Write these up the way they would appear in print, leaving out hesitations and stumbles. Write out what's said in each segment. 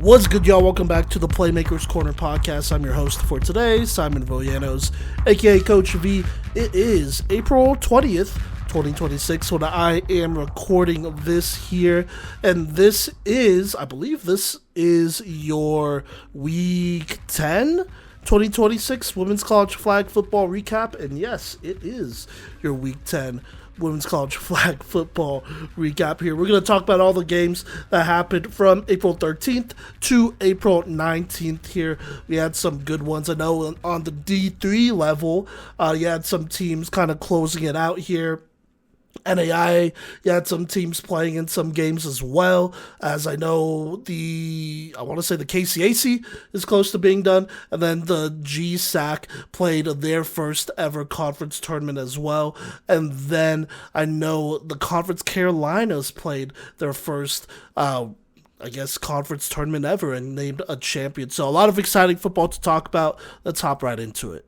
What's good, y'all? Welcome back to the Playmaker's Corner podcast. I'm your host for today, Simon Villanos, aka Coach V. It is April 20th, 2026 when I am recording this here, and this is, I believe this is your Week 10 2026 Women's College Flag Football recap, and yes, it is your Week 10 Women's College Flag Football recap here. We're going to talk about all the games that happened from April 13th to April 19th here. We had some good ones. I know on the D3 level, you had some teams kind of closing it out here. NAIA, you had some teams playing in some games as well, as I know I want to say the GSAC is close to being done, and then the GSAC played their first ever conference tournament as well, and then I know the Conference Carolinas played their first conference tournament ever and named a champion. So a lot of exciting football to talk about. Let's hop right into it.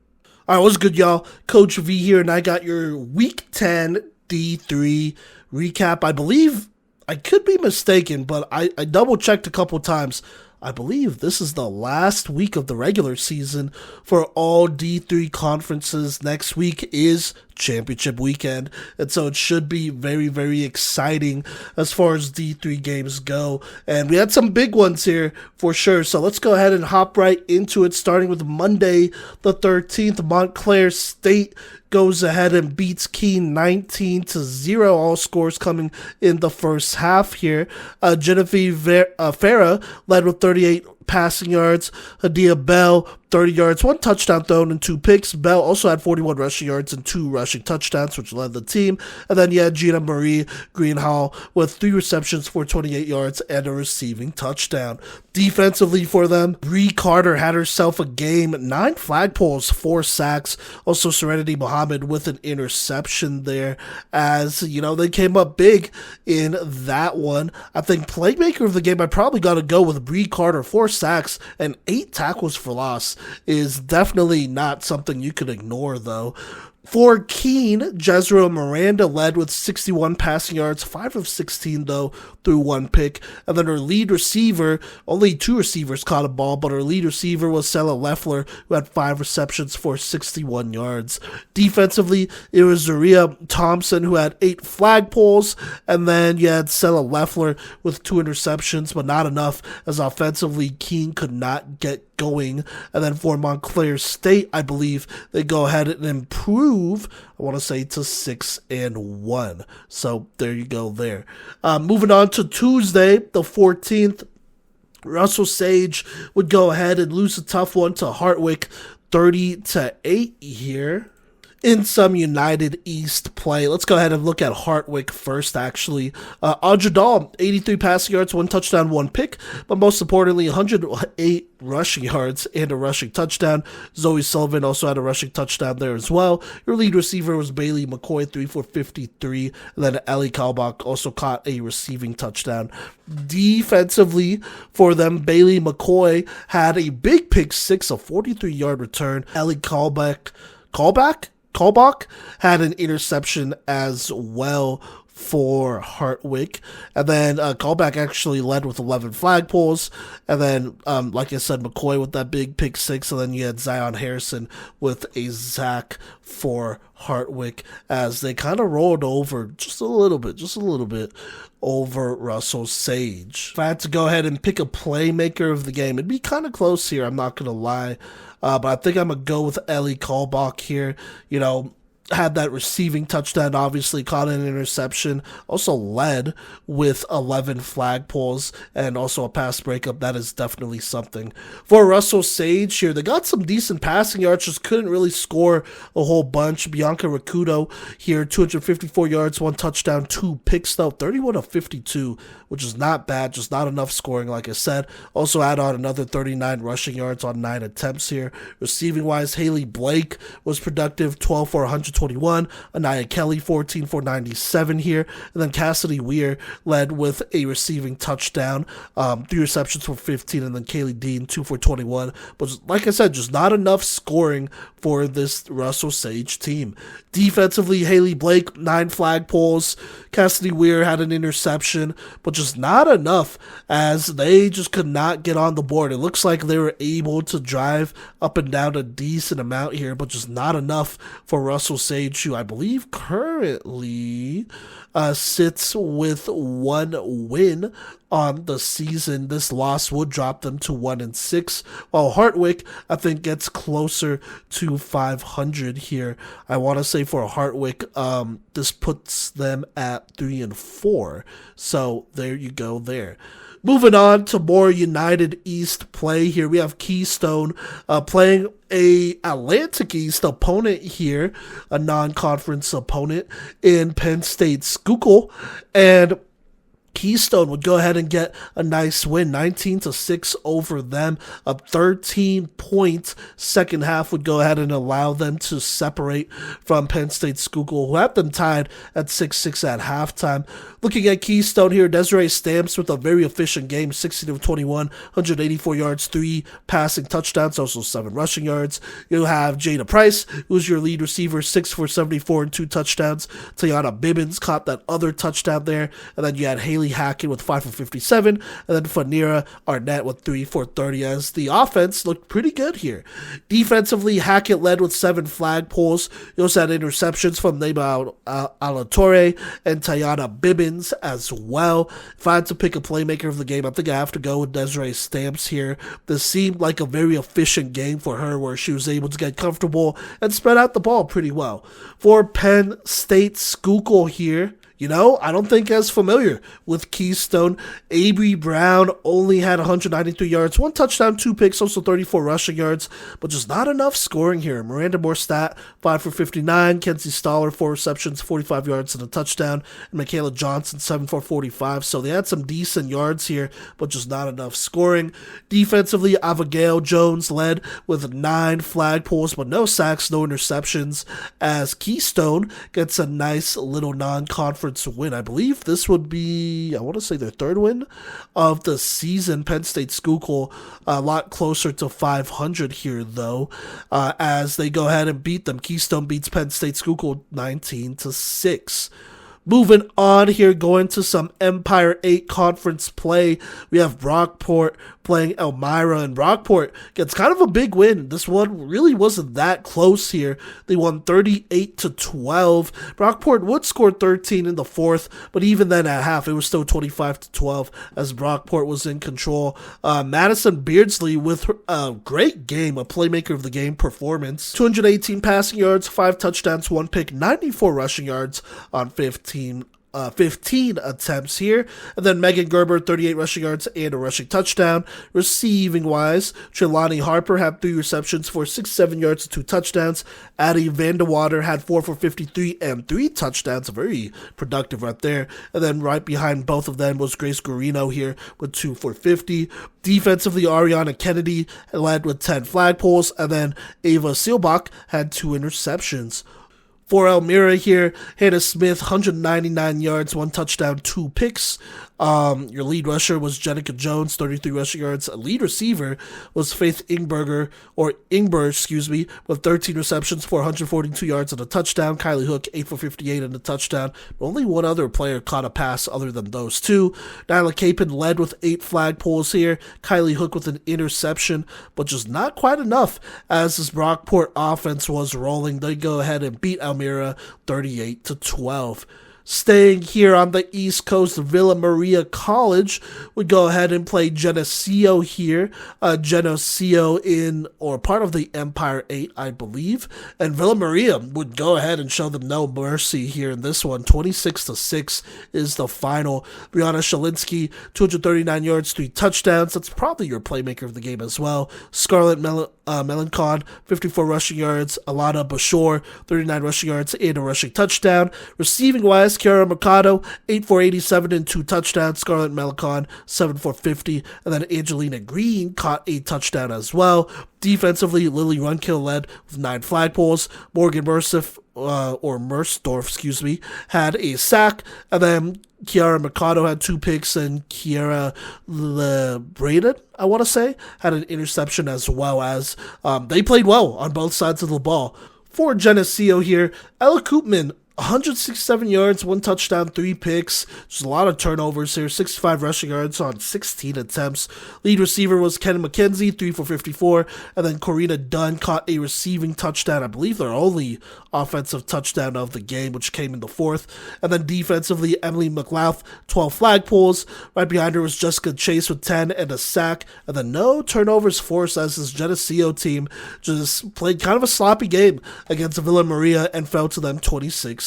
All right, what's good, y'all? Coach V here, and I got your Week 10 D3 recap. I believe, I could be mistaken, but I double-checked a couple times. I believe this is the last week of the regular season for all D3 conferences. Next week is championship weekend, and so it should be very, very exciting as far as D3 games go, and we had some big ones here for sure. So let's go ahead and hop right into it, starting with Monday the 13th. Montclair State goes ahead and beats Keene 19-0. All scores coming in the first half here. Genevieve Farah led with 38 passing yards. Hadia Bell, 30 yards, 1 touchdown thrown and 2 picks. Bell also had 41 rushing yards and 2 rushing touchdowns, which led the team. And then you had Gina Marie Greenhall with 3 receptions for 28 yards and a receiving touchdown. Defensively for them, Bree Carter had herself a game, 9 flagpoles, 4 sacks. Also Serenity Muhammad with an interception there, as they came up big in that one. I think Playmaker of the game, I probably got to go with Bree Carter. 4 sacks and 8 tackles for loss is definitely not something you could ignore, though. For Keene, Jezreel Miranda led with 61 passing yards, 5 of 16, though, through 1 pick. And then her lead receiver, only 2 receivers caught a ball, but her lead receiver was Sella Leffler, who had 5 receptions for 61 yards. Defensively, it was Zaria Thompson, who had 8 flagpoles, and then you had Sella Leffler with 2 interceptions, but not enough, as offensively, Keene could not get going. And then for Montclair State, I believe they go ahead and improve, I want to say, to 6-1. So there you go there. Moving on to Tuesday, the 14th, Russell Sage would go ahead and lose a tough one to Hartwick, 30-8 here. In some United East play, let's go ahead and look at Hartwick first, actually. Audra Dahl, 83 passing yards, 1 touchdown, 1 pick, but most importantly, 108 rushing yards and a rushing touchdown. Zoe Sullivan also had a rushing touchdown there as well. Your lead receiver was Bailey McCoy, 3 for 53, and then Ellie Kalbach also caught a receiving touchdown. Defensively for them, Bailey McCoy had a big pick six, a 43-yard return. Ellie Kalbach had an interception as well for Hartwick. And then Callback actually led with 11 flagpoles. And then, like I said, McCoy with that big pick six. And then you had Zion Harrison with a sack for Hartwick, as they kind of rolled over just a little bit over Russell Sage. If I had to go ahead and pick a playmaker of the game, it'd be kind of close here, I'm not going to lie. But I think I'm going to go with Ellie Kalbach here. Had that receiving touchdown, obviously caught an interception, also led with 11 flagpoles and also a pass breakup. That is definitely something. For Russell Sage here, they got some decent passing yards, just couldn't really score a whole bunch. Bianca Rakudo here, 254 yards, 1 touchdown, 2 picks though, 31 of 52, which is not bad, just not enough scoring, like I said. Also add on another 39 rushing yards on 9 attempts here. Receiving wise, Haley Blake was productive, 12 for 120 21. NAIA Kelly, 14 for 97 here. And then Cassidy Weir led with a receiving touchdown, 3 receptions for 15. And then Kaylee Dean, 2 for 21. But like I said, just not enough scoring for this Russell Sage team. Defensively, Haley Blake, 9 flagpoles. Cassidy Weir had an interception, but just not enough as they just could not get on the board. It looks like they were able to drive up and down a decent amount here, but just not enough for Russell Sage, who I believe currently sits with 1 win on the season. This loss would drop them to 1-6, while Hartwick, I think, gets closer to 500 here. I want to say for Hartwick, this puts them at 3-4. So there you go there. Moving on to more United East play here. We have Keystone playing a Atlantic East opponent here, a non-conference opponent in Penn State's JUCO, and Keystone would go ahead and get a nice win, 19-6 over them. A 13-point second half would go ahead and allow them to separate from Penn State's JUCO, who had them tied at 6-6 at halftime. Looking at Keystone here, Desiree Stamps with a very efficient game, 16 of 21, 184 yards, 3 passing touchdowns, also 7 rushing yards. You have Jada Price, who's your lead receiver, 6 for 74 and 2 touchdowns. Tiana Bibbins caught that other touchdown there, and then you had Haley Hackett with 5 for 57, and then Fanira Arnett with 3 for 30, as the offense looked pretty good here. Defensively, Hackett led with 7 flagpoles. You also had interceptions from Neymar Alatorre and Tiana Bibbins as well. If I had to pick a playmaker of the game, I think I have to go with Desiree Stamps here. This seemed like a very efficient game for her, where she was able to get comfortable and spread out the ball pretty well. For Penn State's JUCO here, you know, I don't think as familiar with Keystone. Avery Brown only had 193 yards, 1 touchdown, 2 picks, also 34 rushing yards, but just not enough scoring here. Miranda Morstadt, 5 for 59. Kenzie Stoller, 4 receptions, 45 yards and a touchdown. And Michaela Johnson, 7 for 45. So they had some decent yards here, but just not enough scoring. Defensively, Abigail Jones led with 9 flagpoles, but no sacks, no interceptions, as Keystone gets a nice little non-conference win. I believe this would be, I want to say, their 3rd win of the season. Penn State's JUCO a lot closer to 500 here, though, as they go ahead and beat them. Keystone beats Penn State's JUCO 19-6. Moving on here, going to some Empire 8 conference play. We have Brockport playing Elmira, and Brockport gets kind of a big win. This one really wasn't that close here. They won 38-12. Brockport would score 13 in the 4th, but even then at half, it was still 25-12 as Brockport was in control. Madison Beardsley with a great game, a playmaker of the game performance. 218 passing yards, 5 touchdowns, 1 pick, 94 rushing yards on 15 attempts here. And then Megan Gerber, 38 rushing yards and a rushing touchdown. Receiving wise, Trelawney Harper had 3 receptions for 67 yards and 2 touchdowns. Addie Vandewater had 4 for 53 and 3 touchdowns. Very productive right there. And then right behind both of them was Grace Guarino here with 2 for 50. Defensively, Ariana Kennedy led with 10 flagpoles, and then Ava Seelbach had 2 interceptions. For Elmira here, Hannah Smith, 199 yards, 1 touchdown, 2 picks. Your lead rusher was Jenica Jones, 33 rushing yards. A lead receiver was Faith Ingberg, with 13 receptions for 142 yards and a touchdown. Kylie Hook, 8 for 58 and a touchdown. Only one other player caught a pass other than those 2. Nyla Capon led with 8 flagpoles here. Kylie Hook with an interception, but just not quite enough as this Brockport offense was rolling. They go ahead and beat Elmira 38-12. Staying here on the East Coast, Villa Maria College would go ahead and play Geneseo here. Geneseo part of the Empire 8, I believe. And Villa Maria would go ahead and show them no mercy here in this one. 26-6 is the final. Brianna Shalinsky, 239 yards, 3 touchdowns. That's probably your playmaker of the game as well. Scarlett Melancon, 54 rushing yards. Alana Bashore, 39 rushing yards and a rushing touchdown. Receiving wise, wise, Kiara Mercado, 8 for 87 and 2 touchdowns. Scarlett Melicon, 7 for 50. And then Angelina Green caught a touchdown as well. Defensively, Lily Runkill led with 9 flagpoles. Morgan Mersdorf, had a sack. And then Kiara Mercado had 2 picks, and Kiara LeBraden, I want to say, had an interception as well. As they played well on both sides of the ball. For Geneseo here, Ella Koopman, 167 yards, 1 touchdown, 3 picks. Just a lot of turnovers here. 65 rushing yards on 16 attempts. Lead receiver was Ken McKenzie, 3 for 54. And then Corina Dunn caught a receiving touchdown. I believe their only offensive touchdown of the game, which came in the 4th. And then defensively, Emily McLeod, 12 flagpoles. Right behind her was Jessica Chase with 10 and a sack. And then no turnovers forced, as this Geneseo team just played kind of a sloppy game against Villa Maria and fell to them 26-6.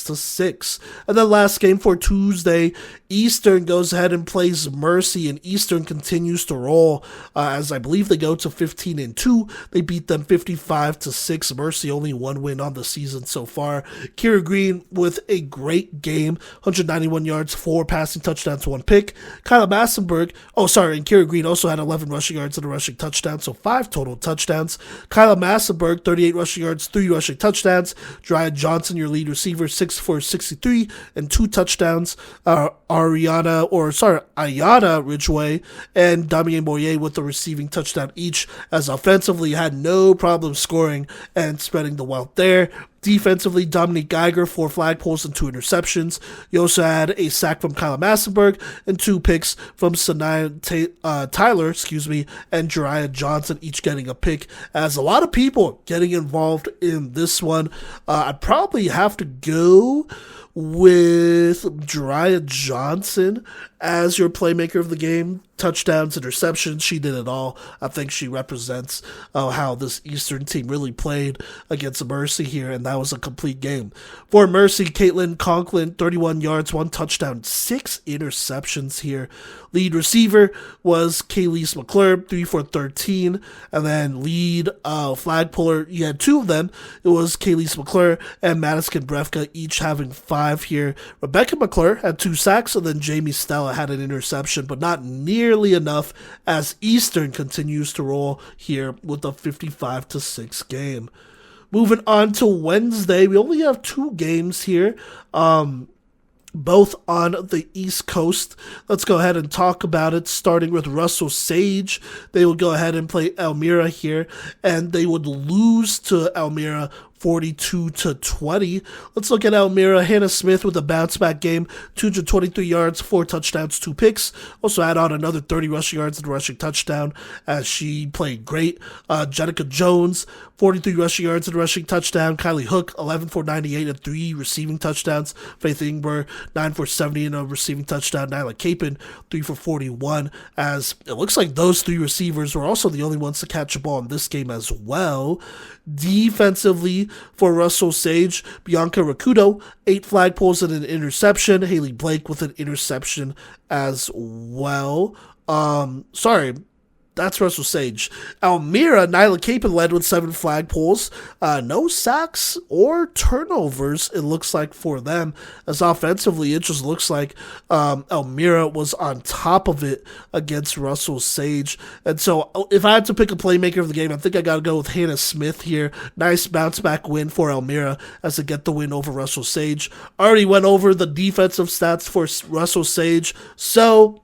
And then last game for Tuesday, Eastern goes ahead and plays Mercy, and Eastern continues to roll, as I believe they go to 15-2. They beat them 55-6. Mercy only 1 win on the season so far. Kira Green with a great game, 191 yards, 4 passing touchdowns, 1 pick. Kyla Massenberg, and Kira Green also had 11 rushing yards and a rushing touchdown, so 5 total touchdowns. Kyla Massenberg, 38 rushing yards, 3 rushing touchdowns. Dryad Johnson, your lead receiver, 6 for 63 and 2 touchdowns. Ayana Ridgeway and Damien Boyer with the receiving touchdown each, as offensively had no problem scoring and spreading the wealth there. Defensively, Dominique Geiger, 4 flagpoles and 2 interceptions. You also had a sack from Kyla Massenberg and 2 picks from Sanaya Tyler, and Jariah Johnson, each getting a pick. As a lot of people getting involved in this one, I'd probably have to go with Jariah Johnson as your playmaker of the game. Touchdowns, interceptions, she did it all. I think she represents how this Eastern team really played against Mercy here, and that was a complete game. For Mercy, Caitlin Conklin, 31 yards, 1 touchdown, 6 interceptions here. Lead receiver was Kayleese McClure, 3 for 13, and then lead flag puller, you had 2 of them. It was Kayleese McClure and Madison Brefka, each having 5 here. Rebecca McClure had 2 sacks, and then Jamie Stella had an interception, but not nearly enough, as Eastern continues to roll here with a 55-6 game. Moving on to Wednesday, we only have 2 games here, both on the East Coast. Let's go ahead and talk about it, starting with Russell Sage. They will go ahead and play Elmira here, and they would lose to Elmira 42-20. Let's look at Elmira. Hannah Smith with a bounce-back game, 223 yards, 4 touchdowns, 2 picks. Also add on another 30 rushing yards and a rushing touchdown, as she played great. Jenica Jones, 43 rushing yards and a rushing touchdown. Kylie Hook, 11 for 98 and 3 receiving touchdowns. Faith Ingber, 9 for 70 and a receiving touchdown. Nyla Capon, 3 for 41, as it looks like those 3 receivers were also the only ones to catch a ball in this game as well. Defensively, for Russell Sage, Bianca Rakudo, 8 flagpoles and an interception. Haley Blake with an interception as well. That's Russell Sage. Elmira, Nyla Capon led with 7 flagpoles. No sacks or turnovers, it looks like, for them. As offensively, it just looks like Elmira was on top of it against Russell Sage. And so if I had to pick a playmaker of the game, I think I got to go with Hannah Smith here. Nice bounce-back win for Elmira as they get the win over Russell Sage. Already went over the defensive stats for Russell Sage, so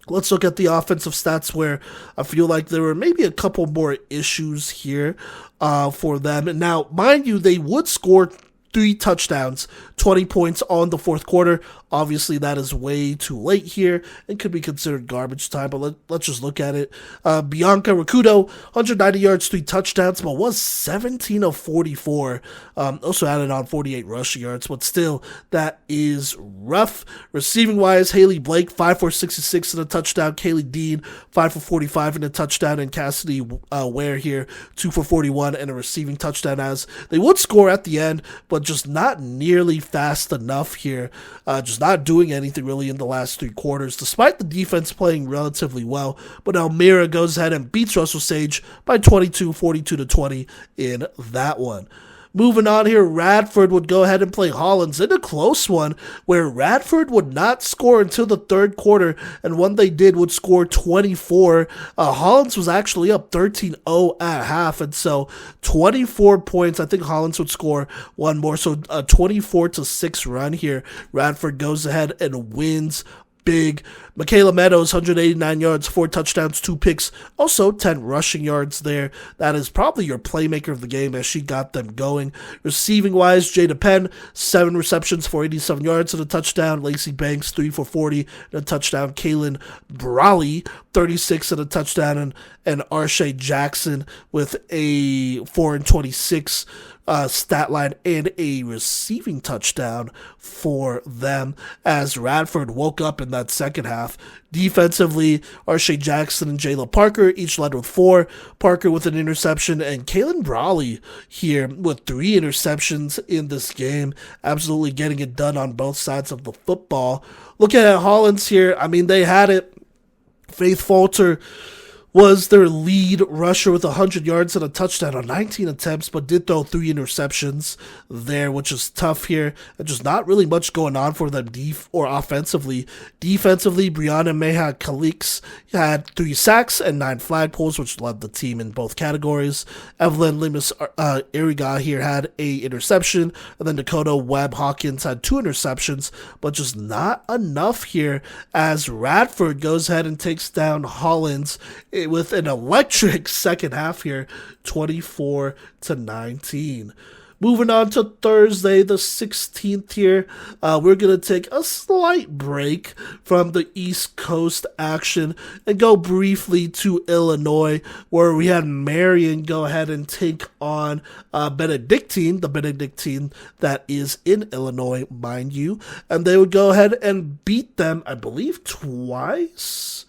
let's look at the offensive stats, where I feel like there were maybe a couple more issues here for them. And now, mind you, they would score 3 touchdowns, 20 points on the 4th quarter. Obviously, that is way too late here and could be considered garbage time, but let's just look at it. Bianca Rakudo, 190 yards, 3 touchdowns, but was 17 of 44. Also added on 48 rushing yards, but still, that is rough. Receiving-wise, Haley Blake, 5 for 66 and a touchdown. Kaylee Dean, 5 for 45 and a touchdown. And Cassidy Ware here, 2 for 41 and a receiving touchdown, as they would score at the end, but just not nearly fast enough here. Just not doing anything really in the last 3 quarters, despite the defense playing relatively well. But Elmira goes ahead and beats Russell Sage by 22, 42-20 in that one. Moving on here, Radford would go ahead and play Hollins in a close one where Radford would not score until the third quarter, and when they did would score 24. Hollins was actually up 13-0 at half, and so 24 points. I think Hollins would score one more, so a 24-6 run here. Radford goes ahead and wins big. Michaela Meadows, 189 yards, 4 touchdowns, 2 picks, also 10 rushing yards there. That is probably your playmaker of the game as she got them going. Receiving-wise, Jada Penn, 7 receptions for 87 yards and a touchdown. Lacey Banks, 3 for 40 and a touchdown. Kaylin Brawley, 36 and a touchdown. And Arshay Jackson with a 4 and 26 stat line and a receiving touchdown for them as Radford woke up in that second half. Defensively, Arshay Jackson and Jayla Parker each led with 4. Parker with an interception, and Kaylin Brawley here with 3 interceptions in this game. Absolutely getting it done on both sides of the football. Looking at Hollins here, I mean, they had it. Faith Falter was their lead rusher with 100 yards and a touchdown on 19 attempts, but did throw 3 interceptions there, which is tough here. And just not really much going on for them offensively. Defensively, Brianna Meha Calix had 3 sacks and 9 flagpoles, which led the team in both categories. Evelyn Limas Iriga here had a interception, and then Dakota Webb Hawkins had 2 interceptions, but just not enough here as Radford goes ahead and takes down Hollins with an electric second half here, 24-19. Moving on to Thursday, the 16th here, we're going to take a slight break from the East Coast action and go briefly to Illinois, where we had Marion go ahead and take on Benedictine, the Benedictine that is in Illinois, mind you, and they would go ahead and beat them, I believe, twice.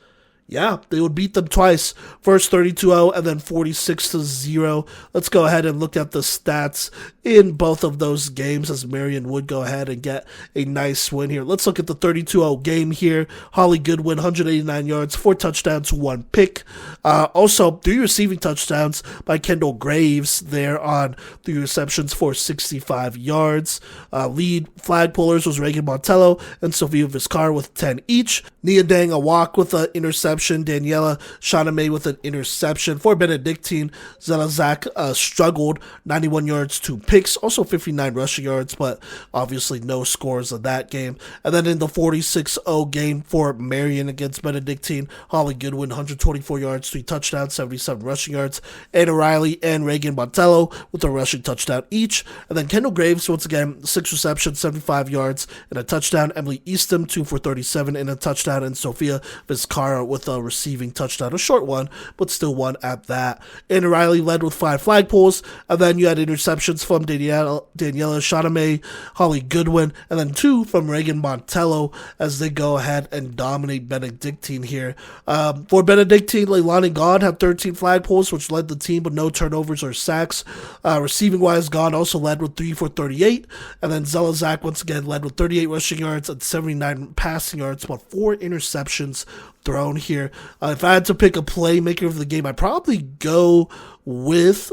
Yeah, they would beat them twice. First 32-0 and then 46-0. Let's go ahead and look at the stats in both of those games as Marion would go ahead and get a nice win here. Let's look at the 32-0 game here. Holly Goodwin, 189 yards, 4 touchdowns, 1 pick. Also, 3 receiving touchdowns by Kendall Graves there on 3 receptions for 65 yards. Lead flag pullers was Reagan Montello and Sophia Vizcar with 10 each. Nia Dang Awak with an interception. Daniela Shawname with an interception. For Benedictine, Zelazak struggled, 91 yards, 2 picks, also 59 rushing yards, but obviously no scores of that game. And then in the 46-0 game for Marion against Benedictine, Holly Goodwin, 124 yards, 3 touchdowns, 77 rushing yards. Anna Riley and Reagan Montello with a rushing touchdown each. And then Kendall Graves, once again, 6 receptions, 75 yards, and a touchdown. Emily Eastham, 2 for 37 and a touchdown. And Sophia Vizcarra with a receiving touchdown, a short one, but still one at that. Anna Riley led with 5 flagpoles, and then you had interceptions from Daniela Shawname, Holly Goodwin, and then 2 from Reagan Montello as they go ahead and dominate Benedictine here. For Benedictine, Leilani God had 13 flagpoles, which led the team with no turnovers or sacks. Receiving-wise, God also led with 3 for 38, and then Zelazak once again led with 38 rushing yards and 79 passing yards, but 4 interceptions thrown here. If I had to pick a playmaker of the game, I'd probably go with,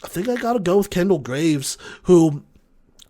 I think I gotta go with Kendall Graves, who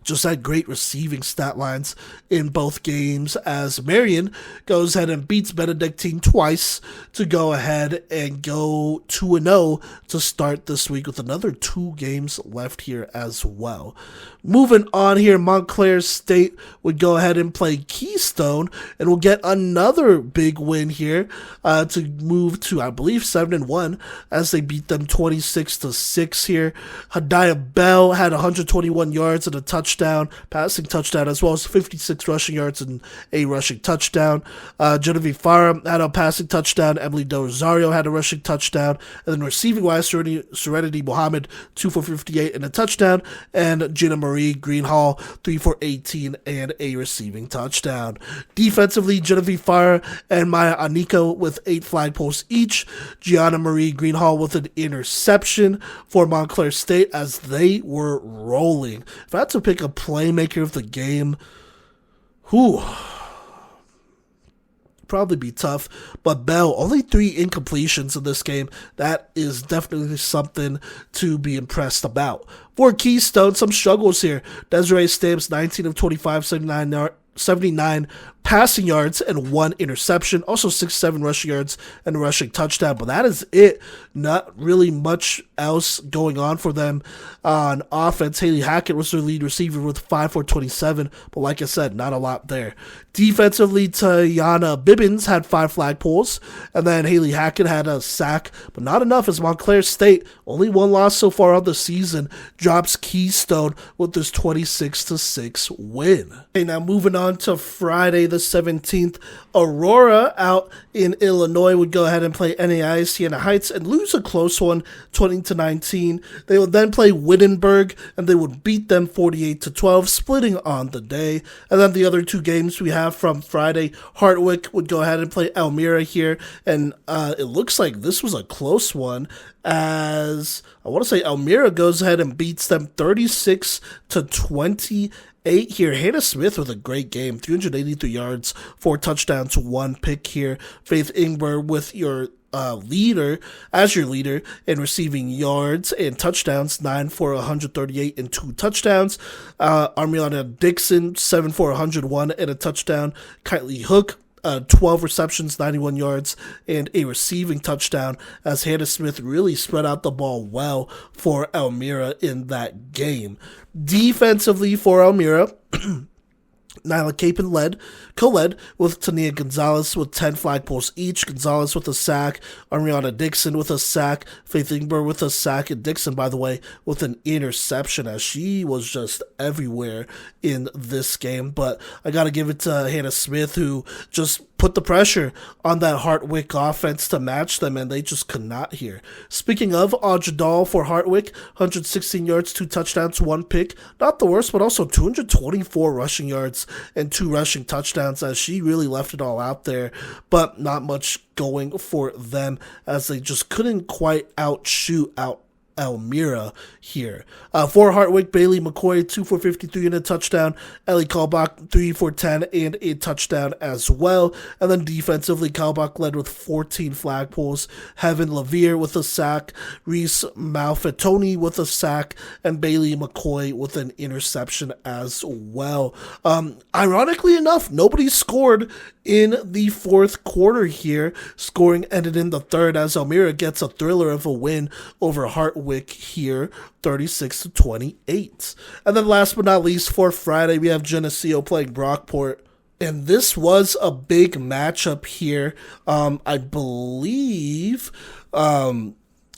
just had great receiving stat lines in both games as Marion goes ahead and beats Benedictine twice to go ahead and go 2-0 to start this week with another 2 games left here as well. Moving on here, Montclair State would go ahead and play Keystone and will get another big win here to move to, I believe, 7-1 as they beat them 26-6 here. Hadiah Bell had 121 yards and a touchdown, passing touchdown, as well as 56 rushing yards and a rushing touchdown. Genevieve Farah had a passing touchdown. Emily Del Rosario had a rushing touchdown. And then receiving-wise, Serenity Mohammed, 2 for 58 and a touchdown. And Gina Marie Greenhall, 3 for 18 and a receiving touchdown. Defensively, Genevieve Farah and Maya Anika with 8 flagpoles each. Gianna Marie Greenhall with an interception for Montclair State as they were rolling. If I had to pick a playmaker of the game, probably be tough. But Bell, only 3 incompletions in this game. That is definitely something to be impressed about. For Keystone, some struggles here. Desiree Stamps, 19 of 25, 79 passing yards and 1 interception, also 6-7 rushing yards and a rushing touchdown, but that is it. Not really much else going on for them on offense. Haley Hackett was their lead receiver with 5 for 27, but like I said, not a lot there. Defensively, Tiana Bibbins had 5 flag pulls, and then Haley Hackett had a sack, but not enough as Montclair State, only 1 loss so far on the season, drops Keystone with this 26-6 win. Okay, now moving on to Friday the 17th, Aurora out in Illinois would go ahead and play NAIA Siena Heights and lose a close one, 20-19. They would then play Wittenberg and they would beat them 48-12, splitting on the day. And then the other 2 games we have from Friday, Hartwick would go ahead and play Elmira here, and it looks like this was a close one, as I want to say Elmira goes ahead and beats them 36-28 here. Hannah Smith with a great game, 383 yards, 4 touchdowns, 1 pick here. Faith Ingber with your leader in receiving yards and touchdowns, 9 for 138 and 2 touchdowns. Armiana Dixon, 7 for 101 and a touchdown. Kylie Hook, 12 receptions, 91 yards, and a receiving touchdown, as Hannah Smith really spread out the ball well for Elmira in that game. Defensively for Elmira, Nyla Capon co-led with Tania Gonzalez with 10 flag pulls each. Gonzalez with a sack, Ariana Dixon with a sack, Faith Ingber with a sack, and Dixon, by the way, with an interception, as she was just everywhere in this game. But I got to give it to Hannah Smith, who just put the pressure on that Hartwick offense to match them, and they just could not here. Speaking of, Audra Dahl for Hartwick, 116 yards, 2 touchdowns, 1 pick. Not the worst, but also 224 rushing yards and 2 rushing touchdowns, as she really left it all out there, but not much going for them, as they just couldn't quite outshoot Elmira here. For Hartwick, Bailey McCoy, 2 for 53 and a touchdown. Ellie Kalbach, 3 for 10 and a touchdown as well. And then defensively, Kalbach led with 14 flag pulls. Heaven Levere with a sack. Reese Malfettoni with a sack. And Bailey McCoy with an interception as well. Ironically enough, nobody scored in the 4th quarter here. Scoring ended in the 3rd, as Elmira gets a thriller of a win over Hartwick here, 36-28. And then last but not least, for Friday, we have Geneseo playing Brockport. And this was a big matchup here. I believe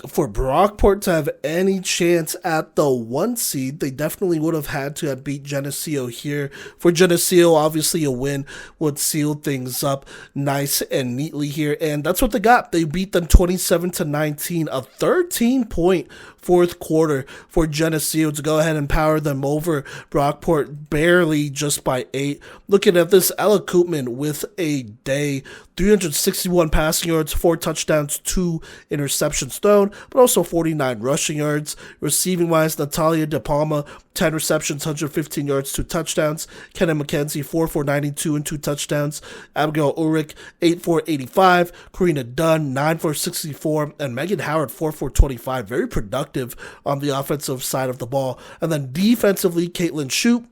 for Brockport to have any chance at the 1 seed, they definitely would have had to have beat Geneseo here. For Geneseo, obviously a win would seal things up nice and neatly here, and that's what they got. They beat them 27-19, a 13-point 4th quarter for Geneseo to go ahead and power them over Brockport, barely just by 8. Looking at this, Ella Koopman with a day, 361 passing yards, 4 touchdowns, 2 interceptions thrown, but also 49 rushing yards. Receiving wise, Natalia De Palma, 10 receptions, 115 yards, 2 touchdowns. Kenna McKenzie, 4 for 92 and 2 touchdowns. Abigail Ulrich, 8 for 85. Karina Dunn, 9 for 64. And Megan Howard, 4 for 25. Very productive on the offensive side of the ball. And then defensively, Caitlin Shoup,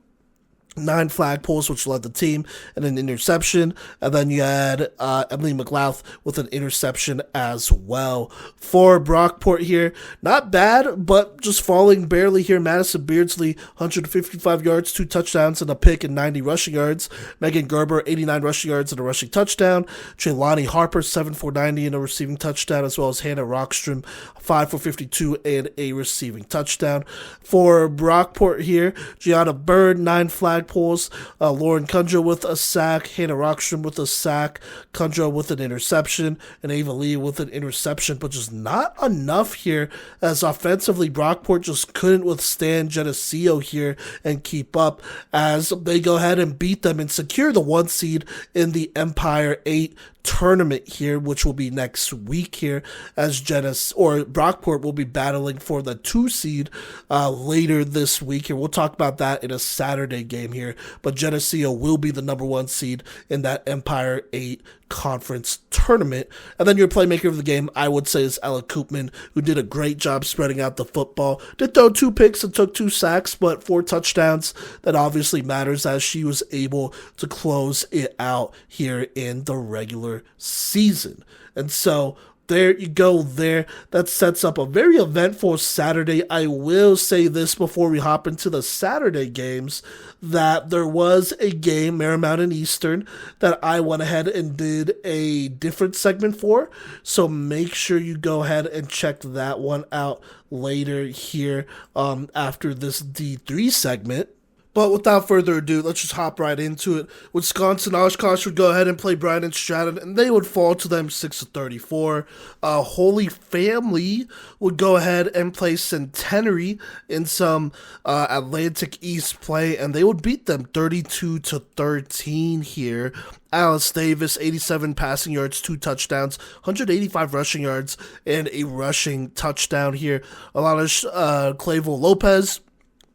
9 flag pulls, which led the team, and an interception. And then you had Emily McLeod with an interception as well. For Brockport here, not bad, but just falling barely here. Madison Beardsley, 155 yards, 2 touchdowns, and a pick, and 90 rushing yards. Megan Gerber, 89 rushing yards and a rushing touchdown. Trelawney Harper, 7 for 90 and a receiving touchdown, as well as Hannah Rockstrom, 5 for 52 and a receiving touchdown. For Brockport here, Gianna Bird, 9 flag pulls, Lauren Kundra with a sack, Hannah Rockstrom with a sack, Kundra with an interception, and Ava Lee with an interception, but just not enough here, as offensively Brockport just couldn't withstand Geneseo here and keep up, as they go ahead and beat them and secure the 1 seed in the Empire 8 tournament here, which will be next week here, as Brockport will be battling for the 2 seed later this week here. We'll talk about that in a Saturday game here, but Geneseo will be the number 1 seed in that Empire 8 conference tournament. And then your playmaker of the game, I would say, is Ella Koopman, who did a great job spreading out the football. Did throw 2 picks and took 2 sacks, but 4 touchdowns. That obviously matters as she was able to close it out here in the regular season. And so there you go there. That sets up a very eventful Saturday. I will say this before we hop into the Saturday games, that there was a game, Marymount and Eastern, that I went ahead and did a different segment for. So make sure you go ahead and check that one out later here after this D3 segment. But without further ado, let's just hop right into it. Wisconsin Oshkosh would go ahead and play Bryan Stratton, and they would fall to them 6-34. Holy Family would go ahead and play Centenary in some Atlantic East play, and they would beat them 32-13 here. Alice Davis, 87 passing yards, 2 touchdowns, 185 rushing yards, and a rushing touchdown here. Alana Clavel Lopez,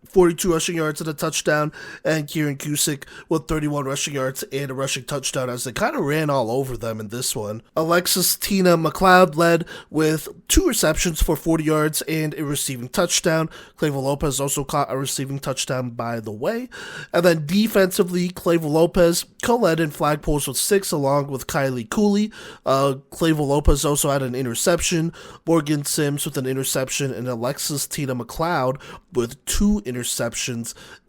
42 rushing yards and a touchdown, and Kieran Cusick with 31 rushing yards and a rushing touchdown as they kind of ran all over them in this one. Alexis Tina McLeod led with 2 receptions for 40 yards and a receiving touchdown. Clavel Lopez also caught a receiving touchdown, by the way. And then defensively, Clavel Lopez co-led in flagpoles with 6 along with Kylie Cooley. Clavel Lopez also had an interception. Morgan Sims with an interception, and Alexis Tina McLeod with 2 interceptions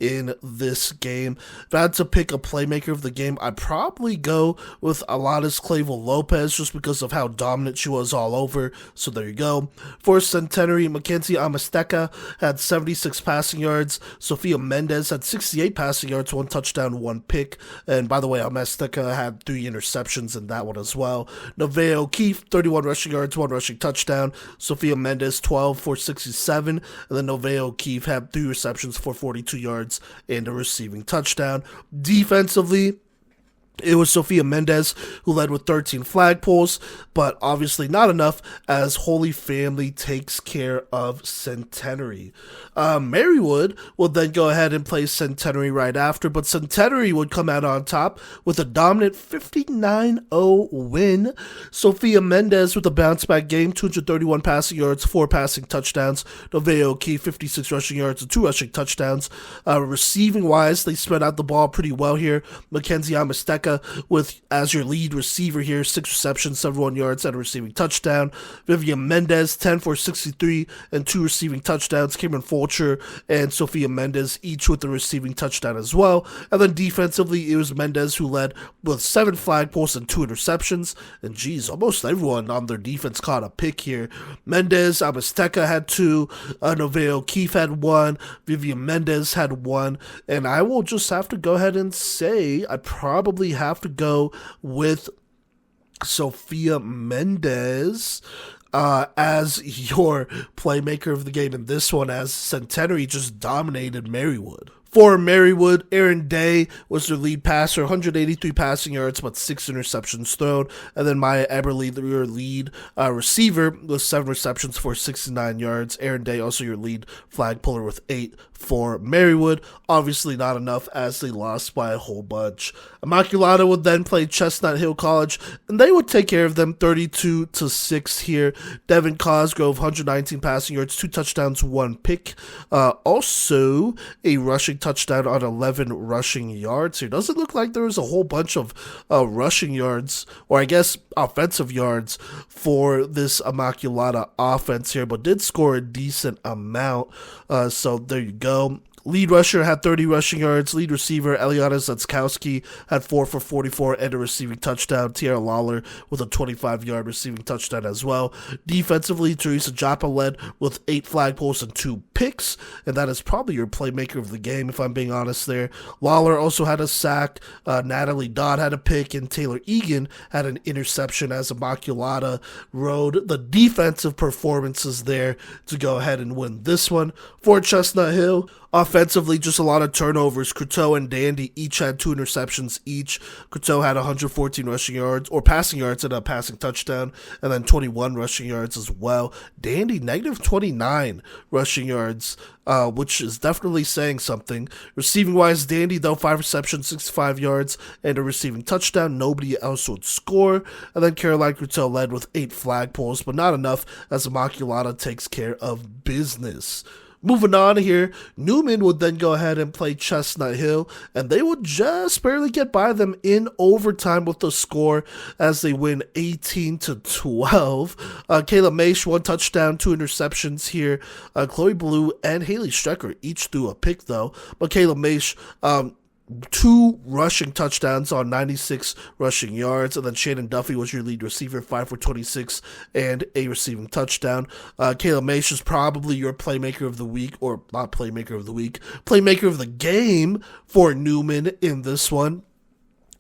in this game. If I had to pick a playmaker of the game, I'd probably go with Alanis Clavel Lopez just because of how dominant she was all over. So there you go. For Centenary, Mackenzie Amasteka had 76 passing yards. Sophia Mendez had 68 passing yards, 1 touchdown, 1 pick. And by the way, Amasteka had 3 interceptions in that one as well. Nevaeh O'Keefe, 31 rushing yards, 1 rushing touchdown. Sophia Mendez, 12 for 67. And then Nevaeh O'Keefe had 3 receptions for 42 yards and a receiving touchdown. Defensively, it was Sophia Mendez who led with 13 flagpoles, but obviously not enough as Holy Family takes care of Centenary. Marywood will then go ahead and play Centenary right after, but Centenary would come out on top with a dominant 59-0 win. Sophia Mendez with a bounce-back game, 231 passing yards, 4 passing touchdowns. Nevaeh O'Keefe, 56 rushing yards and 2 rushing touchdowns. Receiving-wise, they spread out the ball pretty well here. Mackenzie Amasteka with, as your lead receiver here, 6 receptions, 71 yards, and a receiving touchdown. Vivian Mendez, 10 for 63, and 2 receiving touchdowns. Cameron Fulcher and Sophia Mendez, each with a receiving touchdown as well. And then defensively, it was Mendez who led with 7 flagpoles and 2 interceptions. And geez, almost everyone on their defense caught a pick here. Mendez, Amasteka had 2, Nevaeh O'Keefe had 1, Vivian Mendez had 1, and I will just have to go ahead and say I probably have to go with Sophia Mendez as your playmaker of the game in this one, as Centenary just dominated Marywood. For Marywood, Aaron Day was their lead passer, 183 passing yards, but 6 interceptions thrown. And then Maya Eberly, your lead receiver, with 7 receptions for 69 yards. Aaron Day, also your lead flag puller, with 8 for Marywood. Obviously not enough as they lost by a whole bunch. Immaculata would then play Chestnut Hill College, and they would take care of them 32-6 here. Devin Cosgrove, 119 passing yards, 2 touchdowns, 1 pick. Also a rushing touchdown on 11 rushing yards here. Doesn't look like there was a whole bunch of rushing yards, or I guess offensive yards, for this Immaculata offense here, but did score a decent amount. So there you go. Lead rusher had 30 rushing yards. Lead receiver, Eliana Zatskowski, had 4 for 44 and a receiving touchdown. Tiara Lawler with a 25-yard receiving touchdown as well. Defensively, Teresa Joppa led with 8 flagpoles and 2 picks, and that is probably your playmaker of the game, if I'm being honest there. Lawler also had a sack. Natalie Dodd had a pick, and Taylor Egan had an interception as Immaculata rode the defensive performances there to go ahead and win this one. For Chestnut Hill, offensively, just a lot of turnovers. Courteau and Dandy each had 2 interceptions each. Courteau had 114 rushing yards, or passing yards, and a passing touchdown, and then 21 rushing yards as well. Dandy, negative 29 rushing yards yards, which is definitely saying something. Receiving-wise, Dandy, though, 5 receptions, 65 yards, and a receiving touchdown. Nobody else would score. And then Caroline Cruteau led with 8 flagpoles, but not enough as Immaculata takes care of business. Moving on here, Newman would then go ahead and play Chestnut Hill, and they would just barely get by them in overtime with the score as they win 18-12. Kayla Maish, 1 touchdown, 2 interceptions here. Chloe Blue and Haley Strecker each threw a pick, though, but Kayla Maish, 2 rushing touchdowns on 96 rushing yards, and then Shannon Duffy was your lead receiver, 5 for 26 and a receiving touchdown. Kayla Maish is probably your playmaker of the week, or not playmaker of the week, playmaker of the game for Newman in this one,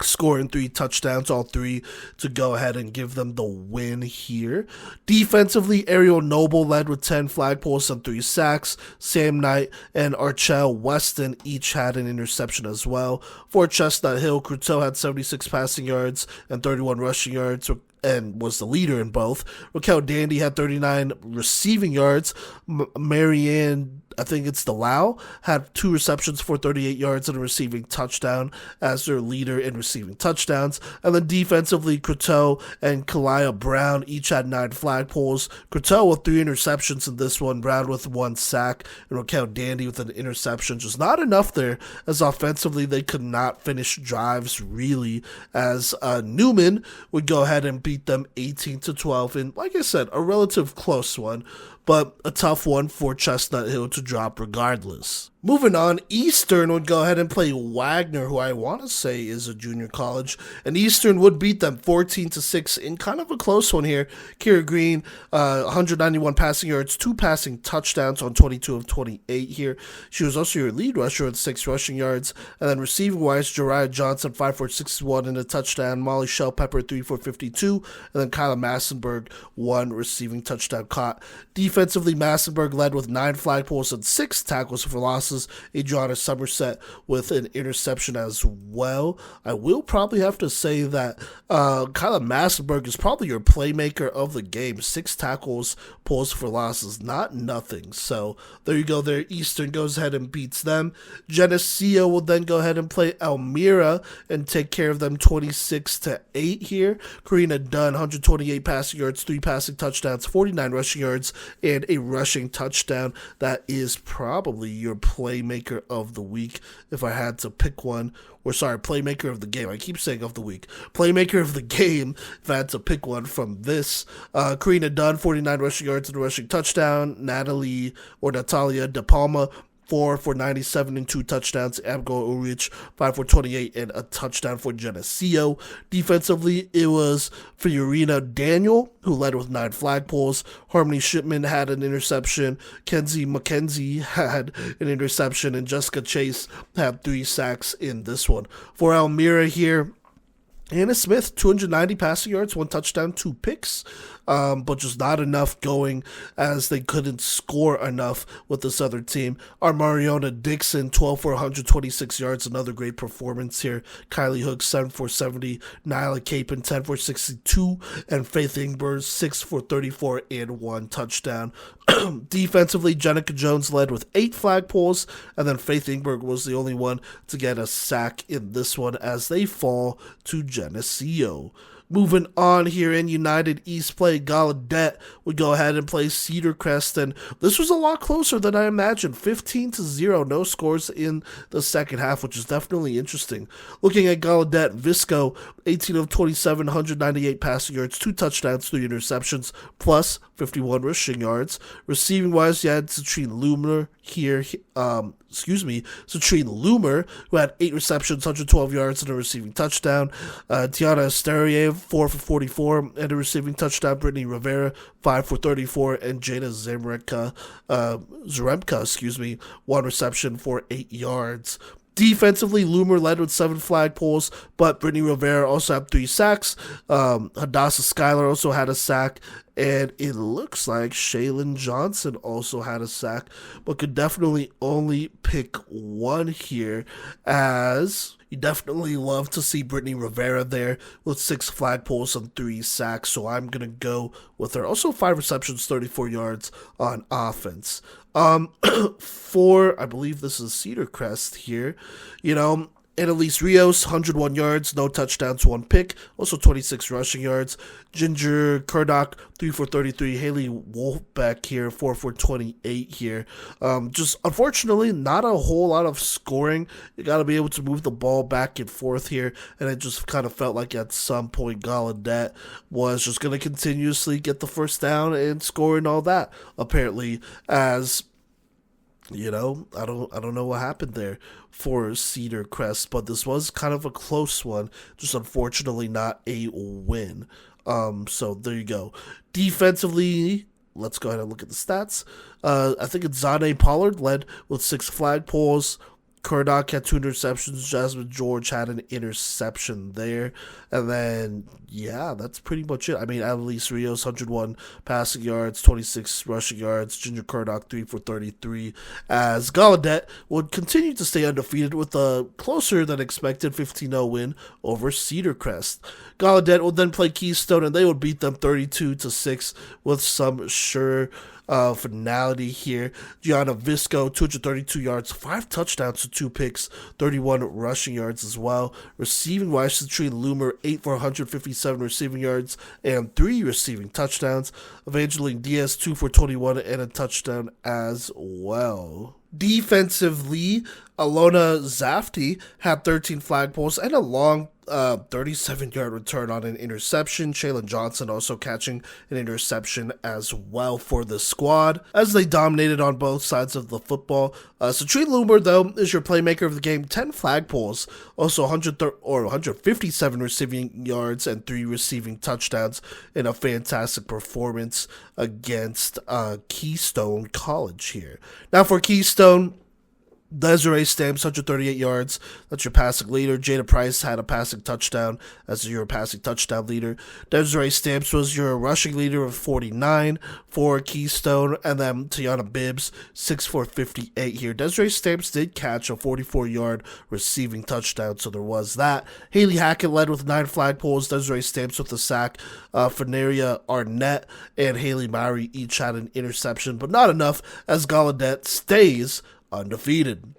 scoring 3 touchdowns, all 3 to go ahead and give them the win here. Defensively, Ariel Noble led with 10 flagpoles and 3 sacks. Sam Knight and Archelle Weston each had an interception as well. For Chestnut Hill, Cruteau had 76 passing yards and 31 rushing yards, and was the leader in both. Raquel Dandy had 39 receiving yards. Marianne, I think it's Delau, had 2 receptions for 38 yards and a receiving touchdown as their leader in receiving touchdowns. And then defensively, Cruteau and Kalia Brown each had 9 flagpoles. Cruteau with 3 interceptions in this one, Brown with 1 sack, and Raquel Dandy with an interception. Just not enough there, as offensively they could not finish drives really, as Newman would go ahead and beat them 18-12 in, like I said, a relative close one, but a tough one for Chestnut Hill to drop regardless. Moving on, Eastern would go ahead and play Wagner, who I want to say is a junior college, and Eastern would beat them 14-6 in kind of a close one here. Kira Green, 191 passing yards, 2 passing touchdowns on 22 of 28 here. She was also your lead rusher with 6 rushing yards, and then receiving-wise, Jariah Johnson, 5 for 61 and a touchdown. Molly Shell Pepper, 3 for 52, and then Kyla Massenberg, 1 receiving touchdown caught. Defensively, Massenberg led with 9 flagpoles and 6 tackles for losses. Adriana Somerset with an interception as well. I will probably have to say that Kyla Massenberg is probably your playmaker of the game. 6 tackles, pulls for losses, not nothing. So there you go there. Eastern goes ahead and beats them. Geneseo will then go ahead and play Elmira and take care of them 26-8 here. Karina Dunn, 128 passing yards, 3 passing touchdowns, 49 rushing yards, and a rushing touchdown. That is probably your playmaker of the week if I had to pick one. Or sorry, playmaker of the game. I keep saying of the week. Playmaker of the game if I had to pick one from this. Karina Dunn, 49 rushing yards and a rushing touchdown. Natalia De Palma, 4 for 97 and 2 touchdowns. Abigail Ulrich, 5 for 28 and a touchdown for Geneseo. Defensively, it was Fiorina Daniel, who led with 9 flagpoles. Harmony Shipman had an interception. Kenzie McKenzie had an interception. And Jessica Chase had 3 sacks in this one. For Elmira here, Hannah Smith, 290 passing yards, 1 touchdown, 2 picks, but just not enough going as they couldn't score enough with this other team. Our Mariona Dixon, 12 for 126 yards, another great performance here. Kylie Hook, 7 for 70. Nyla Capon, 10 for 62. And Faith Ingber, 6 for 34 and 1 touchdown. Defensively, Jenica Jones led with 8 flagpoles, and then Faith Ingberg was the only one to get a sack in this one as they fall to Geneseo. Moving on here in United East play, Gallaudet would go ahead and play Cedar Crest, and this was a lot closer than I imagined. 15-0, no scores in the second half, which is definitely interesting. Looking at Gallaudet, Visco, 18 of 27, 198 passing yards, 2 touchdowns, 3 interceptions, plus 51 rushing yards. Receiving-wise, you had Citrine Loomer here, Citrine Loomer, who had 8 receptions, 112 yards, and a receiving touchdown. Tiana Asteriev, 4 for 44, and a receiving touchdown. Brittany Rivera, 5 for 34, and Jada Zaremka, 1 reception for 8 yards. Defensively, Loomer led with 7 flagpoles, but Brittany Rivera also had 3 sacks. Hadassah Schuyler also had a sack, and it looks like Shaylin Johnson also had a sack, but could definitely only pick one here as You definitely love to see Brittany Rivera there with 6 flagpoles and 3 sacks, so I'm going to go with her. Also, 5 receptions, 34 yards on offense. For, I believe this is Cedar Crest here, Annalise Rios, 101 yards, no touchdowns, 1 pick. Also 26 rushing yards. Ginger Kurdock, 3 for 33. Haley Wolfbeck here, 4 for 28 here. Just unfortunately, not a whole lot of scoring. You got to be able to move the ball back and forth here. And it just kind of felt like at some point Gallaudet was just going to continuously get the first down and score and all that. Apparently, as I don't know what happened there for Cedar Crest, but this was kind of a close one, just unfortunately not a win. So there you go. Defensively, let's go ahead and look at the stats. I think it's Zane Pollard led with 6 flagpoles. Kurdock had 2 interceptions. Jasmine George had an interception there. And then, yeah, that's pretty much it. I mean, Annalise Rios, 101 passing yards, 26 rushing yards. Ginger Kurdock, 3 for 33. As Gallaudet would continue to stay undefeated with a closer than expected 15-0 win over Cedar Crest. Gallaudet would then play Keystone, and they would beat them 32-6 with some sure finality here. Gianna Visco, 232 yards, 5 touchdowns to 2 picks, 31 rushing yards as well. Receiving wise, Citrine Loomer, 8 for 157 receiving yards and 3 receiving touchdowns. Evangeline Diaz, 2 for 21 and a touchdown as well. Defensively, Alona Zafty had 13 flagpoles and a long 37-yard return on an interception. Shaylin Johnson also catching an interception as well for the squad as they dominated on both sides of the football. Citrine Loomer, though, is your playmaker of the game. 10 flagpoles, also 157 receiving yards and 3 receiving touchdowns in a fantastic performance against Keystone College here. Now for Keystone, Desiree Stamps, 138 yards. That's your passing leader. Jada Price had a passing touchdown as your passing touchdown leader. Desiree Stamps was your rushing leader of 49 for Keystone. And then Tiana Bibbs, 6 for 58 here. Desiree Stamps did catch a 44-yard receiving touchdown, so there was that. Haley Hackett led with 9 flagpoles. Desiree Stamps with a sack. Fenaria Arnett and Haley Mowry each had an interception, but not enough as Gallaudet stays undefeated.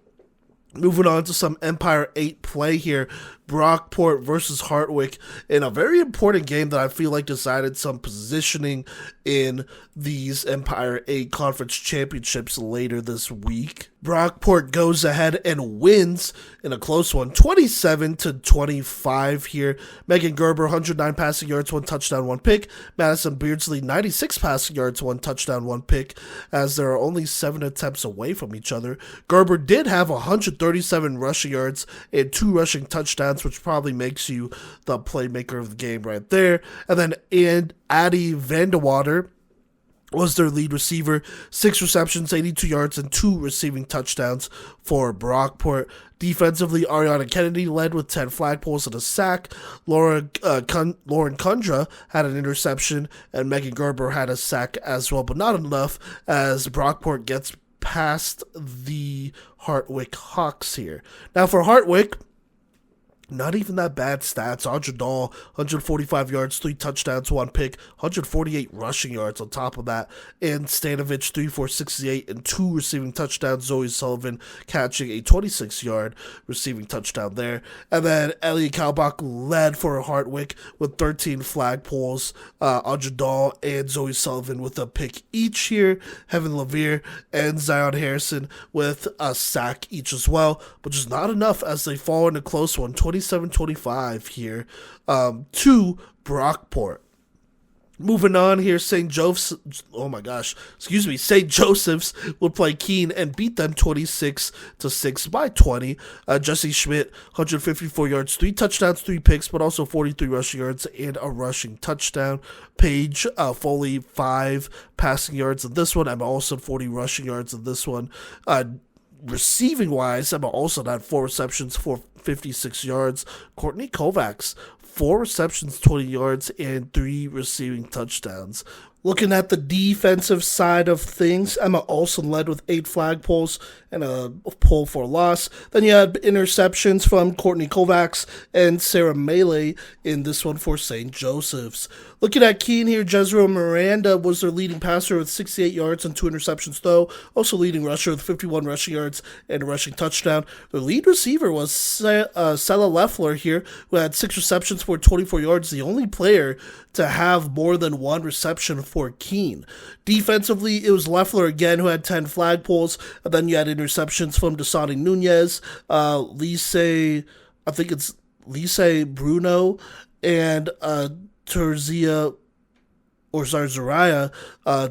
Moving on to some Empire 8 play here. Brockport versus Hartwick in a very important game that I feel like decided some positioning in these Empire 8 Conference Championships later this week. Brockport goes ahead and wins in a close one, 27-25 here. Megan Gerber, 109 passing yards, 1 touchdown, 1 pick. Madison Beardsley, 96 passing yards, 1 touchdown, 1 pick, as there are only 7 attempts away from each other. Gerber did have 137 rushing yards and 2 rushing touchdowns, which probably makes you the playmaker of the game right there. And then Addie Vandewater was their lead receiver, 6 receptions, 82 yards, and 2 receiving touchdowns for Brockport. Defensively, Ariana Kennedy led with 10 flagpoles and a sack. Lauren Kundra had an interception, and Megan Gerber had a sack as well, but not enough as Brockport gets past the Hartwick Hawks here. Now for Hartwick, not even that bad stats. Audra Dahl, 145 yards, 3 touchdowns, 1 pick, 148 rushing yards on top of that. And Stanovich, 3 for 68 and 2 receiving touchdowns. Zoe Sullivan catching a 26-yard receiving touchdown there. And then Ellie Kalbach led for Hartwick with 13 flagpoles. Audra Dahl and Zoe Sullivan with a pick each here. Heaven Levere and Zion Harrison with a sack each as well. But just not enough as they fall in a close one, 27-25 here to Brockport. Moving on here, St. Joseph's would play Keene and beat them 26-6 by 20. Jesse Schmidt, 154 yards, 3 touchdowns, 3 picks, but also 43 rushing yards and a rushing touchdown. Paige Foley, 5 passing yards in this one. Emma Olsen, 40 rushing yards in this one. Receiving wise, Emma Olsen had 4 receptions for 56 yards. Courtney Kovacs, 4 receptions, 20 yards, and 3 receiving touchdowns. Looking at the defensive side of things, Emma Olsen led with 8 flag pulls and a pull for a loss. Then you had interceptions from Courtney Kovacs and Sarah Melee in this one for St. Joseph's. Looking at Keene here, Jezreel Miranda was their leading passer with 68 yards and 2 interceptions, though. Also leading rusher with 51 rushing yards and a rushing touchdown. Their lead receiver was Sella Leffler here, who had 6 receptions for 24 yards, the only player to have more than 1 reception for Keene. Defensively, it was Leffler again who had 10 flag pulls, and then you had interceptions from Dasani Nunez, Lise Bruno, and Zariah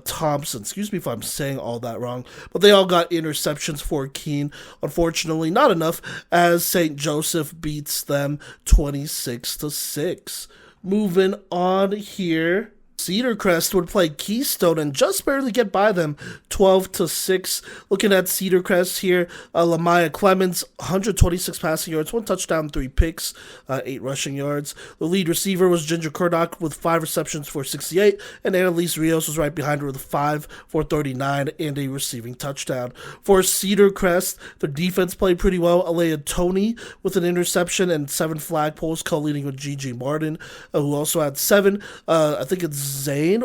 Thompson. Excuse me if I'm saying all that wrong, but they all got interceptions for Keene. Unfortunately, not enough, as St. Joseph beats them 26-6. Moving on here, Cedar Crest would play Keystone and just barely get by them 12-6. Looking at Cedar Crest here, Lamaya Clemens, 126 passing yards, 1 touchdown, 3 picks, 8 rushing yards. The lead receiver was Ginger Kurdock with 5 receptions for 68, and Annalise Rios was right behind her with 5 for 39 and a receiving touchdown. For Cedar Crest, the defense played pretty well. Alea Tony with an interception and 7 flag pulls, co-leading with Gigi Martin, who also had 7. I think it's Zane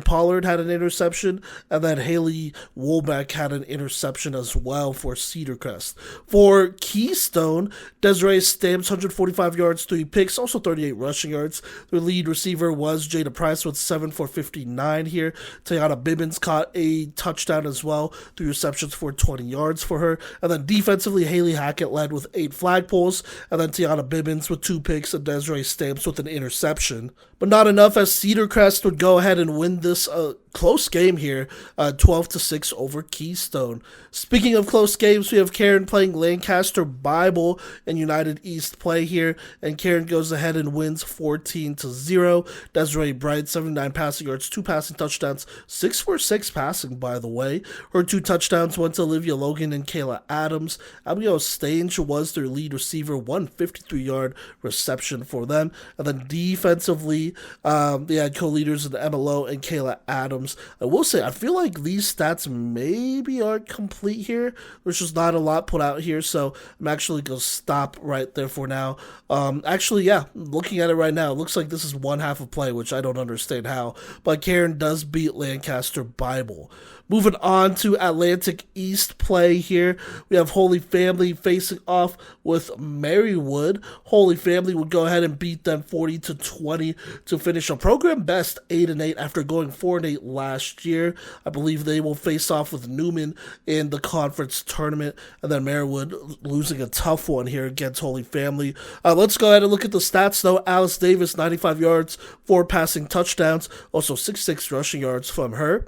Pollard had an interception, and then Haley Woolbeck had an interception as well for Cedar Crest. For Keystone, Desiree Stamps, 145 yards, 3 picks, also 38 rushing yards. Their lead receiver was Jada Price with 7 for 59 here. Tiana Bibbins caught a touchdown as well, 3 receptions for 20 yards for her. And then defensively, Haley Hackett led with 8 flag pulls, and then Tiana Bibbins with 2 picks, and Desiree Stamps with an interception. But not enough, as Cedar Crest would go ahead and win this close game here, 12-6 over Keystone. Speaking of close games, we have Karen playing Lancaster Bible and United East play here, and Karen goes ahead and wins 14-0. Desiree Bright, 79 passing yards, 2 passing touchdowns, 6 for 6 passing, by the way. Her 2 touchdowns went to Olivia Logan and Kayla Adams. Abigail Stange was their lead receiver, 153-yard reception for them. And then defensively, they had co-leaders in Emma Lowe and Kayla Adams. I will say, I feel like these stats maybe aren't complete here. There's just not a lot put out here, so I'm actually going to stop right there for now. Looking at it right now, it looks like this is one half of play, which I don't understand how, but Karen does beat Lancaster Bible. Moving on to Atlantic East play here, we have Holy Family facing off with Marywood. Holy Family would go ahead and beat them 40-20 to finish a program best 8-8 after going 4-8 last year. I believe they will face off with Newman in the conference tournament, and then Marywood losing a tough one here against Holy Family. Let's go ahead and look at the stats though. Alice Davis, 95 yards, 4 passing touchdowns, also 66 rushing yards from her.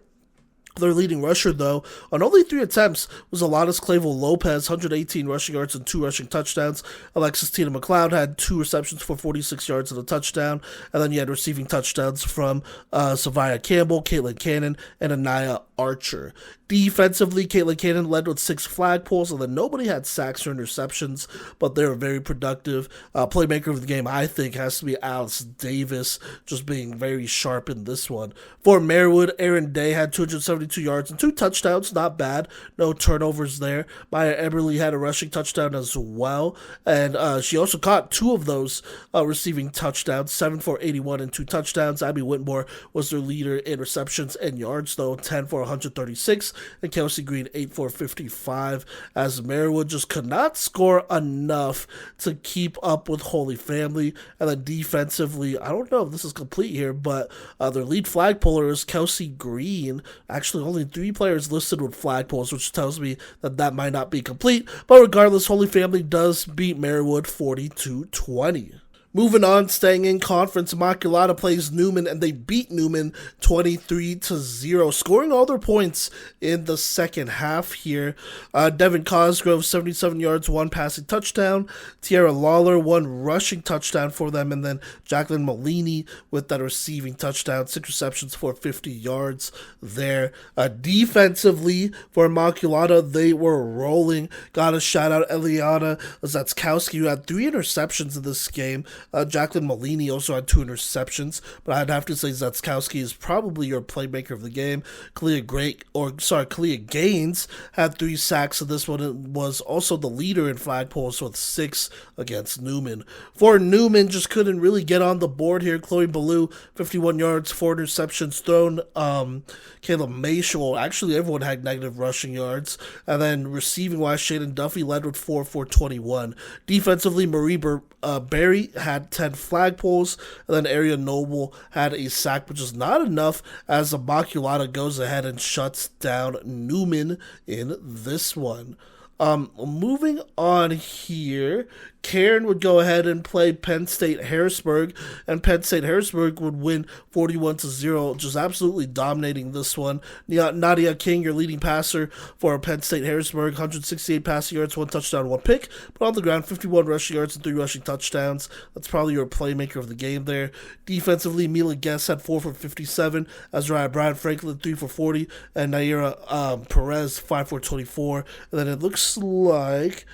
Their leading rusher, though, on only 3 attempts, was Alanis Clavel Lopez, 118 rushing yards and 2 rushing touchdowns. Alexis Tina McLeod had 2 receptions for 46 yards and a touchdown. And then you had receiving touchdowns from Savia Campbell, Caitlin Cannon, and Anaya Archer. Defensively, Caitlin Cannon led with 6 flag pulls, and then nobody had sacks or interceptions, but they were very productive. Playmaker of the game, I think, has to be Alice Davis, just being very sharp in this one. For Marywood, Erin Day had 272 yards and 2 touchdowns, not bad. No turnovers there. Maya Eberly had a rushing touchdown as well, and she also caught 2 of those receiving touchdowns, 7 for 81 and 2 touchdowns. Abby Whitmore was their leader in receptions and yards, though, 10 for 136. And Kelsey Green 8 for 55, as Marywood just could not score enough to keep up with Holy Family. And then defensively, I don't know if this is complete here, but their lead flag puller is Kelsey Green. Actually, only 3 players listed with flag pulls, which tells me that that might not be complete. But regardless, Holy Family does beat Marywood 40-20. Moving on, staying in conference, Immaculata plays Newman, and they beat Newman 23-0, scoring all their points in the second half here. Devin Cosgrove, 77 yards, 1 passing touchdown. Tierra Lawler, 1 rushing touchdown for them, and then Jacqueline Molini with that receiving touchdown, 6 receptions for 50 yards there. Defensively, for Immaculata, they were rolling. Got a shout out Eliana Zatskowski, who had 3 interceptions in this game. Jacqueline Molini also had 2 interceptions, but I'd have to say Zetskowski is probably your playmaker of the game. Kalia Gaines had 3 sacks, and this one was also the leader in flagpoles with 6 against Newman. For Newman, just couldn't really get on the board here. Chloe Ballou, 51 yards, 4 interceptions thrown. Kayla Mayshall, actually everyone had negative rushing yards. And then receiving-wise, Shaden Duffy led with 4 for 21. Defensively, Marie Berry had 10 flagpoles, and then Arian Noble had a sack, which is not enough, as Immaculata goes ahead and shuts down Newman in this one. Moving on here, Cairn would go ahead and play Penn State Harrisburg, and Penn State Harrisburg would win 41-0, just absolutely dominating this one. Nadia King, your leading passer for Penn State Harrisburg, 168 passing yards, 1 touchdown, 1 pick, but on the ground, 51 rushing yards and 3 rushing touchdowns. That's probably your playmaker of the game there. Defensively, Mila Guess had 4 for 57, Azariah Bryant Franklin 3 for 40, and Naira Perez 5 for 24. And then it looks like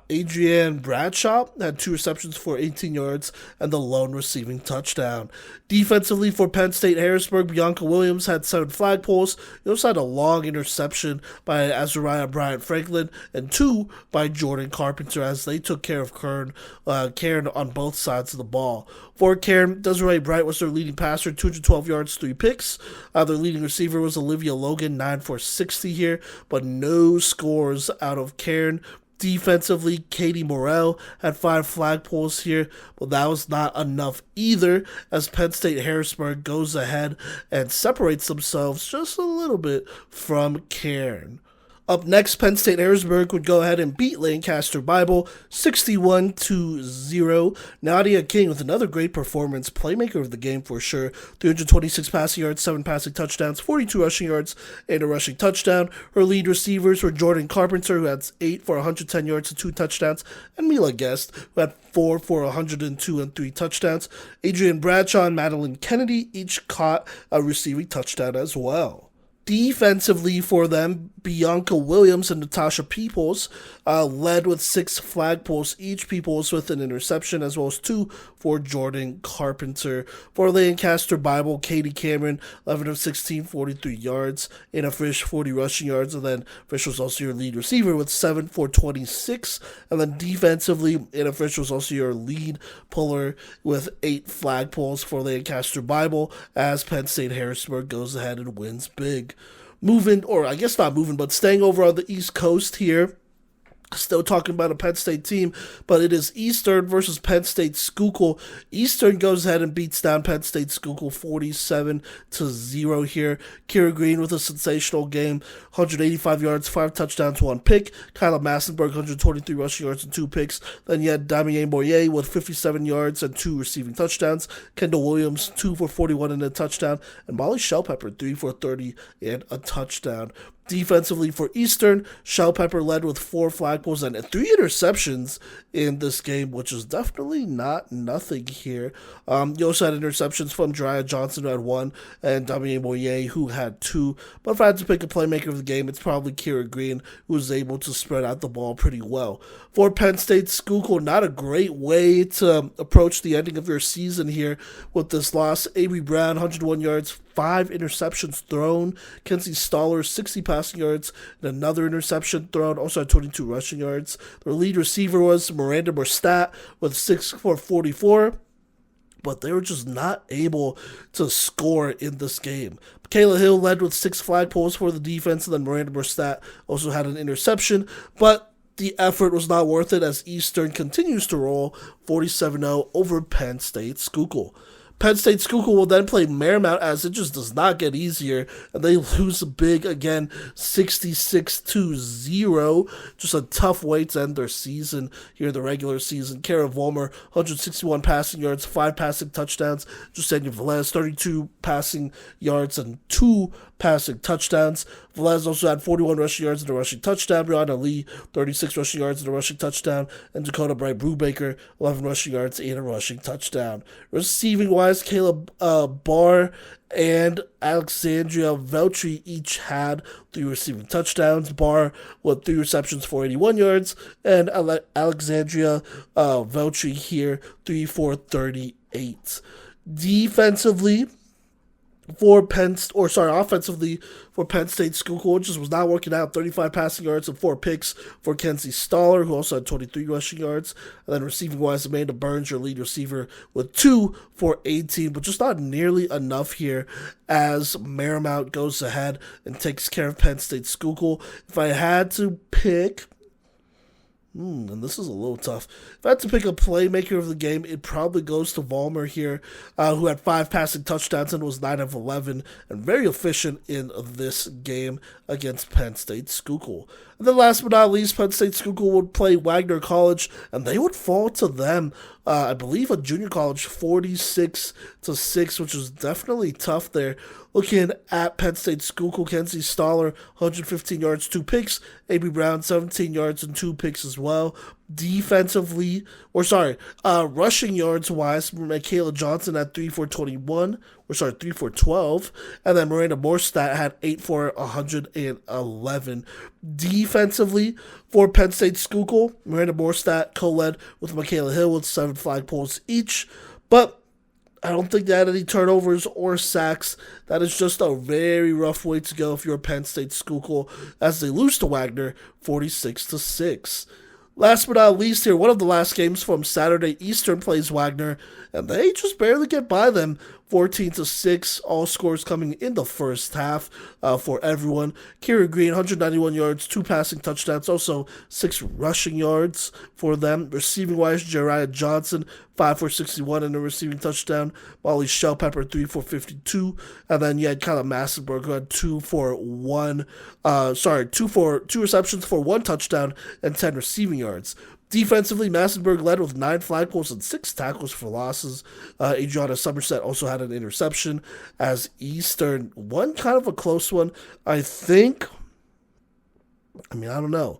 Adrienne Bradshaw had 2 receptions for 18 yards and the lone receiving touchdown. Defensively for Penn State Harrisburg, Bianca Williams had 7 flagpoles. He also had a long interception by Azariah Bryant Franklin and 2 by Jordan Carpenter as they took care of Cairn on both sides of the ball. For Cairn, Desiree Bright was their leading passer, 212 yards, 3 picks. Their leading receiver was Olivia Logan, 9 for 60 here, but no scores out of Cairn. Defensively, Katie Morrell had 5 flagpoles here, but that was not enough either, as Penn State Harrisburg goes ahead and separates themselves just a little bit from Cairn. Up next, Penn State Harrisburg would go ahead and beat Lancaster Bible 61-0. Nadia King with another great performance, playmaker of the game for sure. 326 passing yards, 7 passing touchdowns, 42 rushing yards, and a rushing touchdown. Her lead receivers were Jordan Carpenter, who had 8 for 110 yards and 2 touchdowns, and Mila Guest, who had 4 for 102 and 3 touchdowns. Adrienne Bradshaw and Madeline Kennedy each caught a receiving touchdown as well. Defensively for them, Bianca Williams and Natasha Peoples led with 6 flagpoles each. Peoples with an interception, as well as 2 for Jordan Carpenter. For Lancaster Bible, Katie Cameron, 11 of 16, 43 yards. Anna Fish, 40 rushing yards. And then Fish was also your lead receiver with 7 for 26. And then defensively, Anna Fish was also your lead puller with 8 flagpoles for Lancaster Bible, as Penn State Harrisburg goes ahead and wins big. Staying over on the East Coast here. Still talking about a Penn State team, but it is Eastern versus Penn State Schuylkill. Eastern goes ahead and beats down Penn State Schuylkill 47-0 here. Kira Green with a sensational game, 185 yards, 5 touchdowns, 1 pick. Kyla Massenberg, 123 rushing yards and 2 picks. Then you had Damien Boyer with 57 yards and 2 receiving touchdowns. Kendall Williams, 2 for 41 and a touchdown. And Molly Shellpepper, 3 for 30 and a touchdown. Defensively for Eastern, Shellpepper led with 4 flagpoles and 3 interceptions in this game, which is definitely not nothing here. You also had interceptions from Drea Johnson, who had 1, and Damien Boyer, who had 2. But if I had to pick a playmaker of the game, it's probably Kira Green, who was able to spread out the ball pretty well. For Penn State Schuylkill, not a great way to approach the ending of your season here with this loss. Avery Brown, 101 yards, 5 interceptions thrown. Kenzie Stoller, 60 passing yards, and another interception thrown. Also had 22 rushing yards. Their lead receiver was Miranda Morstadt with 6 for 44. But they were just not able to score in this game. Kayla Hill led with 6 flagpoles for the defense, and then Miranda Morstadt also had an interception. But the effort was not worth it, as Eastern continues to roll 47-0 over Penn State Schuylkill. Penn State Schuylkill will then play Marymount, as it just does not get easier, and they lose big again, 66-0. Just a tough way to end their season here in the regular season. Kara Vollmer, 161 passing yards, 5 passing touchdowns. Justania Velez, 32 passing yards and 2 passing touchdowns. Velez also had 41 rushing yards and a rushing touchdown. Brianna Lee, 36 rushing yards and a rushing touchdown. And Dakota Bright Brubaker, 11 rushing yards and a rushing touchdown. Receiving-wise, Caleb Barr and Alexandria Veltri each had 3 receiving touchdowns. Barr with 3 receptions for 81 yards, and Alexandria Veltri here 3 for 38. Defensively, offensively for Penn State School Coaches was not working out. 35 passing yards and 4 picks for Kenzie Stoller, who also had 23 rushing yards. And then receiving-wise, Amanda Burns, your lead receiver, with 2 for 18, but just not nearly enough here as Marymount goes ahead and takes care of Penn State School. If I had to pick... and this is a little tough. If I had to pick a playmaker of the game, it probably goes to Vollmer here, who had 5 passing touchdowns and was 9 of 11, and very efficient in this game against Penn State Schuylkill. And then last but not least, Penn State Schuylkill would play Wagner College, and they would fall to them, I believe a junior college, 46-6, which was definitely tough there. Looking at Penn State Schuylkill, Kenzie Stoller, 115 yards, 2 picks. A.B. Brown, 17 yards and 2 picks as well. Rushing yards wise, Michaela Johnson had 3 for 12, and then Miranda Morstadt had 8 for 111. Defensively, for Penn State Schuylkill, Miranda Morstadt co-led with Michaela Hill with 7 flagpoles each, but I don't think they had any turnovers or sacks. That is just a very rough way to go if you're Penn State Schuylkill, as they lose to Wagner 46-6. Last but not least here, one of the last games from Saturday, Eastern plays Wagner, and they just barely get by them, 14-6, all scores coming in the first half for everyone. Kira Green, 191 yards, 2 passing touchdowns, also 6 rushing yards for them. Receiving-wise, Jeriah Johnson, 5 for 61 and a receiving touchdown. Molly Shellpepper, 3 for 52. And then you had Kyla Massenberg, who had 2 receptions for 1 touchdown and 10 receiving yards. Defensively, Massenberg led with 9 flagpoles and 6 tackles for losses. Adriana Somerset also had an interception, as Eastern won kind of a close one. I don't know.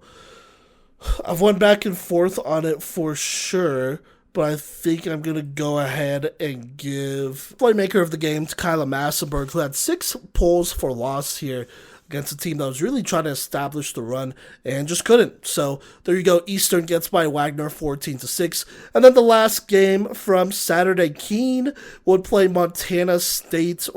I've went back and forth on it for sure, but I think I'm going to go ahead and give playmaker of the game to Kyla Massenberg, who had 6 pulls for loss here against a team that was really trying to establish the run and just couldn't. So there you go. Eastern gets by Wagner 14-6. And then the last game from Saturday, Keene would play Montana State,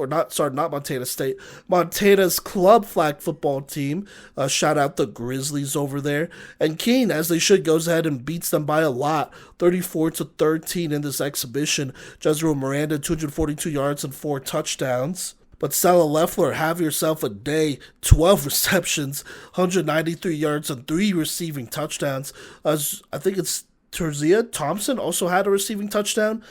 Montana's club flag football team. Shout out the Grizzlies over there. And Keene, as they should, goes ahead and beats them by a lot, 34-13 in this exhibition. Jezreel Miranda, 242 yards and 4 touchdowns. But Stella Leffler, have yourself a day, 12 receptions, 193 yards, and 3 receiving touchdowns. I think it's Terzia Thompson also had a receiving touchdown,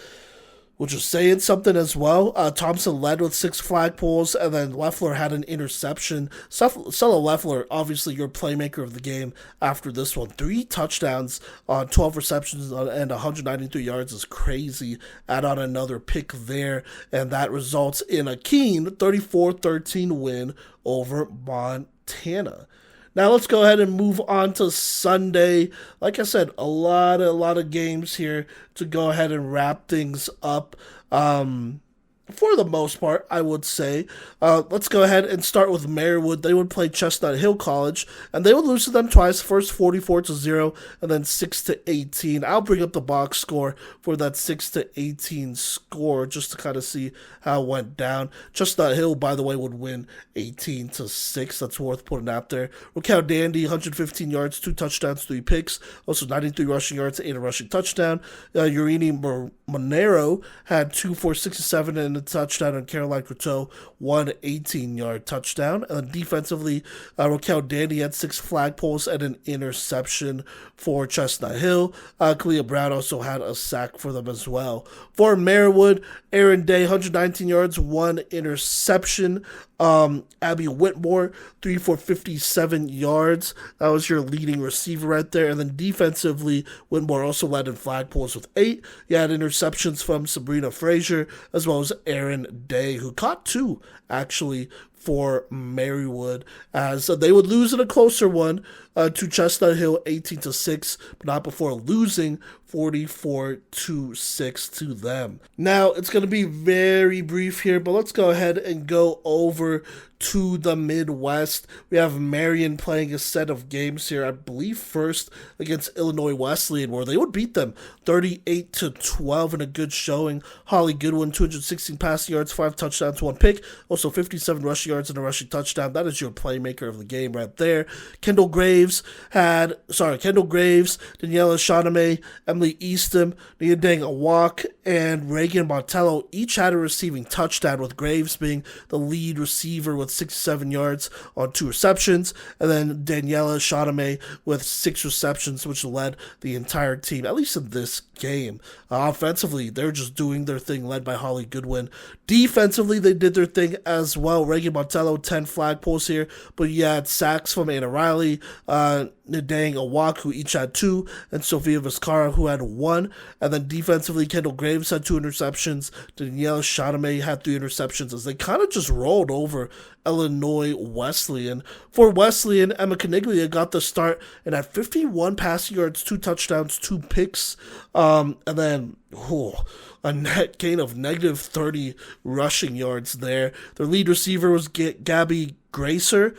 which is saying something as well. Thompson led with 6 flagpoles, and then Leffler had an interception. Stella Leffler, obviously your playmaker of the game after this one. 3 touchdowns on 12 receptions and 193 yards is crazy. Add on another pick there, and that results in a keen 34-13 win over Montana. Now let's go ahead and move on to Sunday. Like I said, a lot of games here to go ahead and wrap things up. For the most part, I would say. Let's go ahead and start with Marywood. They would play Chestnut Hill College, and they would lose to them twice. First 44-0, and then 6-18. I'll bring up the box score for that 6-18 score just to kind of see how it went down. Chestnut Hill, by the way, would win 18-6. That's worth putting out there. Raquel Dandy, 115 yards, 2 touchdowns, 3 picks. Also 93 rushing yards, 8 a rushing touchdown. Urini Monero had 2 for 67 and a touchdown, and Caroline Coteau, 1 18-yard touchdown. And defensively, Raquel Dandy had 6 flagpoles and an interception for Chestnut Hill. Kalia Brown also had a sack for them as well. For Marywood, Aaron Day, 119 yards, 1 interception. Abby Whitmore, 3 for 57 yards. That was your leading receiver right there. And then defensively, Whitmore also led in flagpoles with 8. You had interceptions from Sabrina Frazier as well as Aaron Day, who caught 2 actually for Marywood, as they would lose in a closer one to Chestnut Hill 18-6, but not before losing 44-6 to them. Now, it's going to be very brief here, but let's go ahead and go over to the Midwest. We have Marion playing a set of games here, I believe first against Illinois Wesleyan, where they would beat them 38-12 in a good showing. Holly Goodwin, 216 passing yards, 5 touchdowns, 1 pick, also 57 rushing yards and a rushing touchdown. That is your playmaker of the game right there. Kendall Graves, Daniela Shawname, Emily Easton, Nia Dang Awak, and Reagan Montello each had a receiving touchdown, with Graves being the lead receiver with 67 yards on 2 receptions, and then Daniela Shawname with 6 receptions, which led the entire team, at least in this game. Offensively, they're just doing their thing, led by Holly Goodwin. Defensively, they did their thing as well. Reagan Montello, 10 flagpoles here, but you had sacks from Anna Riley, Nadang Awak, who each had 2, and Sophia Vizcarra, who had 1. And then defensively, Kendall Graves had 2 interceptions. Danielle Shawname had 3 interceptions, as they kind of just rolled over Illinois Wesleyan. For Wesleyan, Emma Caniglia got the start and had 51 passing yards, 2 touchdowns, 2 picks, and then a net gain of negative 30 rushing yards there. Their lead receiver was Gabby Grasser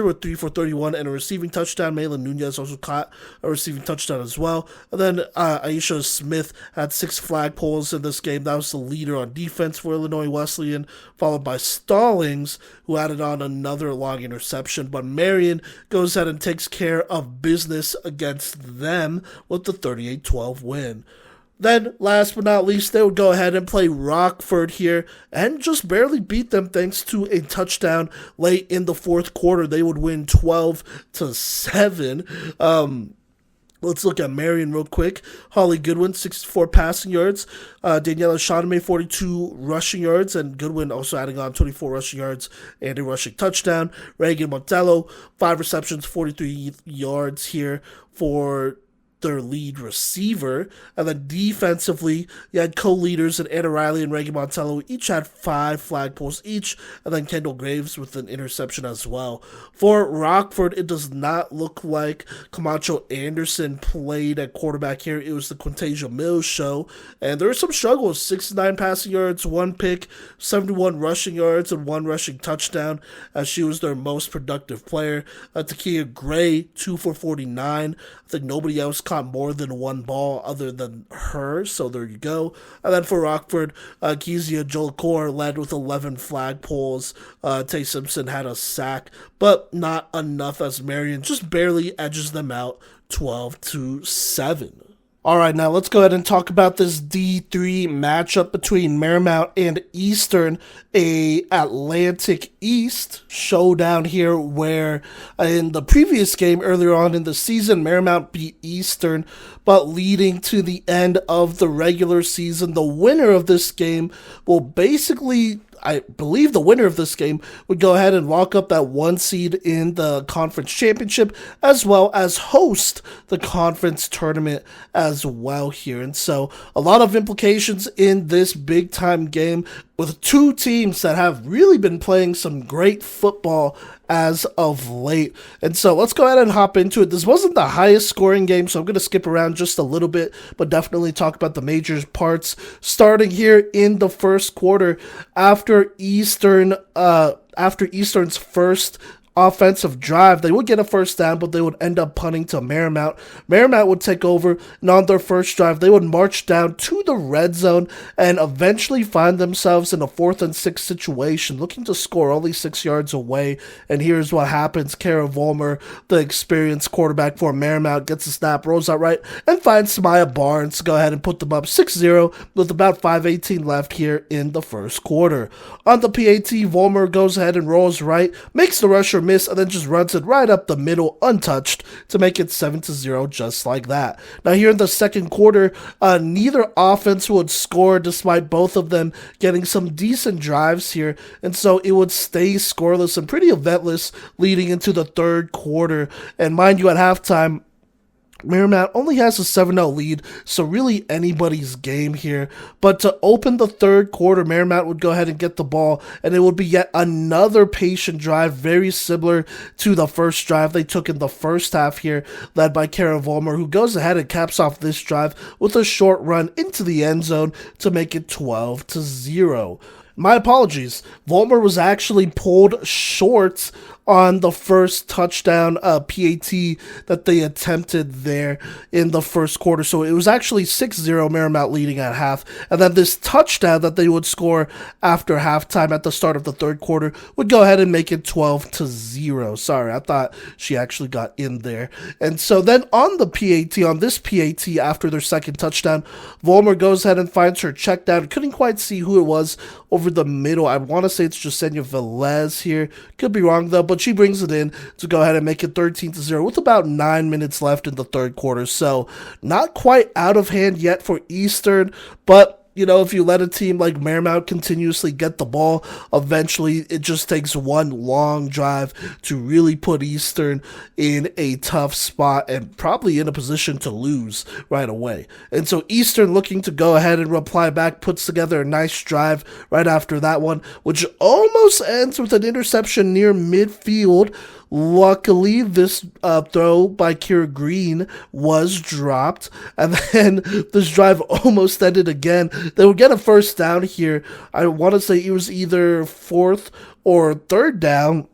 with 3 for 31 and a receiving touchdown. Maylin Nunez also caught a receiving touchdown as well. And then Aisha Smith had 6 flagpoles in this game. That was the leader on defense for Illinois Wesleyan, followed by Stallings, who added on another long interception. But Marion goes ahead and takes care of business against them with the 38-12 win. Then, last but not least, they would go ahead and play Rockford here and just barely beat them thanks to a touchdown late in the fourth quarter. They would win 12-7. Let's look at Marion real quick. Holly Goodwin, 64 passing yards. Daniela Shawname, 42 rushing yards. And Goodwin also adding on 24 rushing yards and a rushing touchdown. Reagan Montello, 5 receptions, 43 yards here for their lead receiver. And then defensively, you had co-leaders in Anna Riley and Reagan Montello, each had 5 flagpoles each, and then Kendall Graves with an interception as well. For Rockford, it does not look like Camacho Anderson played at quarterback here. It was the Quintasia Mills show, and there were some struggles. 69 passing yards, 1 pick, 71 rushing yards, and 1 rushing touchdown, as she was their most productive player. Takia Gray, 2 for 49. I think nobody else caught more than 1 ball other than her, so there you go. And then for Rockford, Kezia Jolcor led with 11 flagpoles. Tay Simpson had a sack, but not enough, as Marion just barely edges them out 12-7. All right, now let's go ahead and talk about this D3 matchup between Marymount and Eastern, a Atlantic East showdown here, where in the previous game earlier on in the season, Marymount beat Eastern, but leading to the end of the regular season, the winner of this game will basically, I believe the winner of this game would go ahead and lock up that 1 seed in the conference championship, as well as host the conference tournament as well here. And so a lot of implications in this big time game, with 2 teams that have really been playing some great football as of late. And so let's go ahead and hop into it. This wasn't the highest scoring game, so I'm going to skip around just a little bit, but definitely talk about the major parts. Starting here in the first quarter, after Eastern's first offensive drive, they would get a first down, but they would end up punting to Marymount. Marymount would take over, and on their first drive, they would march down to the red zone and eventually find themselves in a 4th and 6 situation, looking to score only 6 yards away. And here's what happens. Kara Vollmer, the experienced quarterback for Marymount, gets a snap, rolls out right, and finds Samaya Barnes to go ahead and put them up 6-0 with about 5:18 left here in the first quarter. On the PAT, Vollmer goes ahead and rolls right, makes the rusher miss, and then just runs it right up the middle untouched to make it 7-0 just like that. Now here in the second quarter, neither offense would score despite both of them getting some decent drives here, and so it would stay scoreless and pretty eventless leading into the third quarter. And mind you, at halftime, Marymount only has a 7-0 lead, so really anybody's game here. But to open the third quarter, Marymount would go ahead and get the ball, and it would be yet another patient drive, very similar to the first drive they took in the first half here, led by Kara Volmer, who goes ahead and caps off this drive with a short run into the end zone to make it 12-0. My apologies. Volmer was actually pulled short on the first touchdown PAT that they attempted there in the first quarter. So it was actually 6-0 Marymount leading at half. And then this touchdown that they would score after halftime at the start of the third quarter would go ahead and make it 12-0. Sorry, I thought she actually got in there. And so then on this PAT after their second touchdown, Volmer goes ahead and finds her check down. Couldn't quite see who it was over the middle. I want to say it's Jasenia Velez here. Could be wrong though, but she brings it in to go ahead and make it 13-0 with about 9 minutes left in the third quarter. So not quite out of hand yet for Eastern, but you know, if you let a team like Marymount continuously get the ball, eventually it just takes one long drive to really put Eastern in a tough spot and probably in a position to lose right away. And so Eastern, looking to go ahead and reply back, puts together a nice drive right after that one, which almost ends with an interception near midfield. Luckily, this throw by Kira Green was dropped, and then this drive almost ended again. They would get a first down here. I want to say it was either fourth or third down,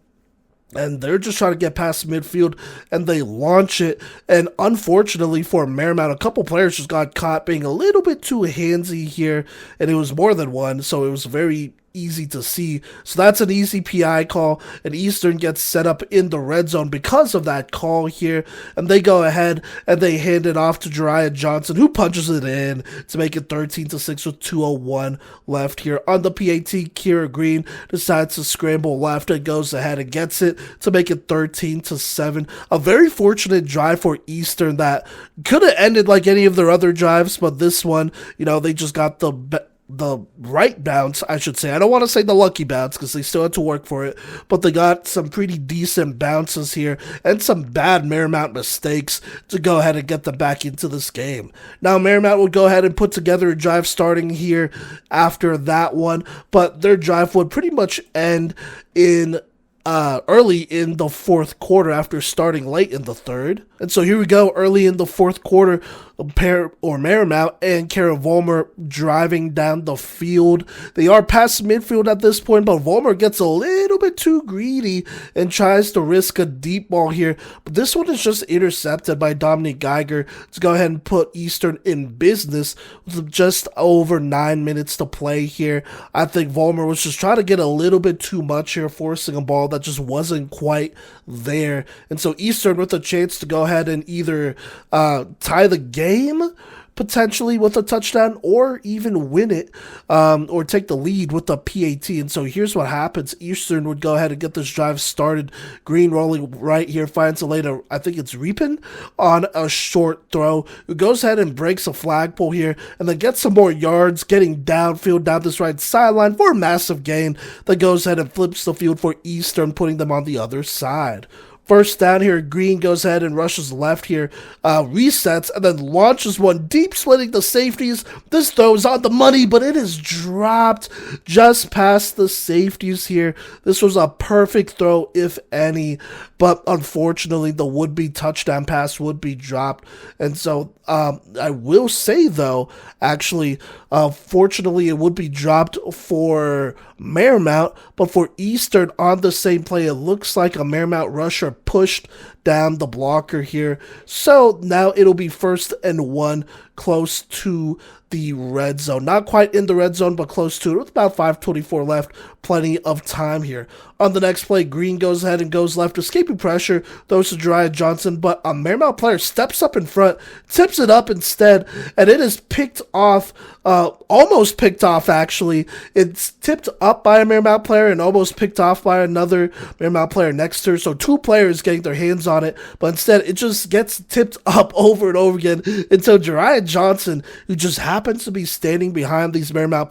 and they're just trying to get past midfield, and they launch it. And unfortunately for Marymount, a couple players just got caught being a little bit too handsy here, and it was more than one, so it was very easy to see. So that's an easy PI call, and Eastern gets set up in the red zone because of that call here, and they go ahead and they hand it off to Jeriah Johnson, who punches it in to make it 13-6 with 2:01 left here. On the PAT, Kira Green decides to scramble left and goes ahead and gets it to make it 13-7. A very fortunate drive for Eastern that could have ended like any of their other drives, but this one, you know, they just got the right bounce, I should say. I don't want to say the lucky bounce because they still had to work for it, but they got some pretty decent bounces here and some bad Marymount mistakes to go ahead and get them back into this game. Now Marymount will go ahead and put together a drive starting here after that one, but their drive would pretty much end in early in the fourth quarter after starting late in the third. And so here we go, early in the fourth quarter, Marymount and Kara Volmer driving down the field. They are past midfield at this point, but Volmer gets a little bit too greedy and tries to risk a deep ball here. But this one is just intercepted by Dominique Geiger to go ahead and put Eastern in business with just over 9 minutes to play here. I think Volmer was just trying to get a little bit too much here, forcing a ball that just wasn't quite there. And so Eastern with a chance to go ahead and either tie the game potentially with a touchdown or even win it or take the lead with the PAT. And so here's what happens. Eastern would go ahead and get this drive started. Green rolling right here, finds a later, I think it's Reapin on a short throw, who goes ahead and breaks a flagpole here and then gets some more yards, getting downfield down this right sideline for a massive gain that goes ahead and flips the field for Eastern, putting them on the other side. First down here, Green goes ahead and rushes left here, resets, and then launches one deep, splitting the safeties. This throw is on the money, but it is dropped just past the safeties here. This was a perfect throw, if any, but unfortunately, the would-be touchdown pass would be dropped. And so I will say, though, actually, fortunately, it would be dropped for Marymount, but for Eastern on the same play, it looks like a Marymount rusher pushed down the blocker here. So now it'll be 1st and 1 close to the red zone. Not quite in the red zone, but close to it with about 5:24 left. Plenty of time here. On the next play, Green goes ahead and goes left, escaping pressure, throws to Jeriah Johnson, but a Marymount player steps up in front, tips it up instead, and it is picked off, almost picked off actually. It's tipped up by a Marymount player and almost picked off by another Marymount player next to her, so 2 players getting their hands on it, but instead it just gets tipped up over and over again until Jeriah Johnson, who just happens to be standing behind these Marymount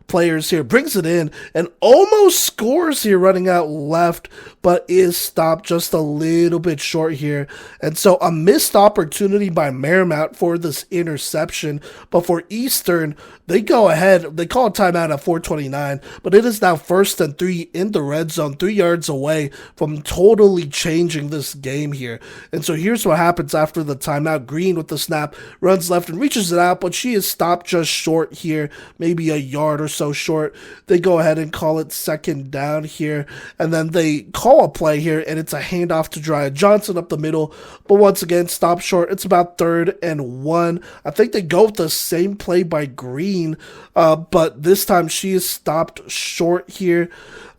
players here, brings it in and almost scores here running out left, but is stopped just a little bit short here. And so a missed opportunity by Marymount for this interception, but for Eastern, they go ahead, they call a timeout at 4:29, but it is now 1st and 3 in the red zone, 3 yards away from totally changing this game here. And so here's what happens after the timeout. Green with the snap, runs left and reaches it out, but she is stopped just short here, maybe a yard or so short. They go ahead and call it 2nd down here, and then they call a play here, and it's a handoff to Drya Johnson up the middle, but once again, stop short. It's about 3rd and 1. I think they go with the same play by Green, but this time she is stopped short here.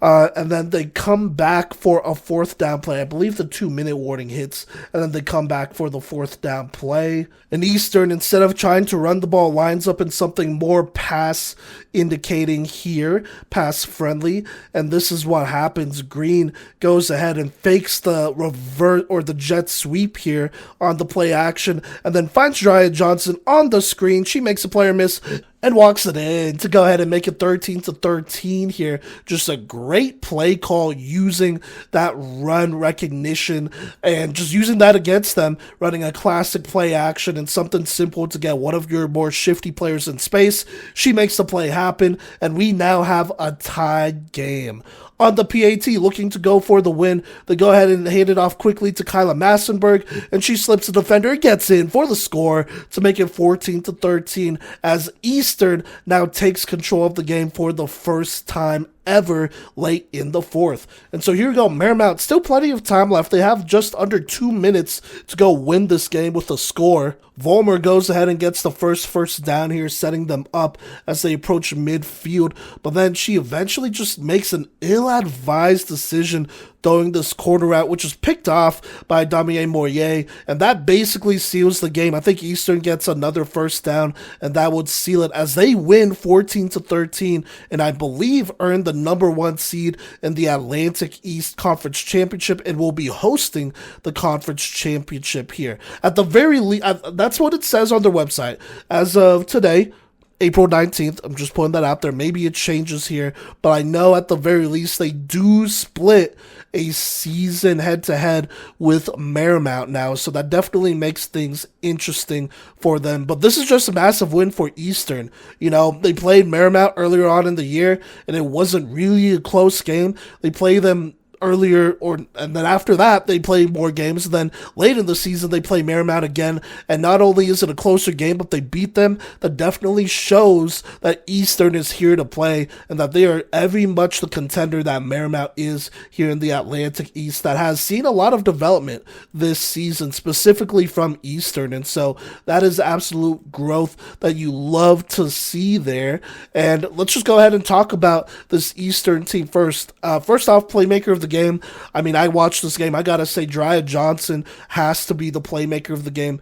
And then they come back for a 4th down play. I believe the 2-minute warning hits, and then they come back for the 4th down play. And Eastern, instead of trying to run the ball, lines up in something more pass indicating here, pass friendly. And this is what happens. Green goes ahead and fakes the revert or the jet sweep here on the play action, and then finds Drya Johnson on the screen. She makes a player miss and walks it in to go ahead and make it 13-13 here. Just a great play call using that run recognition and just using that against them, running a classic play action and something simple to get one of your more shifty players in space. She makes the play happen, and we now have a tied game. On the PAT, looking to go for the win, they go ahead and hand it off quickly to Kyla Massenberg, and she slips the defender and gets in for the score to make it 14-13 as Eastern now takes control of the game for the first time ever late in the 4th. And so here we go, Marymount, still plenty of time left. They have just under 2 minutes to go win this game with a score. Vollmer goes ahead and gets the first down here, setting them up as they approach midfield, but then she eventually just makes an ill-advised decision throwing this corner route, which is picked off by Damier Mourier, and that basically seals the game. I think Eastern gets another 1st down, and that would seal it as they win 14-13, and I believe earn the number 1 seed in the Atlantic East Conference Championship and will be hosting the conference championship here. At the very least, that's what it says on their website. As of today, April 19th, I'm just putting that out there. Maybe it changes here, but I know at the very least they do split a season head-to-head with Marymount now, so that definitely makes things interesting for them. But this is just a massive win for Eastern. You know, they played Marymount earlier on in the year, and it wasn't really a close game. They played them earlier, and then after that they play more games, and then late in the season they play Marymount again, and not only is it a closer game, but they beat them. That definitely shows that Eastern is here to play, and that they are very much the contender that Marymount is here in the Atlantic East, that has seen a lot of development this season, specifically from Eastern, and so that is absolute growth that you love to see there. And let's just go ahead and talk about this Eastern team first. First off, playmaker of the game. I mean, I watched this game. I gotta say, Drya Johnson has to be the playmaker of the game.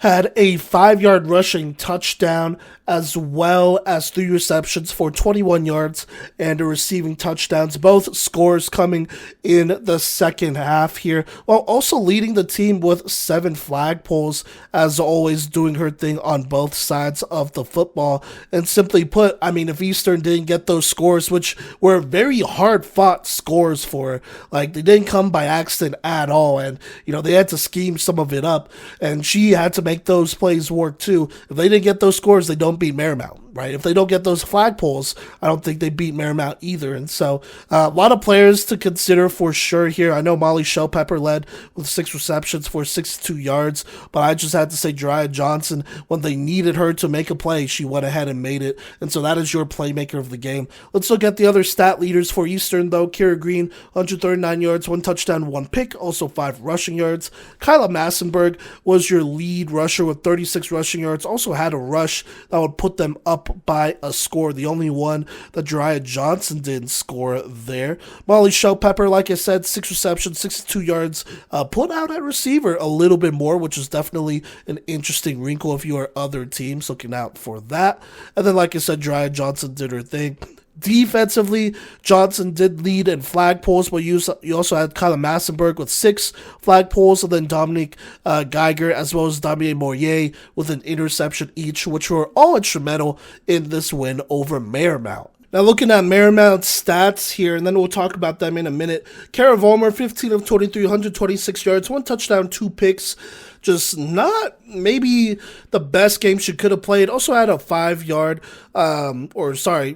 Had a 5-yard rushing touchdown, as well as 3 receptions for 21 yards and a receiving touchdowns, both scores coming in the second half here, while also leading the team with 7 flag pulls, as always, doing her thing on both sides of the football. And simply put, I mean, if Eastern didn't get those scores, which were very hard-fought scores for her, like, they didn't come by accident at all, and, you know, they had to scheme some of it up, and she had to make those plays work too. If they didn't get those scores, they don't beat Marymount, right? If they don't get those flagpoles, I don't think they beat Marymount either. And so a lot of players to consider for sure here. I know Molly Shellpepper led with 6 receptions for 62 yards, but I just had to say Drya Johnson, when they needed her to make a play, she went ahead and made it. And so that is your playmaker of the game. Let's look at the other stat leaders for Eastern, though. Kira Green, 139 yards, 1 touchdown, 1 pick, also 5 rushing yards. Kyla Massenberg was your lead rusher with 36 rushing yards, also had a rush that would put them up by a score, the only one that Drya Johnson didn't score there. Molly Shellpepper, like I said, 6 receptions, 62 yards, put out at receiver a little bit more, which is definitely an interesting wrinkle if you are other teams looking out for that. And then, like I said, Drya Johnson did her thing. Defensively, Johnson did lead in flag pulls, but you also had Kyla Massenberg with 6 flag pulls, and then Dominique Geiger as well as Damier Mourier with an interception each, which were all instrumental in this win over Marymount. Now looking at Marymount's stats here, and then we'll talk about them in a minute. Kara Vollmer, 15 of 23, 126 yards, 1 touchdown, 2 picks. Just not maybe the best game she could have played. Also had a 5-yard,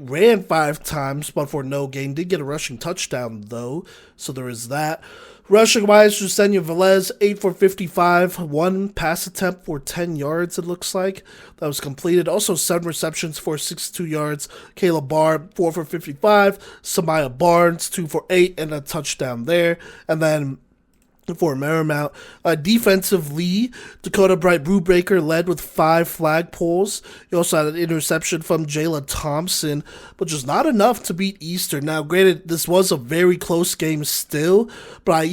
ran 5 times, but for no gain. Did get a rushing touchdown, though, so there is that. Rushing-wise, Jusenia Velez, 8 for 55, 1 pass attempt for 10 yards, it looks like. That was completed. Also, 7 receptions for 62 yards. Kayla Barr, 4 for 55. Samaya Barnes, 2 for 8, and a touchdown there. And then for Marymount. Defensively, Dakota Bright Brubaker led with 5 flagpoles. You also had an interception from Jayla Thompson, but just not enough to beat Eastern. Now, granted, this was a very close game still, but I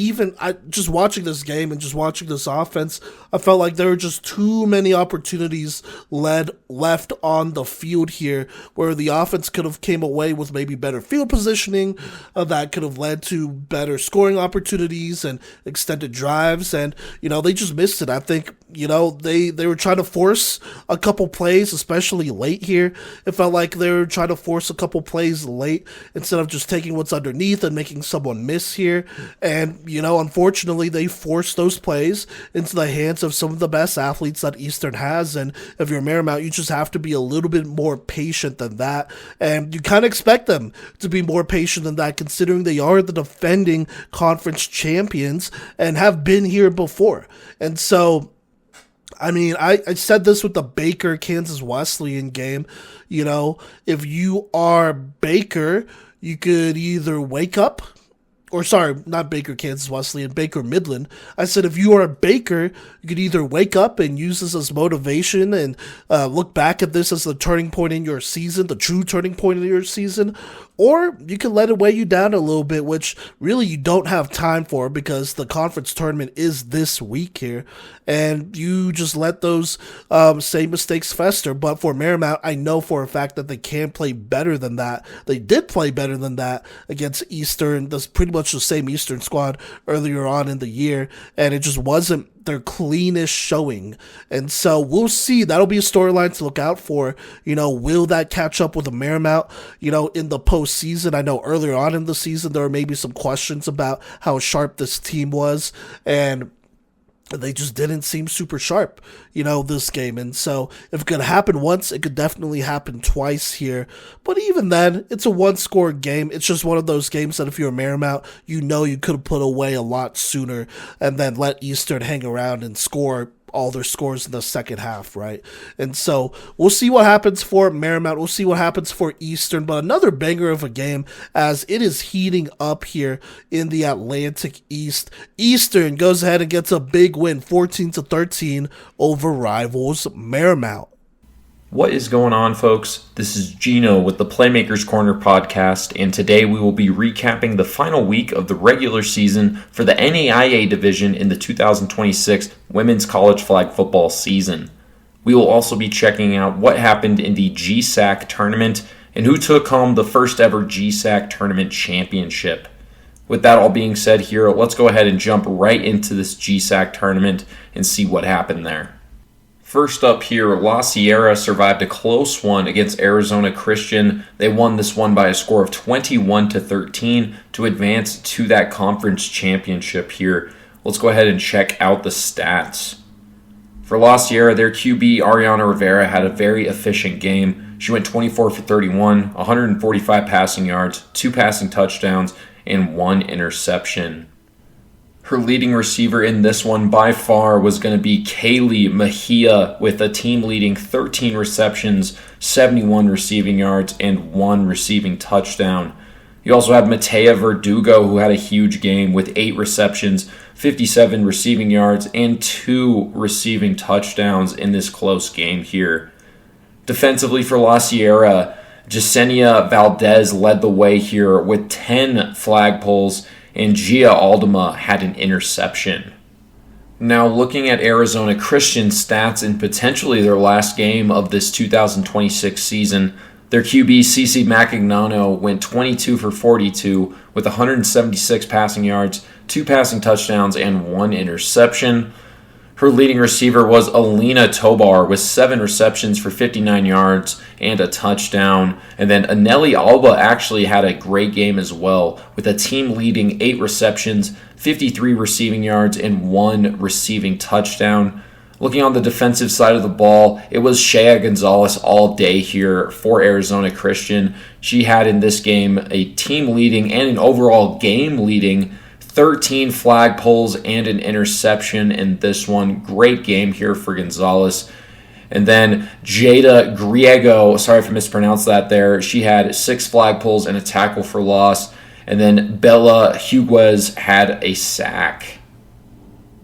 just watching this game and just watching this offense, I felt like there were just too many opportunities left on the field here where the offense could have came away with maybe better field positioning that could have led to better scoring opportunities and extended drives, and they just missed it. I think they were trying to force a couple plays, especially late here. It felt like they were trying to force a couple plays late instead of just taking what's underneath and making someone miss here. And unfortunately, they forced those plays into the hands of some of the best athletes that Eastern has. And if you're Marymount, you just have to be a little bit more patient than that. And you kind of expect them to be more patient than that, considering they are the defending conference champions and have been here before. And so, I said this with the Baker Kansas Wesleyan game. If you are Baker, you could either wake up, or sorry, not Baker Kansas Wesleyan, Baker Midland. I said if you are a Baker, you could either wake up and use this as motivation and look back at this as the turning point in your season, the true turning point in your season, or you can let it weigh you down a little bit, which really you don't have time for because the conference tournament is this week here, and you just let those same mistakes fester. But for Marymount, I know for a fact that they can play better than that. They did play better than that against Eastern. That's pretty much the same Eastern squad earlier on in the year, and it just wasn't their cleanest showing. And so we'll see. That'll be a storyline to look out for. Will that catch up with the Marymount, in the postseason? I know earlier on in the season, there were maybe some questions about how sharp this team was, and they just didn't seem super sharp, this game. And so if it could happen once, it could definitely happen twice here. But even then, it's a one-score game. It's just one of those games that if you're a Marymount, you could have put away a lot sooner and then let Eastern hang around and score all their scores in the second half, right? And so we'll see what happens for Marymount. We'll see what happens for Eastern, but another banger of a game as it is heating up here in the Atlantic East. Eastern goes ahead and gets a big win, 14-13 over rivals Marymount. What is going on, folks? This is Gino with the Playmaker's Corner podcast, and today we will be recapping the final week of the regular season for the NAIA division in the 2026 Women's College Flag Football season. We will also be checking out what happened in the GSAC tournament and who took home the first ever GSAC tournament championship. With that all being said here, let's go ahead and jump right into this GSAC tournament and see what happened there. First up here, La Sierra survived a close one against Arizona Christian. They won this one by a score of 21-13 to advance to that conference championship here. Let's go ahead and check out the stats. For La Sierra, their QB, Ariana Rivera, had a very efficient game. She went 24 for 31, 145 passing yards, 2 passing touchdowns, and 1 interception. Her leading receiver in this one by far was going to be Kaylee Mejia with a team-leading 13 receptions, 71 receiving yards, and 1 receiving touchdown. You also have Matea Verdugo, who had a huge game with 8 receptions, 57 receiving yards, and 2 receiving touchdowns in this close game here. Defensively for La Sierra, Jasenia Valdez led the way here with 10 flagpoles, and Gia Aldama had an interception. Now looking at Arizona Christian stats in potentially their last game of this 2026 season, their QB CeCe Macagnano went 22 for 42 with 176 passing yards, 2 passing touchdowns, and 1 interception. Her leading receiver was Alina Tobar with 7 receptions for 59 yards and a touchdown. And then Aneli Alba actually had a great game as well with a team-leading 8 receptions, 53 receiving yards, and 1 receiving touchdown. Looking on the defensive side of the ball, it was Shea Gonzalez all day here for Arizona Christian. She had in this game a team-leading and an overall game-leading 13 flag pulls and an interception in this one. Great game here for Gonzalez. And then Jada Griego, sorry if I mispronounced that there, she had 6 flag pulls and a tackle for loss. And then Bella Huguez had a sack.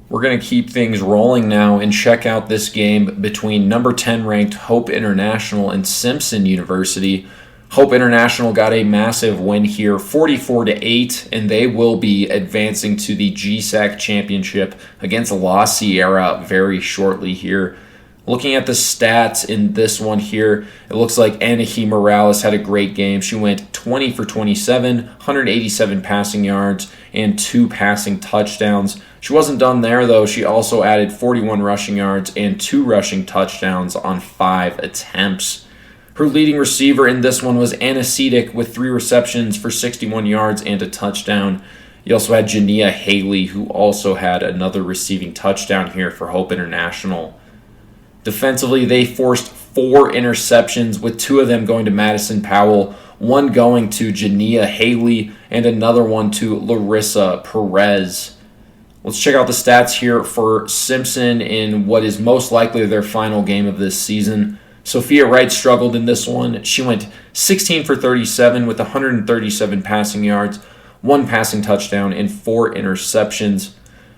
We're going to keep things rolling now and check out this game between number 10 ranked Hope International and Simpson University. Hope International got a massive win here, 44-8, and they will be advancing to the GSAC championship against La Sierra very shortly here. Looking at the stats in this one here, it looks like Anahi Morales had a great game. She went 20 for 27, 187 passing yards, and 2 passing touchdowns. She wasn't done there, though. She also added 41 rushing yards and 2 rushing touchdowns on 5 attempts. Her leading receiver in this one was Anna Sedic with 3 receptions for 61 yards and a touchdown. You also had Jania Haley, who also had another receiving touchdown here for Hope International. Defensively, they forced 4 interceptions, with 2 of them going to Madison Powell, 1 going to Jania Haley, and another one to Larissa Perez. Let's check out the stats here for Simpson in what is most likely their final game of this season. Sophia Wright struggled in this one. She went 16 for 37 with 137 passing yards, 1 passing touchdown, and 4 interceptions.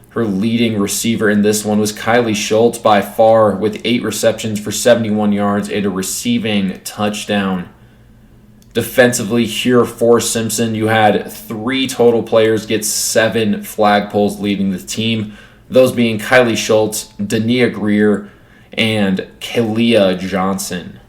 Her leading receiver in this one was Kylie Schultz by far with 8 receptions for 71 yards and a receiving touchdown. Defensively here for Simpson, you had 3 total players get 7 flag pulls leading the team, those being Kylie Schultz, Dania Greer, and Kalia Johnson.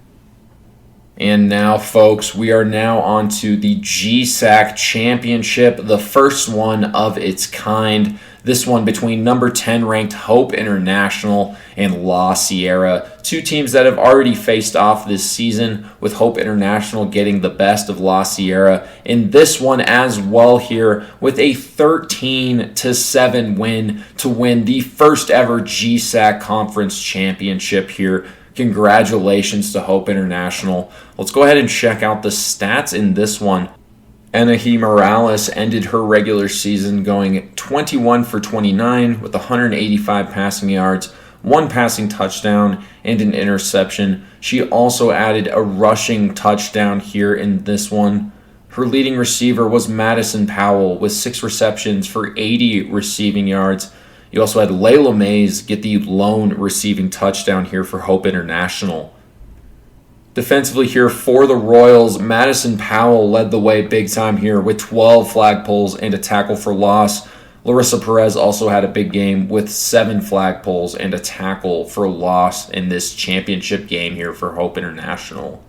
And now, folks, we are now on to the GSAC Championship, the first one of its kind. This one between number 10 ranked Hope International and La Sierra, 2 teams that have already faced off this season, with Hope International getting the best of La Sierra in this one as well here, with a 13-7 win to win the first ever GSAC Conference Championship here. Congratulations to Hope International. Let's go ahead and check out the stats in this one. Anahi Morales ended her regular season going 21 for 29 with 185 passing yards, 1 passing touchdown, and an interception. She also added a rushing touchdown here in this one. Her leading receiver was Madison Powell with 6 receptions for 80 receiving yards. You also had Layla Mays get the lone receiving touchdown here for Hope International. Defensively here for the Royals, Madison Powell led the way big time here with 12 flag pulls and a tackle for loss. Larissa Perez also had a big game with 7 flag pulls and a tackle for loss in this championship game here for Hope International.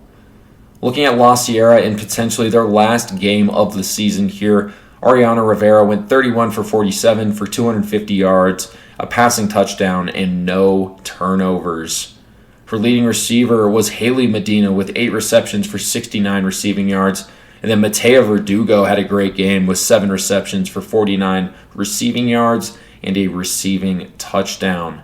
Looking at La Sierra in potentially their last game of the season here, Ariana Rivera went 31 for 47 for 250 yards, a passing touchdown, and no turnovers. Her leading receiver was Haley Medina with 8 receptions for 69 receiving yards. And then Matea Verdugo had a great game with 7 receptions for 49 receiving yards and a receiving touchdown.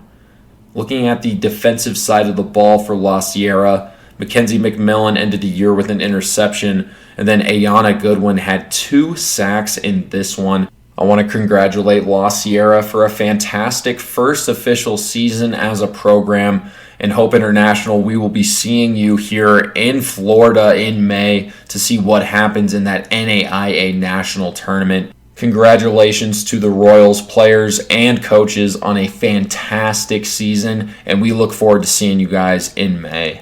Looking at the defensive side of the ball for La Sierra, Mackenzie McMillan ended the year with an interception. And then Ayana Goodwin had 2 sacks in this one. I want to congratulate La Sierra for a fantastic first official season as a program. And Hope International, we will be seeing you here in Florida in May to see what happens in that NAIA national tournament. Congratulations to the Royals players and coaches on a fantastic season, and we look forward to seeing you guys in May.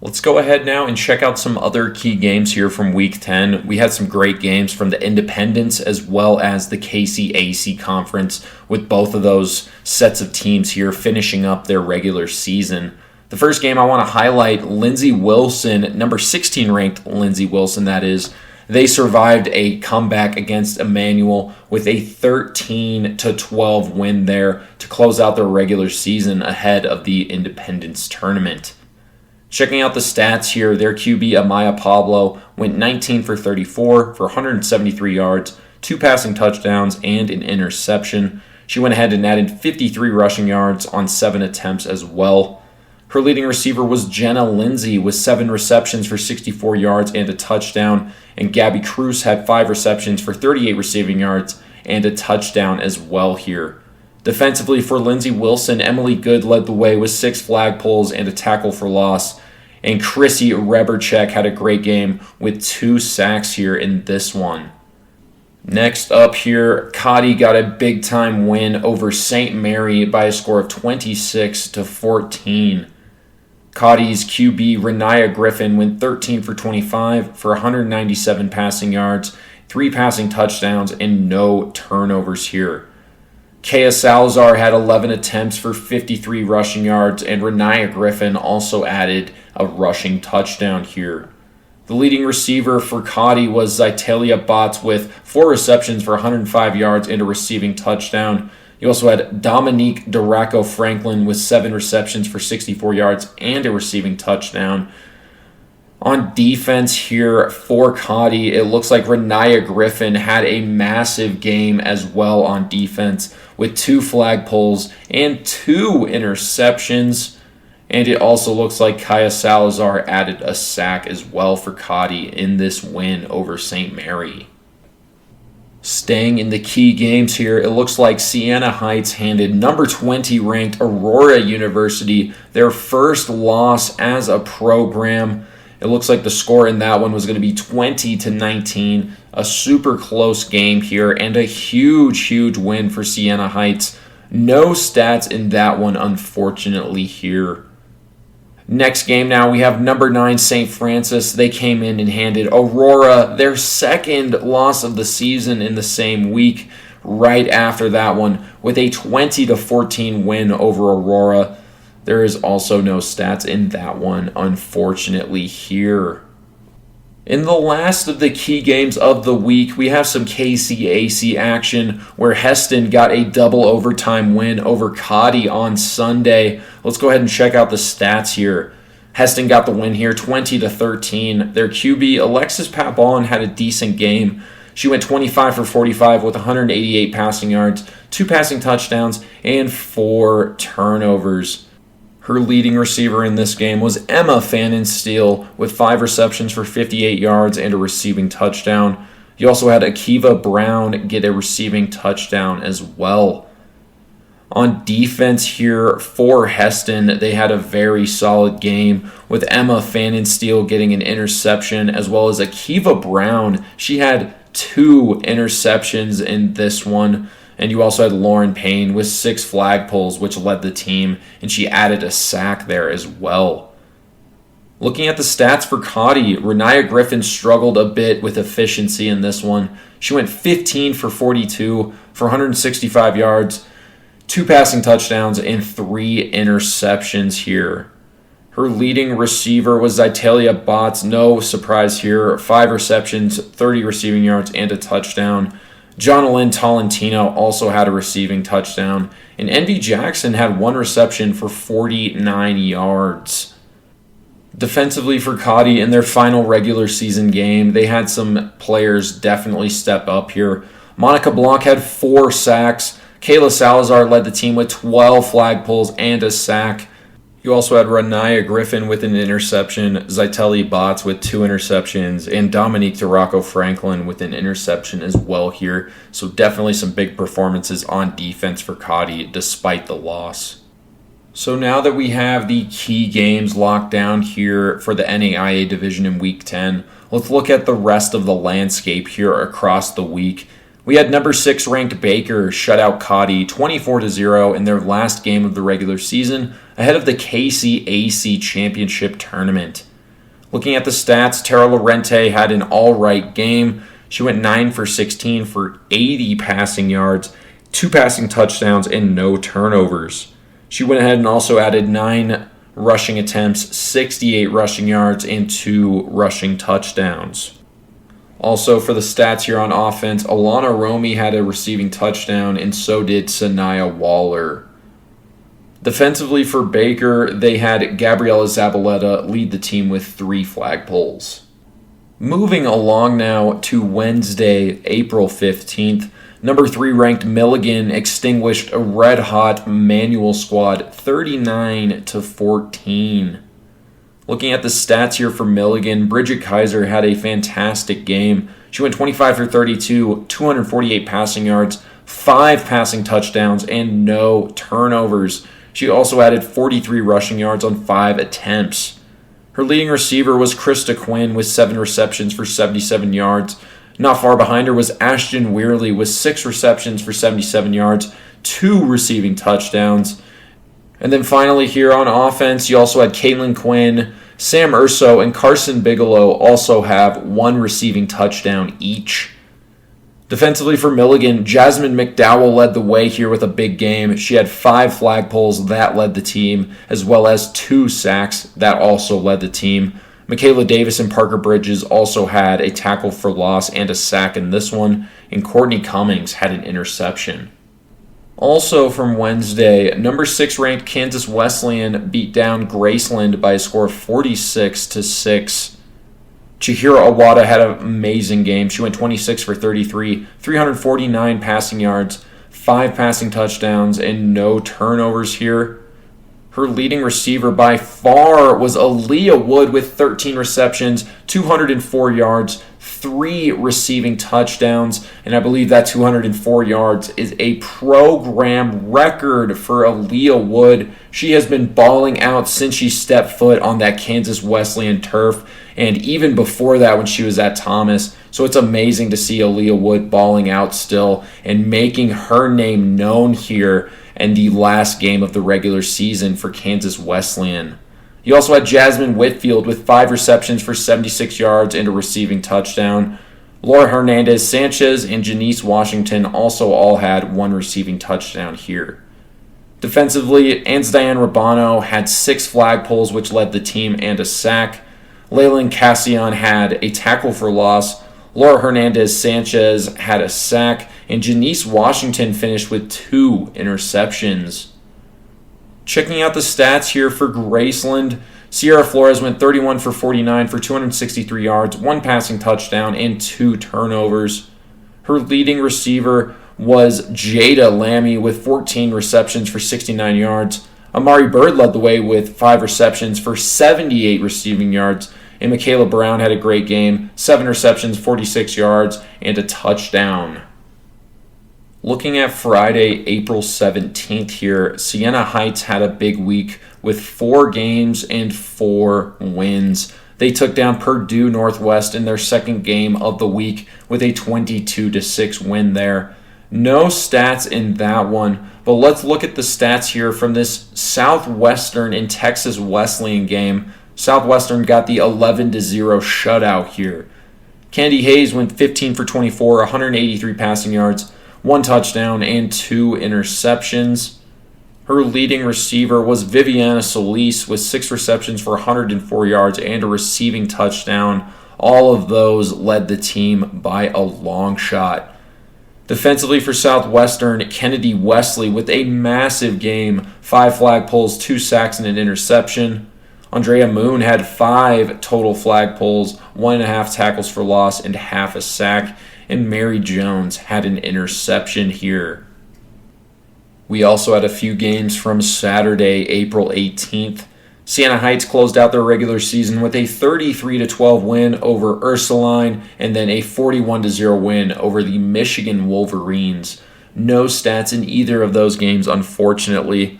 Let's go ahead now and check out some other key games here from Week 10. We had some great games from the Independents as well as the KCAC Conference, with both of those sets of teams here finishing up their regular season. The first game I want to highlight, Lindsey Wilson, number 16 ranked Lindsey Wilson, that is. They survived a comeback against Emmanuel with a 13-12 win there to close out their regular season ahead of the Independence Tournament. Checking out the stats here, their QB Amaya Pablo went 19 for 34 for 173 yards, 2 passing touchdowns, and an interception. She went ahead and added 53 rushing yards on 7 attempts as well. Her leading receiver was Jenna Lindsay with 7 receptions for 64 yards and a touchdown, and Gabby Cruz had 5 receptions for 38 receiving yards and a touchdown as well here. Defensively for Lindsey Wilson, Emily Good led the way with 6 flag pulls and a tackle for loss, and Chrissy Reberchek had a great game with 2 sacks here in this one. Next up here, Kodey got a big-time win over St. Mary by a score of 26-14. Kodey's QB, Renaya Griffin, went 13 for 25 for 197 passing yards, 3 passing touchdowns, and no turnovers here. Kea Salazar had 11 attempts for 53 rushing yards, and Renaya Griffin also added a rushing touchdown here. The leading receiver for Kodey was Zytalia Botts with 4 receptions for 105 yards and a receiving touchdown. You also had Dominique Duraco Franklin with 7 receptions for 64 yards and a receiving touchdown. On defense here for Kodey, it looks like Renaya Griffin had a massive game as well on defense with 2 flag pulls and 2 interceptions. And it also looks like Kaya Salazar added a sack as well for Kodey in this win over St. Mary. Staying in the key games here, it looks like Siena Heights handed number 20 ranked Aurora University their first loss as a program. It looks like the score in that one was going to be 20-19, a super close game here, and a huge win for Siena Heights. No stats in that one, unfortunately, here. Next game now, we have number 9 St. Francis. They came in and handed Aurora their second loss of the season in the same week, right after that one, with a 20-14 win over Aurora. There is also no stats in that one, unfortunately, here. In the last of the key games of the week, we have some KCAC action where Heston got a double overtime win over Kodey on Sunday. Let's go ahead and check out the stats here. Heston got the win here, 20-13. Their QB, Alexis Papon, had a decent game. She went 25 for 45 with 188 passing yards, 2 passing touchdowns, and 4 turnovers. Her leading receiver in this game was Emma Fannin Steele with 5 receptions for 58 yards and a receiving touchdown. You also had Akiva Brown get a receiving touchdown as well. On defense here for Heston, they had a very solid game with Emma Fannin Steele getting an interception as well as Akiva Brown. She had 2 interceptions in this one. And you also had Lauren Payne with 6 flag pulls, which led the team, and she added a sack there as well. Looking at the stats for Kodey, Renaya Griffin struggled a bit with efficiency in this one. She went 15 for 42 for 165 yards, 2 passing touchdowns, and 3 interceptions here. Her leading receiver was Zytalia Botts, no surprise here, 5 receptions, 30 receiving yards, and a touchdown. Jonalyn Tolentino also had a receiving touchdown, and Envy Jackson had 1 reception for 49 yards. Defensively for Kodey in their final regular season game, they had some players definitely step up here. Monica Blanc had 4 sacks. Kayla Salazar led the team with 12 flag pulls and a sack. You also had Renaya Griffin with an interception, Zyteli Botts with 2 interceptions, and Dominique Duraco Franklin with an interception as well here. So definitely some big performances on defense for Kodey despite the loss. So now that we have the key games locked down here for the NAIA division in Week 10, let's look at the rest of the landscape here across the week. We had number 6 ranked Baker shut out Kodey 24-0 in their last game of the regular season ahead of the KCAC Championship Tournament. Looking at the stats, Tara Lorente had an alright game. She went 9 for 16 for 80 passing yards, 2 passing touchdowns, and no turnovers. She went ahead and also added 9 rushing attempts, 68 rushing yards, and 2 rushing touchdowns. Also, for the stats here on offense, Alana Romy had a receiving touchdown, and so did Sanaya Waller. Defensively for Baker, they had Gabriela Zabaleta lead the team with 3 flag pulls. Moving along now to Wednesday, April 15th, number 3 ranked Milligan extinguished a red-hot Manual squad 39-14. Looking at the stats here for Milligan, Bridget Kaiser had a fantastic game. She went 25 for 32, 248 passing yards, 5 passing touchdowns, and no turnovers. She also added 43 rushing yards on 5 attempts. Her leading receiver was Krista Quinn with 7 receptions for 77 yards. Not far behind her was Ashton Weirley with 6 receptions for 77 yards, 2 receiving touchdowns. And then finally here on offense, you also had Caitlin Quinn, Sam Urso, and Carson Bigelow also have 1 receiving touchdown each. Defensively for Milligan, Jasmine McDowell led the way here with a big game. She had 5 flag pulls that led the team, as well as 2 sacks that also led the team. Michaela Davis and Parker Bridges also had a tackle for loss and a sack in this one, and Courtney Cummings had an interception. Also from Wednesday, number 6 ranked Kansas Wesleyan beat down Graceland by a score of 46-6. Chihiro Awada had an amazing game. She went 26 for 33, 349 passing yards, 5 passing touchdowns, and no turnovers here. Her leading receiver by far was Aaliyah Wood with 13 receptions, 204 yards, 3 receiving touchdowns, and I believe that 204 yards is a program record for Aaliyah Wood. She has been balling out since she stepped foot on that Kansas Wesleyan turf, and even before that when she was at Thomas. So it's amazing to see Aaliyah Wood balling out still and making her name known here in the last game of the regular season for Kansas Wesleyan. You also had Jasmine Whitfield with 5 receptions for 76 yards and a receiving touchdown. Laura Hernandez-Sanchez and Janice Washington also all had 1 receiving touchdown here. Defensively, Ansdiane Rabano had 6 flag pulls, which led the team, and a sack. Leyland Cassian had a tackle for loss. Laura Hernandez-Sanchez had a sack, and Janice Washington finished with 2 interceptions. Checking out the stats here for Graceland, Sierra Flores went 31 for 49 for 263 yards, 1 passing touchdown, and 2 turnovers. Her leading receiver was Jada Lammy with 14 receptions for 69 yards. Amari Bird led the way with 5 receptions for 78 receiving yards. And Michaela Brown had a great game, 7 receptions, 46 yards, and a touchdown. Looking at Friday, April 17th here, Siena Heights had a big week with 4 games and 4 wins. They took down Purdue Northwest in their second game of the week with a 22-6 win there. No stats in that one, but let's look at the stats here from this Southwestern and Texas Wesleyan game. Southwestern got the 11-0 shutout here. Candy Hayes went 15 for 24, 183 passing yards, 1 touchdown, and 2 interceptions. Her leading receiver was Viviana Solis with 6 receptions for 104 yards and a receiving touchdown. All of those led the team by a long shot. Defensively for Southwestern, Kennedy Wesley with a massive game, 5 flag pulls, 2 sacks, and an interception. Andrea Moon had 5 total flag pulls, 1.5 tackles for loss, and half a sack. And Mary Jones had an interception here. We also had a few games from Saturday, April 18th. Siena Heights closed out their regular season with a 33-12 win over Ursuline and then a 41-0 win over the Michigan Wolverines. No stats in either of those games, unfortunately.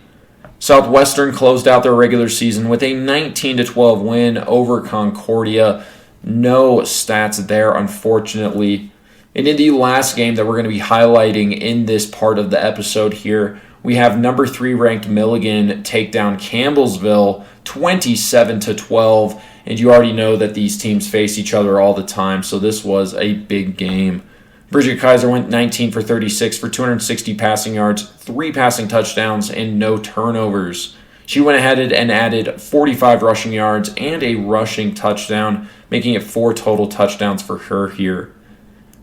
Southwestern closed out their regular season with a 19-12 win over Concordia. No stats there, unfortunately. And in the last game that we're going to be highlighting in this part of the episode here, we have number 3 ranked Milligan take down Campbellsville 27-12. And you already know that these teams face each other all the time, so this was a big game. Bridget Kaiser went 19 for 36 for 260 passing yards, 3 passing touchdowns, and no turnovers. She went ahead and added 45 rushing yards and a rushing touchdown, making it 4 total touchdowns for her here.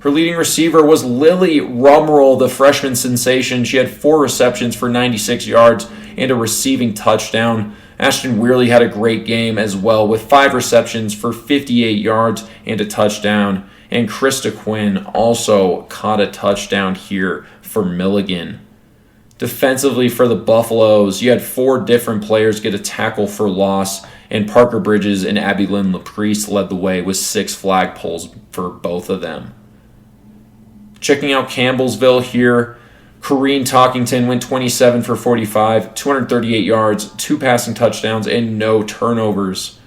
Her leading receiver was Lily Rumroll, the freshman sensation. She had 4 receptions for 96 yards and a receiving touchdown. Ashton Weirley had a great game as well with 5 receptions for 58 yards and a touchdown. And Krista Quinn also caught a touchdown here for Milligan. Defensively for the Buffaloes, you had 4 different players get a tackle for loss, and Parker Bridges and Abby Lynn Laprice led the way with 6 flag pulls for both of them. Checking out Campbellsville here, Corrine Talkington went 27 for 45, 238 yards, 2 passing touchdowns, and no turnovers.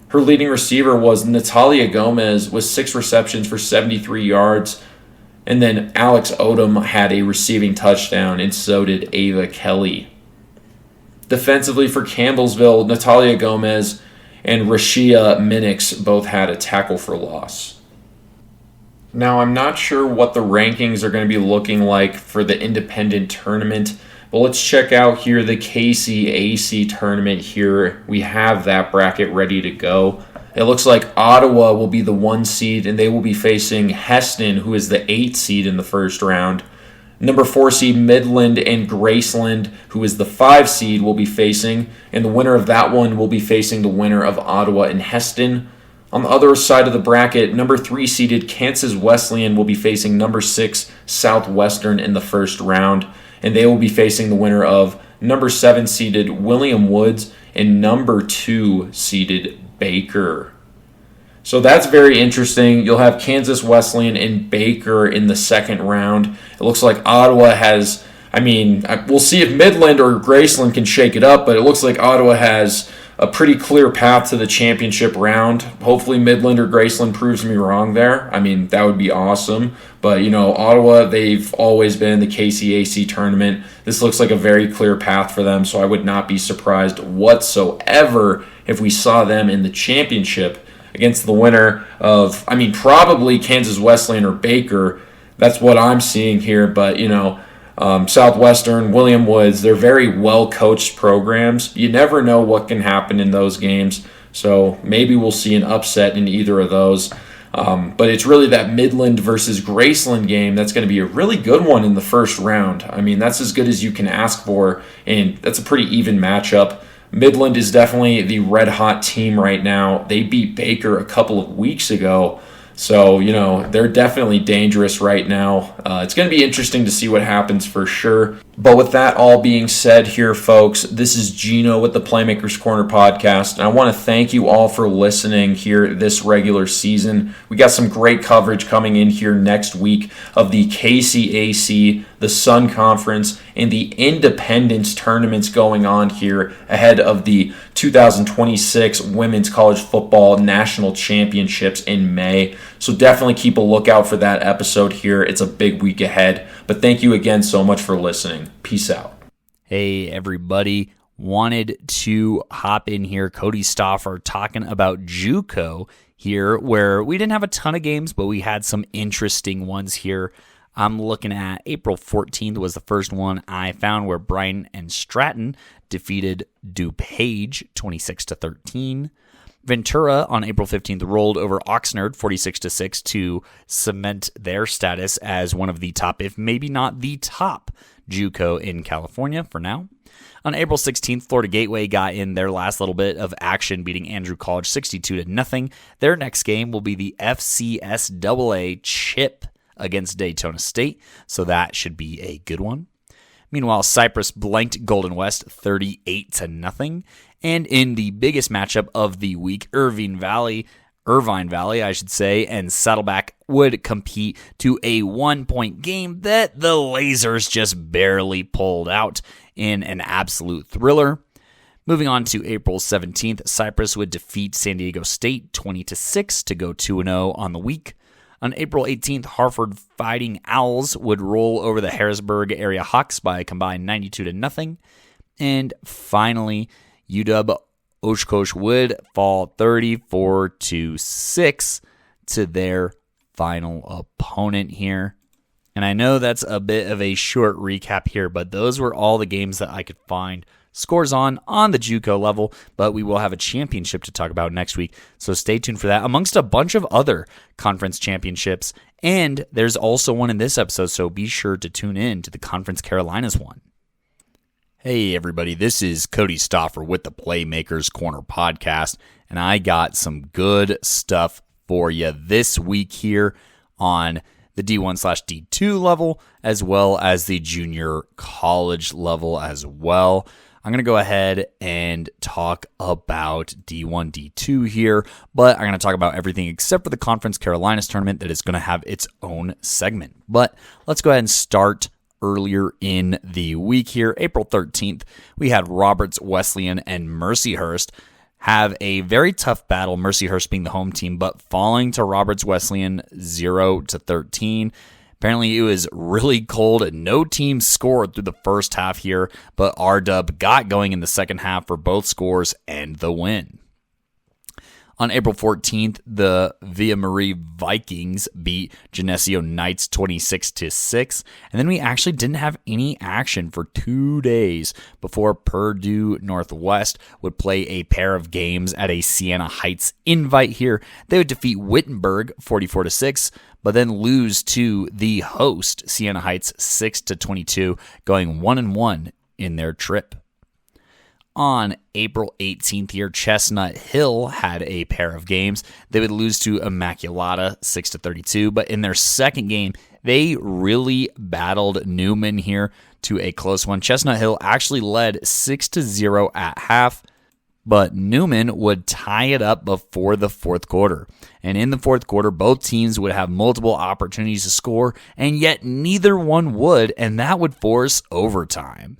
Her leading receiver was Natalia Gomez with 6 receptions for 73 yards. And then Alex Odom had a receiving touchdown, and so did Ava Kelly. Defensively for Campbellsville, Natalia Gomez and Rashia Minix both had a tackle for loss. Now, I'm not sure what the rankings are going to be looking like for the independent tournament, but let's check out here the KCAC tournament here. We have that bracket ready to go. It looks like Ottawa will be the 1 seed, and they will be facing Heston, who is the 8 seed in the first round. Number 4 seed Midland and Graceland, who is the 5 seed, will be facing, and the winner of that one will be facing the winner of Ottawa and Heston. On the other side of the bracket, number 3 seeded Kansas Wesleyan will be facing number 6 Southwestern in the first round, and they will be facing the winner of number 7 seeded William Woods and number 2 seeded Baker. So that's very interesting. You'll have Kansas Wesleyan and Baker in the second round. It looks like Ottawa has, we'll see if Midland or Graceland can shake it up, but it looks like Ottawa has a pretty clear path to the championship round. Hopefully Midland or Graceland proves me wrong there. That would be awesome. But, Ottawa, they've always been in the KCAC tournament. This looks like a very clear path for them, so I would not be surprised whatsoever if we saw them in the championship against the winner of, probably Kansas Wesleyan or Baker. That's what I'm seeing here. But, Southwestern, William Woods, they're very well-coached programs. You never know what can happen in those games. So maybe we'll see an upset in either of those. But it's really that Midland versus Graceland game that's going to be a really good one in the first round. That's as good as you can ask for, and that's a pretty even matchup. Midland is definitely the red-hot team right now. They beat Baker a couple of weeks ago. So, they're definitely dangerous right now. It's going to be interesting to see what happens for sure. But with that all being said here, folks, this is Gino with the Playmaker's Corner podcast. And I want to thank you all for listening here this regular season. We got some great coverage coming in here next week of the KCAC, the Sun Conference, and the Independence tournaments going on here ahead of the 2026 Women's College Football National Championships in May. So definitely keep a lookout for that episode here. It's a big week ahead. But thank you again so much for listening. Peace out. Hey, everybody. Wanted to hop in here. Kodey Stauffer talking about JUCO here, where we didn't have a ton of games, but we had some interesting ones here. I'm looking at April 14th was the first one I found, where Bryan and Stratton defeated DuPage 26-13. Ventura on April 15th rolled over Oxnard 46-6 to cement their status as one of the top, if maybe not the top, JUCO in California for now. On April 16th, Florida Gateway got in their last little bit of action, beating Andrew College 62-0. Their next game will be the FCSAA Chip against Daytona State, so that should be a good one. Meanwhile, Cypress blanked Golden West 38-0. And in the biggest matchup of the week, Irvine Valley, and Saddleback would compete to a 1-point game that the Lasers just barely pulled out in an absolute thriller. Moving on to April 17th, Cypress would defeat San Diego State 20-6 to go 2-0 on the week. On April 18th, Hartford Fighting Owls would roll over the Harrisburg area Hawks by a combined 92-0. And finally, UW Oshkosh would fall 34-6 to their final opponent here. And I know that's a bit of a short recap here, but those were all the games that I could find scores on the JUCO level, but we will have a championship to talk about next week, so stay tuned for that, amongst a bunch of other conference championships, and there's also one in this episode, so be sure to tune in to the Conference Carolinas one. Hey everybody, this is Kodey Stoffer with the Playmakers Corner podcast, and I got some good stuff for you this week here on the D1/D2 level, as well as the junior college level as well. I'm going to go ahead and talk about D1, D2 here, but I'm going to talk about everything except for the Conference Carolinas tournament that is going to have its own segment. But let's go ahead and start earlier in the week here. April 13th, we had Roberts Wesleyan and Mercyhurst have a very tough battle, Mercyhurst being the home team, but falling to Roberts Wesleyan 0-13. Apparently, it was really cold and no team scored through the first half here, but R-Dub got going in the second half for both scores and the win. On April 14th, the Villa Marie Vikings beat Geneseo Knights 26-6, and then we actually didn't have any action for 2 days before Purdue Northwest would play a pair of games at a Siena Heights invite here. They would defeat Wittenberg 44-6, but then lose to the host Siena Heights 6-22, going 1-1 in their trip. On April 18th here, Chestnut Hill had a pair of games. They would lose to Immaculata 6-32, but in their second game, they really battled Newman here to a close one. Chestnut Hill actually led 6-0 at half, but Newman would tie it up before the fourth quarter. And in the fourth quarter, both teams would have multiple opportunities to score, and yet neither one would, and that would force overtime.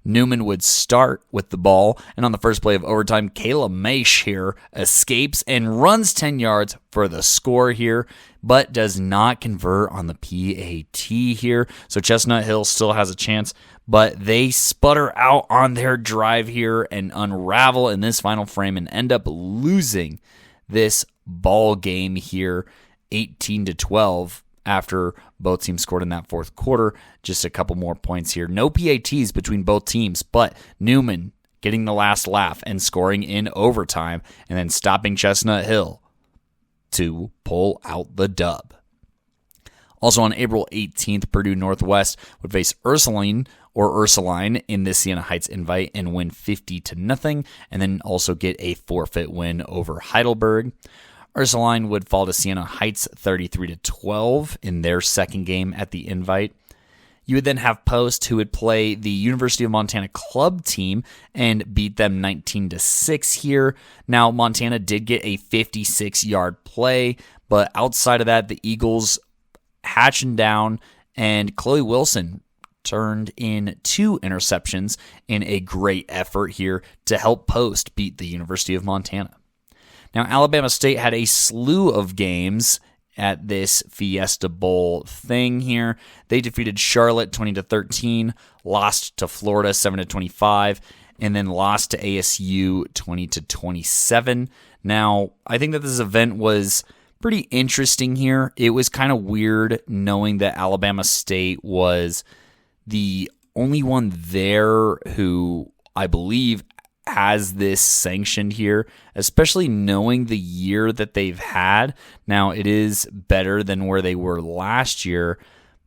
Newman would start with the ball, and on the first play of overtime, Kayla Maish here escapes and runs 10 yards for the score here, but does not convert on the PAT here. So Chestnut Hill still has a chance, but they sputter out on their drive here and unravel in this final frame and end up losing this ball game here 18-12. After both teams scored in that fourth quarter. Just a couple more points here. No PATs between both teams, but Newman getting the last laugh and scoring in overtime, and then stopping Chestnut Hill to pull out the dub. Also on April 18th, Purdue Northwest would face Ursuline in the Siena Heights invite and win 50-0, and then also get a forfeit win over Heidelberg. Ursuline would fall to Siena Heights 33-12 in their second game at the invite. You would then have Post, who would play the University of Montana club team and beat them 19-6 here. Now, Montana did get a 56-yard play, but outside of that, the Eagles hatching down, and Chloe Wilson turned in 2 interceptions in a great effort here to help Post beat the University of Montana. Now, Alabama State had a slew of games at this Fiesta Bowl thing here. They defeated Charlotte 20-13, lost to Florida 7-25, and then lost to ASU 20-27. Now, I think that this event was pretty interesting here. It was kind of weird knowing that Alabama State was the only one there who I believe has this sanctioned here, especially knowing the year that they've had. Now, it is better than where they were last year,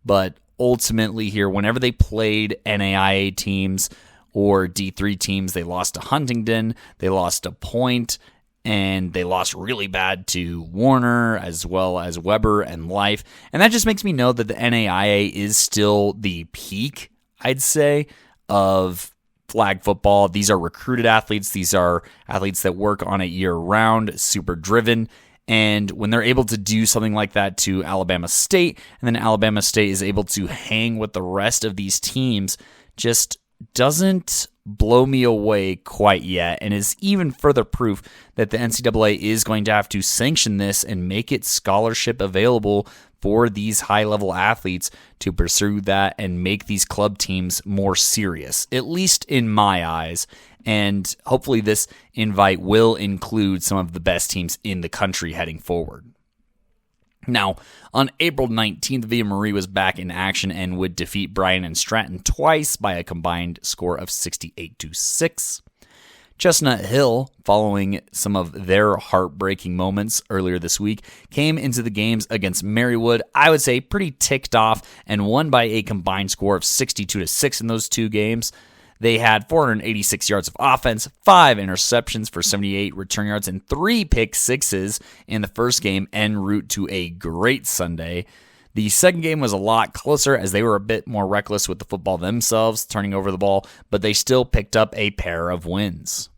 but ultimately here, whenever they played NAIA teams or D3 teams, they lost to Huntington, they lost to Point, and they lost really bad to Warner as well as Weber and Life. And that just makes me know that the NAIA is still the peak, I'd say, of flag football. These are recruited athletes. These are athletes that work on it year-round, super driven. And when they're able to do something like that to Alabama State, and then Alabama State is able to hang with the rest of these teams, just doesn't blow me away quite yet, and is even further proof that the NCAA is going to have to sanction this and make it scholarship available for these high-level athletes to pursue that and make these club teams more serious, at least in my eyes. And hopefully this invite will include some of the best teams in the country heading forward. Now, on April 19th, Villa Marie was back in action and would defeat Bryan and Stratton twice by a combined score of 68-6. Chestnut Hill, following some of their heartbreaking moments earlier this week, came into the games against Marywood, I would say pretty ticked off, and won by a combined score of 62-6 in those two games. They had 486 yards of offense, 5 interceptions for 78 return yards, and 3 pick sixes in the first game en route to a great Sunday. The second game was a lot closer as they were a bit more reckless with the football themselves, turning over the ball, but they still picked up a pair of wins.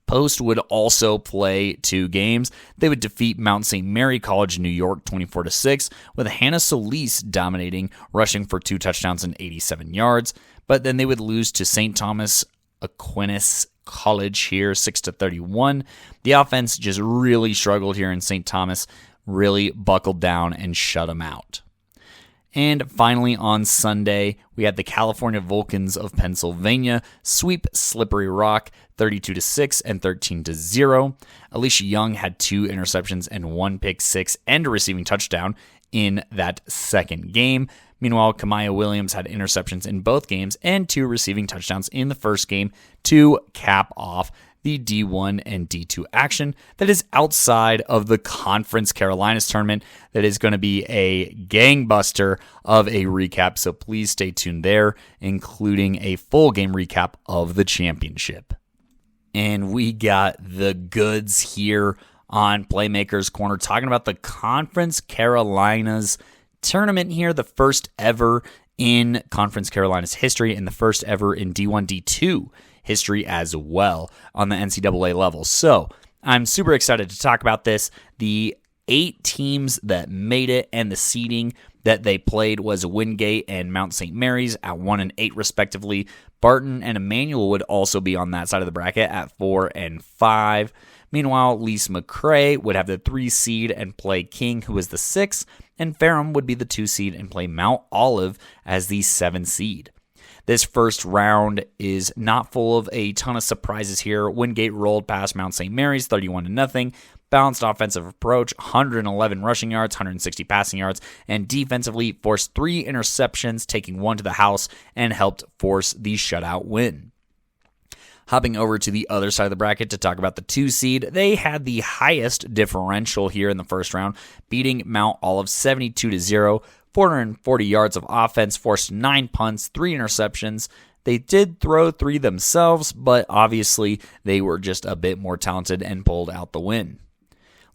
Post would also play 2 games. They would defeat Mount St. Mary College, New York, 24-6, with Hannah Solis dominating, rushing for 2 touchdowns and 87 yards. But then they would lose to St. Thomas Aquinas College here, 6-31. The offense just really struggled here in St. Thomas, really buckled down and shut them out. And finally, on Sunday, we had the California Vulcans of Pennsylvania sweep Slippery Rock 32-6 and 13-0. Alicia Young had 2 interceptions and 1 pick six and a receiving touchdown in that second game. Meanwhile, Kamaya Williams had interceptions in both games and 2 receiving touchdowns in the first game to cap off the D1 and D2 action that is outside of the Conference Carolinas tournament that is going to be a gangbuster of a recap, so please stay tuned there, including a full game recap of the championship. And we got the goods here on Playmaker's Corner, talking about the Conference Carolinas tournament here, the first ever in Conference Carolinas history and the first ever in D1, D2 history as well on the NCAA level. So I'm super excited to talk about this. The 8 teams that made it and the seeding that they played was Wingate and Mount St. Mary's at 1 and 8 respectively. Barton and Emmanuel would also be on that side of the bracket at 4 and 5. Meanwhile, Lise McRae would have the 3 seed and play King, who is the 6, and Ferrum would be the 2 seed and play Mount Olive as the 7 seed. This first round is not full of a ton of surprises here. Wingate rolled past Mount St. Mary's 31-0. Balanced offensive approach, 111 rushing yards, 160 passing yards, and defensively forced 3 interceptions, taking 1 to the house, and helped force the shutout win. Hopping over to the other side of the bracket to talk about the 2 seed, they had the highest differential here in the first round, beating Mount Olive 72-0, 440 yards of offense, forced 9 punts, 3 interceptions. They did throw 3 themselves, but obviously they were just a bit more talented and pulled out the win.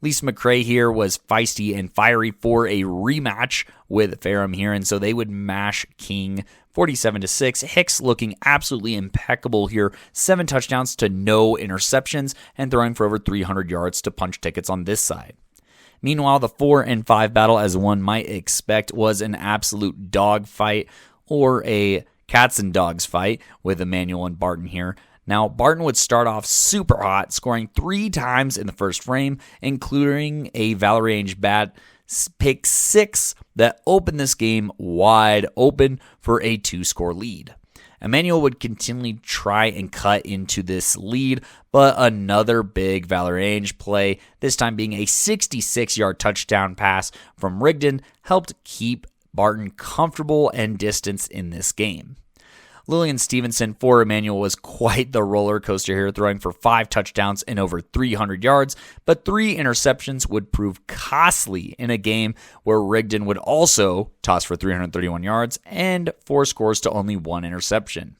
Lise McRae here was feisty and fiery for a rematch with Ferrum here, and so they would mash King 47-6. Hicks looking absolutely impeccable here. 7 touchdowns to no interceptions and throwing for over 300 yards to punch tickets on this side. Meanwhile, the 4 and 5 battle, as one might expect, was an absolute dogfight or a cats and dogs fight with Emmanuel and Barton here. Now, Barton would start off super hot, scoring 3 times in the first frame, including a Valerie Ainge bat pick 6 that opened this game wide open for a 2-score lead. Emmanuel would continually try and cut into this lead, but another big Valerie Ainge play, this time being a 66-yard touchdown pass from Rigdon, helped keep Barton comfortable and distanced in this game. Lillian Stevenson for Emmanuel was quite the roller coaster here, throwing for 5 touchdowns and over 300 yards, but 3 interceptions would prove costly in a game where Rigdon would also toss for 331 yards and 4 scores to only 1 interception.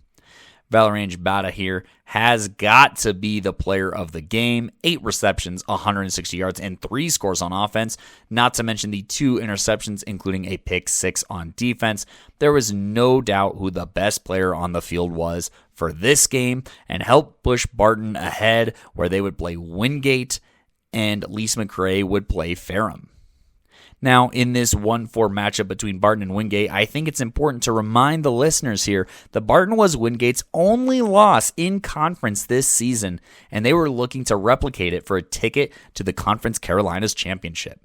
Valerie Ainge Bata here has got to be the player of the game. 8 receptions, 160 yards, and 3 scores on offense, not to mention the 2 interceptions, including a pick 6 on defense. There was no doubt who the best player on the field was for this game and helped push Barton ahead, where they would play Wingate and Lise McRae would play Ferrum. Now, in this 1-4 matchup between Barton and Wingate, I think it's important to remind the listeners here that Barton was Wingate's only loss in conference this season, and they were looking to replicate it for a ticket to the Conference Carolinas Championship.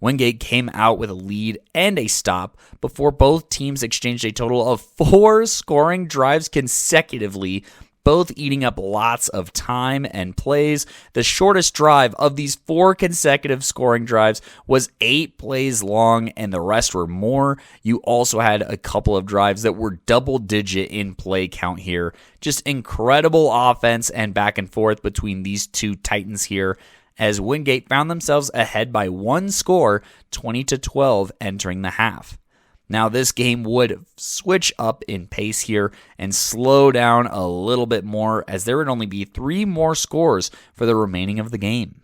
Wingate came out with a lead and a stop before both teams exchanged a total of 4 scoring drives consecutively both eating up lots of time and plays. The shortest drive of these 4 consecutive scoring drives was 8 plays long, and the rest were more. You also had a couple of drives that were double-digit in play count here. Just incredible offense and back and forth between these two Titans here, as Wingate found themselves ahead by 1 score, 20-12, entering the half. Now, this game would switch up in pace here and slow down a little bit more, as there would only be 3 more scores for the remaining of the game.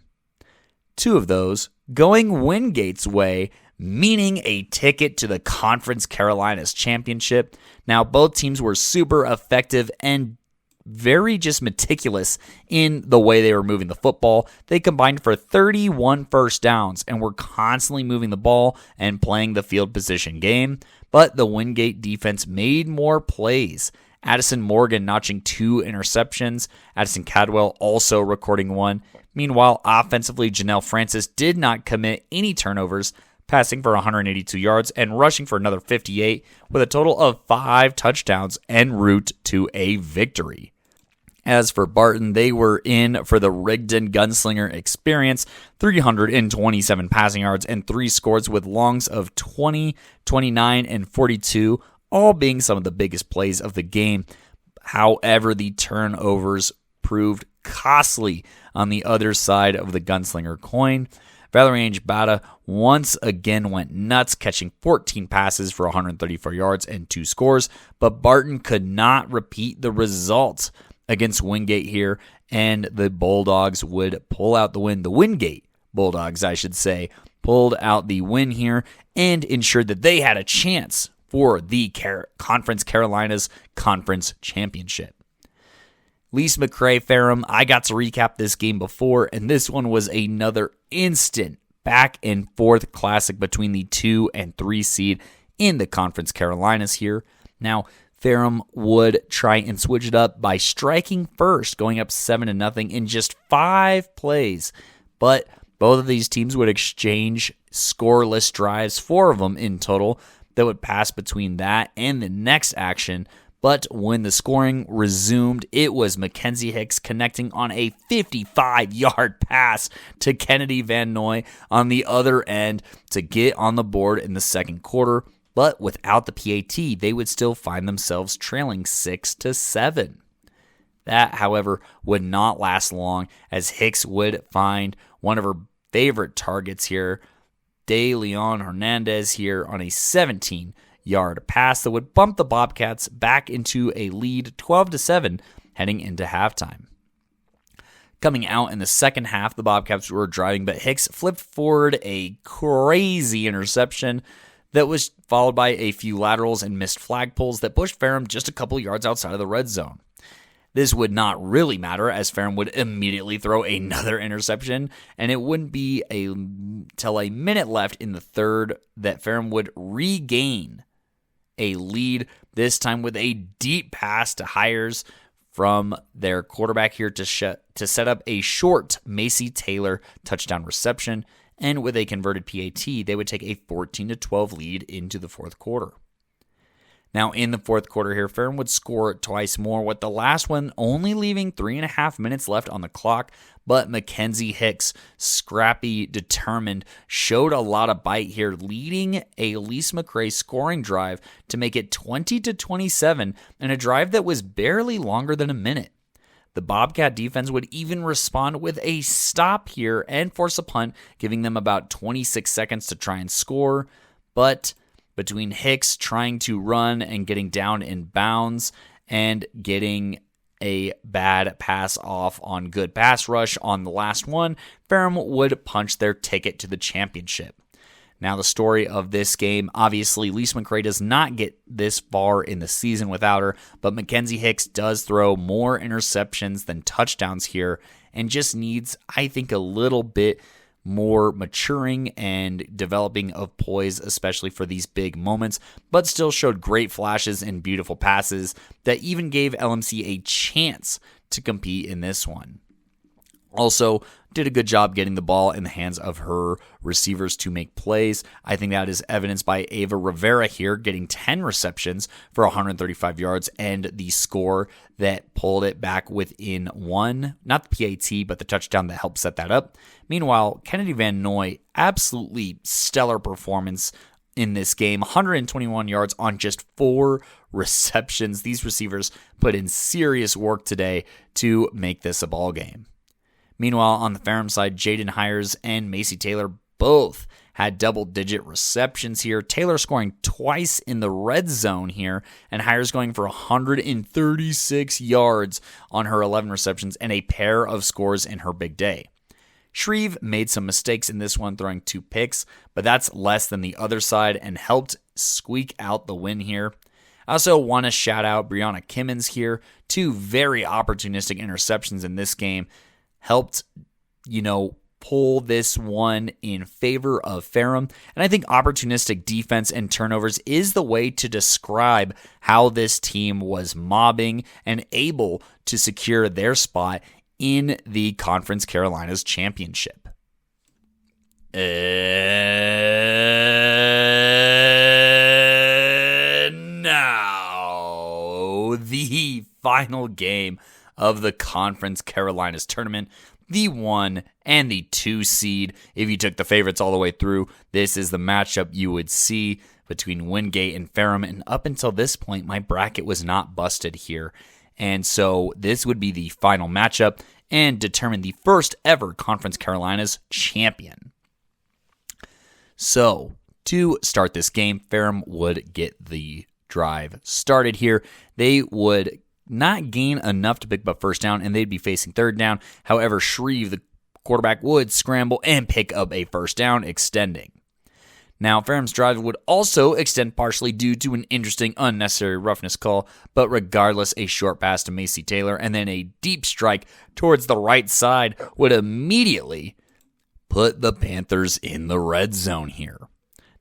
2 of those going Wingate's way, meaning a ticket to the Conference Carolinas Championship. Now, both teams were super effective and very just meticulous in the way they were moving the football. They combined for 31 first downs and were constantly moving the ball and playing the field position game, but the Wingate defense made more plays. Addison Morgan notching 2 interceptions, Addison Cadwell also recording 1. Meanwhile, offensively, Janelle Francis did not commit any turnovers, passing for 182 yards and rushing for another 58, with a total of 5 touchdowns en route to a victory. As for Barton, they were in for the Rigdon Gunslinger experience, 327 passing yards and 3 scores with longs of 20, 29, and 42, all being some of the biggest plays of the game. However, the turnovers proved costly on the other side of the Gunslinger coin. Valerie Ange-Bata once again went nuts, catching 14 passes for 134 yards and 2 scores, but Barton could not repeat the result against Wingate here, and the Bulldogs would pull out the win. The Wingate Bulldogs, I should say, pulled out the win here and ensured that they had a chance for the Conference Carolinas Conference Championship. Lise McRae-Ferrum, I got to recap this game before, and this one was another instant back and forth classic between the 2 and 3 seed in the Conference Carolinas here. Now, Ferrum would try and switch it up by striking first, going up 7-0 in just 5 plays. But both of these teams would exchange scoreless drives, 4 of them in total, that would pass between that and the next action. But when the scoring resumed, it was Mackenzie Hicks connecting on a 55-yard pass to Kennedy Van Noy on the other end to get on the board in the second quarter. But without the PAT, they would still find themselves trailing 6-7. That, however, would not last long, as Hicks would find one of her favorite targets here, De Leon Hernandez here on a 17-yard pass that would bump the Bobcats back into a lead 12-7 heading into halftime. Coming out in the second half, the Bobcats were driving, but Hicks flipped forward a crazy interception that was followed by a few laterals and missed flag pulls that pushed Ferrum just a couple yards outside of the red zone. This would not really matter, as Ferrum would immediately throw another interception, and it wouldn't be till a minute left in the third that Ferrum would regain a lead, this time with a deep pass to Hires from their quarterback here to set up a short Macy Taylor touchdown reception, and with a converted PAT, they would take a 14-12 lead into the fourth quarter. Now, in the fourth quarter here, Ferrum would score twice more, with the last one only leaving 3.5 minutes left on the clock, but Mackenzie Hicks, scrappy, determined, showed a lot of bite here, leading a Lise McRae scoring drive to make it 20-27, and a drive that was barely longer than a minute. The Bobcat defense would even respond with a stop here and force a punt, giving them about 26 seconds to try and score, but between Hicks trying to run and getting down in bounds and getting a bad pass off on good pass rush on the last one, Ferrum would punch their ticket to the championship. Now, the story of this game, obviously, Lise McRae does not get this far in the season without her, but Mackenzie Hicks does throw more interceptions than touchdowns here and just needs, I think, a little bit more maturing and developing of poise, especially for these big moments, but still showed great flashes and beautiful passes that even gave LMC a chance to compete in this one. Also, did a good job getting the ball in the hands of her receivers to make plays. I think that is evidenced by Ava Rivera here getting 10 receptions for 135 yards and the score that pulled it back within one, not the PAT, but the touchdown that helped set that up. Meanwhile, Kennedy Van Noy, absolutely stellar performance in this game, 121 yards on just 4 receptions. These receivers put in serious work today to make this a ball game. Meanwhile, on the Ferrum side, Jaden Hires and Macy Taylor both had double-digit receptions here. Taylor scoring twice in the red zone here, and Hires going for 136 yards on her 11 receptions and a pair of scores in her big day. Shreve made some mistakes in this one, throwing 2 picks, but that's less than the other side and helped squeak out the win here. I also want to shout out Brianna Kimmins here. 2 very opportunistic interceptions in this game helped, pull this one in favor of Ferrum. And I think opportunistic defense and turnovers is the way to describe how this team was mobbing and able to secure their spot in the Conference Carolinas Championship. And now, the final game of the Conference Carolinas tournament, the 1 and the 2 seed. If you took the favorites all the way through, this is the matchup you would see between Wingate and Ferrum. And up until this point, my bracket was not busted here. And so this would be the final matchup and determine the first ever Conference Carolinas champion. So to start this game, Ferrum would get the drive started here. They would not gain enough to pick up first down, and they'd be facing third down. However, Shreve, the quarterback, would scramble and pick up a first down, extending. Now, Ferrum's drive would also extend partially due to an interesting unnecessary roughness call, but regardless, a short pass to Macy Taylor and then a deep strike towards the right side would immediately put the Panthers in the red zone here.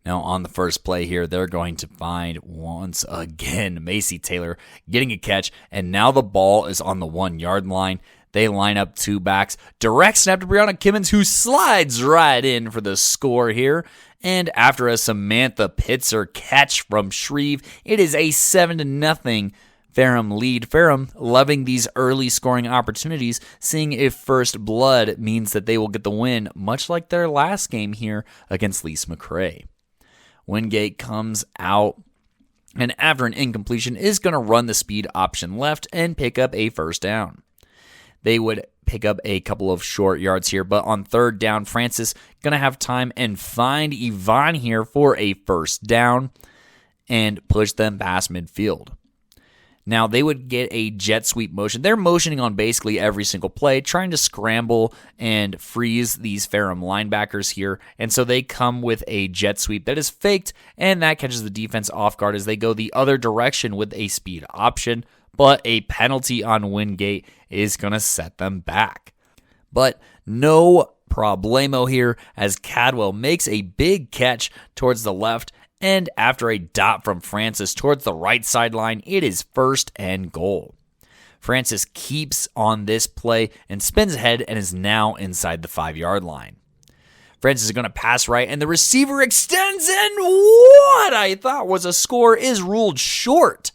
Now, on the first play here, they're going to find, once again, Macy Taylor getting a catch, and now the ball is on the 1-yard line. They line up 2 backs. Direct snap to Brianna Kimmins, who slides right in for the score here. And after a Samantha Pitzer catch from Shreve, it is a 7-0 Ferrum lead. Ferrum loving these early scoring opportunities, seeing if first blood means that they will get the win, much like their last game here against Lise McRae. Wingate comes out, and after an incompletion, is going to run the speed option left and pick up a first down. They would pick up a couple of short yards here, but on third down, Francis going to have time and find Yvonne here for a first down and push them past midfield. Now, they would get a jet sweep motion. They're motioning on basically every single play, trying to scramble and freeze these Ferrum linebackers here. And so they come with a jet sweep that is faked, and that catches the defense off guard as they go the other direction with a speed option. But a penalty on Wingate is going to set them back. But no problemo here as Cadwell makes a big catch towards the left, and after a dot from Francis towards the right sideline, it is first and goal. Francis keeps on this play and spins ahead and is now inside the 5-yard line. Francis is going to pass right, and the receiver extends, and what I thought was a score is ruled short.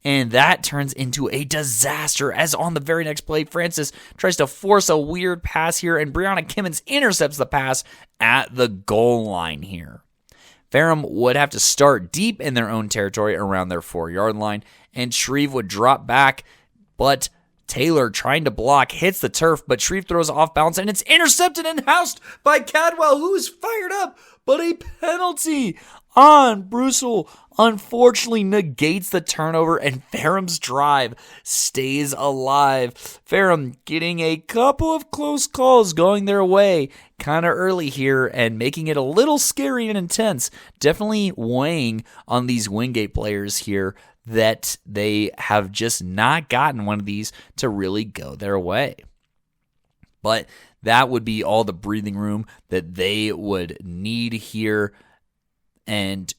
And that turns into a disaster as on the very next play, Francis tries to force a weird pass here, and Brianna Kimmins intercepts the pass at the goal line here. Ferrum would have to start deep in their own territory around their 4-yard line, and Shreve would drop back, but Taylor, trying to block, hits the turf, but Shreve throws off balance, and it's intercepted and housed by Cadwell, who is fired up, but a penalty on Brussel unfortunately negates the turnover, and Ferrum's drive stays alive. Ferrum getting a couple of close calls going their way kind of early here and making it a little scary and intense. Definitely weighing on these Wingate players here that they have just not gotten one of these to really go their way. But that would be all the breathing room that they would need here. And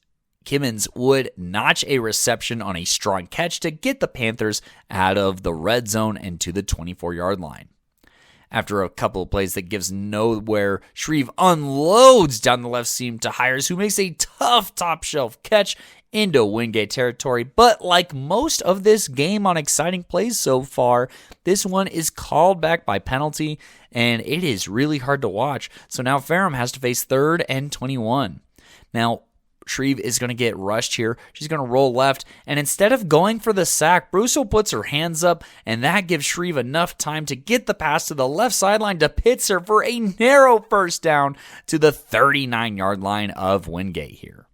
Kimmins would notch a reception on a strong catch to get the Panthers out of the red zone and to the 24-yard line. After a couple of plays that gives nowhere, Shreve unloads down the left seam to Hires, who makes a tough top shelf catch into Wingate territory. But like most of this game on exciting plays so far, this one is called back by penalty, and it is really hard to watch. So now Ferrum has to face 3rd and 21. Now, Shreve is going to get rushed here. She's going to roll left, and instead of going for the sack, Brussel puts her hands up, and that gives Shreve enough time to get the pass to the left sideline to Pitzer for a narrow first down to the 39-yard line of Wingate here.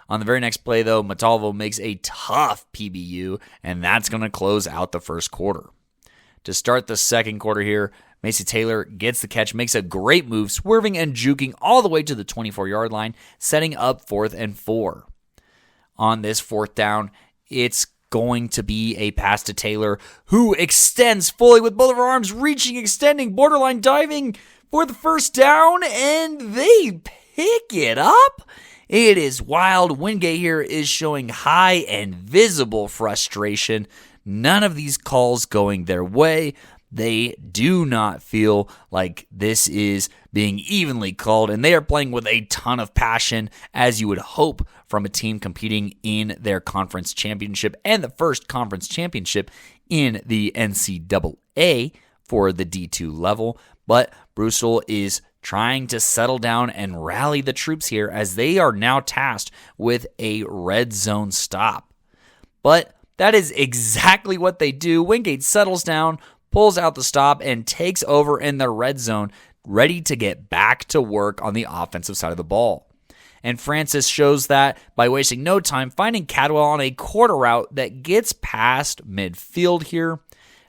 On the very next play, though, Montalvo makes a tough PBU, and that's going to close out the first quarter. To start the second quarter here, Macy Taylor gets the catch, makes a great move, swerving and juking all the way to the 24-yard line, setting up 4th and 4. On this 4th down, it's going to be a pass to Taylor, who extends fully with both of her arms, reaching, extending, borderline diving for the first down, and they pick it up. It is wild. Wingate here is showing high and visible frustration. None of these calls going their way. They do not feel like this is being evenly called, and they are playing with a ton of passion, as you would hope from a team competing in their conference championship and the first conference championship in the NCAA for the D2 level. But Brussel is trying to settle down and rally the troops here, as they are now tasked with a red zone stop. But that is exactly what they do. Wingate settles down, pulls out the stop, and takes over in the red zone, ready to get back to work on the offensive side of the ball. And Francis shows that by wasting no time, finding Cadwell on a quarter route that gets past midfield here.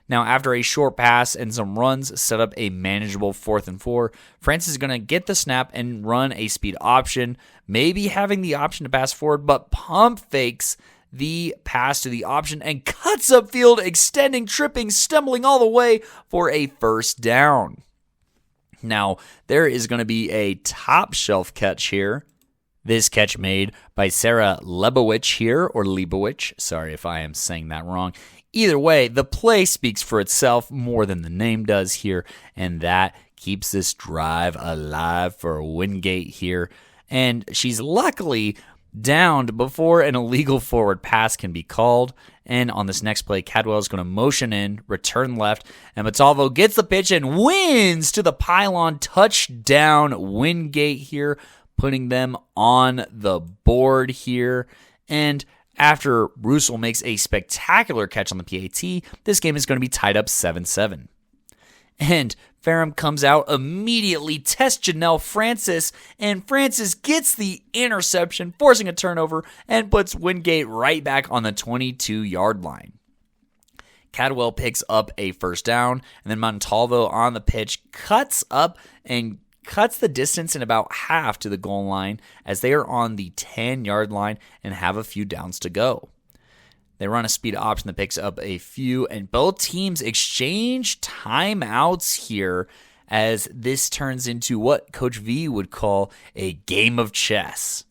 Now, after a short pass and some runs set up a manageable 4th and 4, Francis is going to get the snap and run a speed option, maybe having the option to pass forward, but pump fakes the pass to the option and cuts upfield, extending, tripping, stumbling all the way for a first down. Now, there is going to be a top shelf catch here. This catch made by Sarah Lebowich here, or Lebowich. Sorry if I am saying that wrong. Either way, the play speaks for itself more than the name does here, and that keeps this drive alive for Wingate here. And she's luckily downed before an illegal forward pass can be called. And on this next play, Cadwell is going to motion in, return left, and Montalvo gets the pitch and wins to the pylon. Touchdown Wingate here, putting them on the board here. And after Brussel makes a spectacular catch on the PAT, this game is going to be tied up 7-7. And Ferrum comes out immediately, tests Janelle Francis, and Francis gets the interception, forcing a turnover, and puts Wingate right back on the 22-yard line. Cadwell picks up a first down, and then Montalvo on the pitch cuts up and cuts the distance in about half to the goal line, as they are on the 10-yard line and have a few downs to go. They run a speed option that picks up a few, and both teams exchange timeouts here, as this turns into what Coach V would call a game of chess.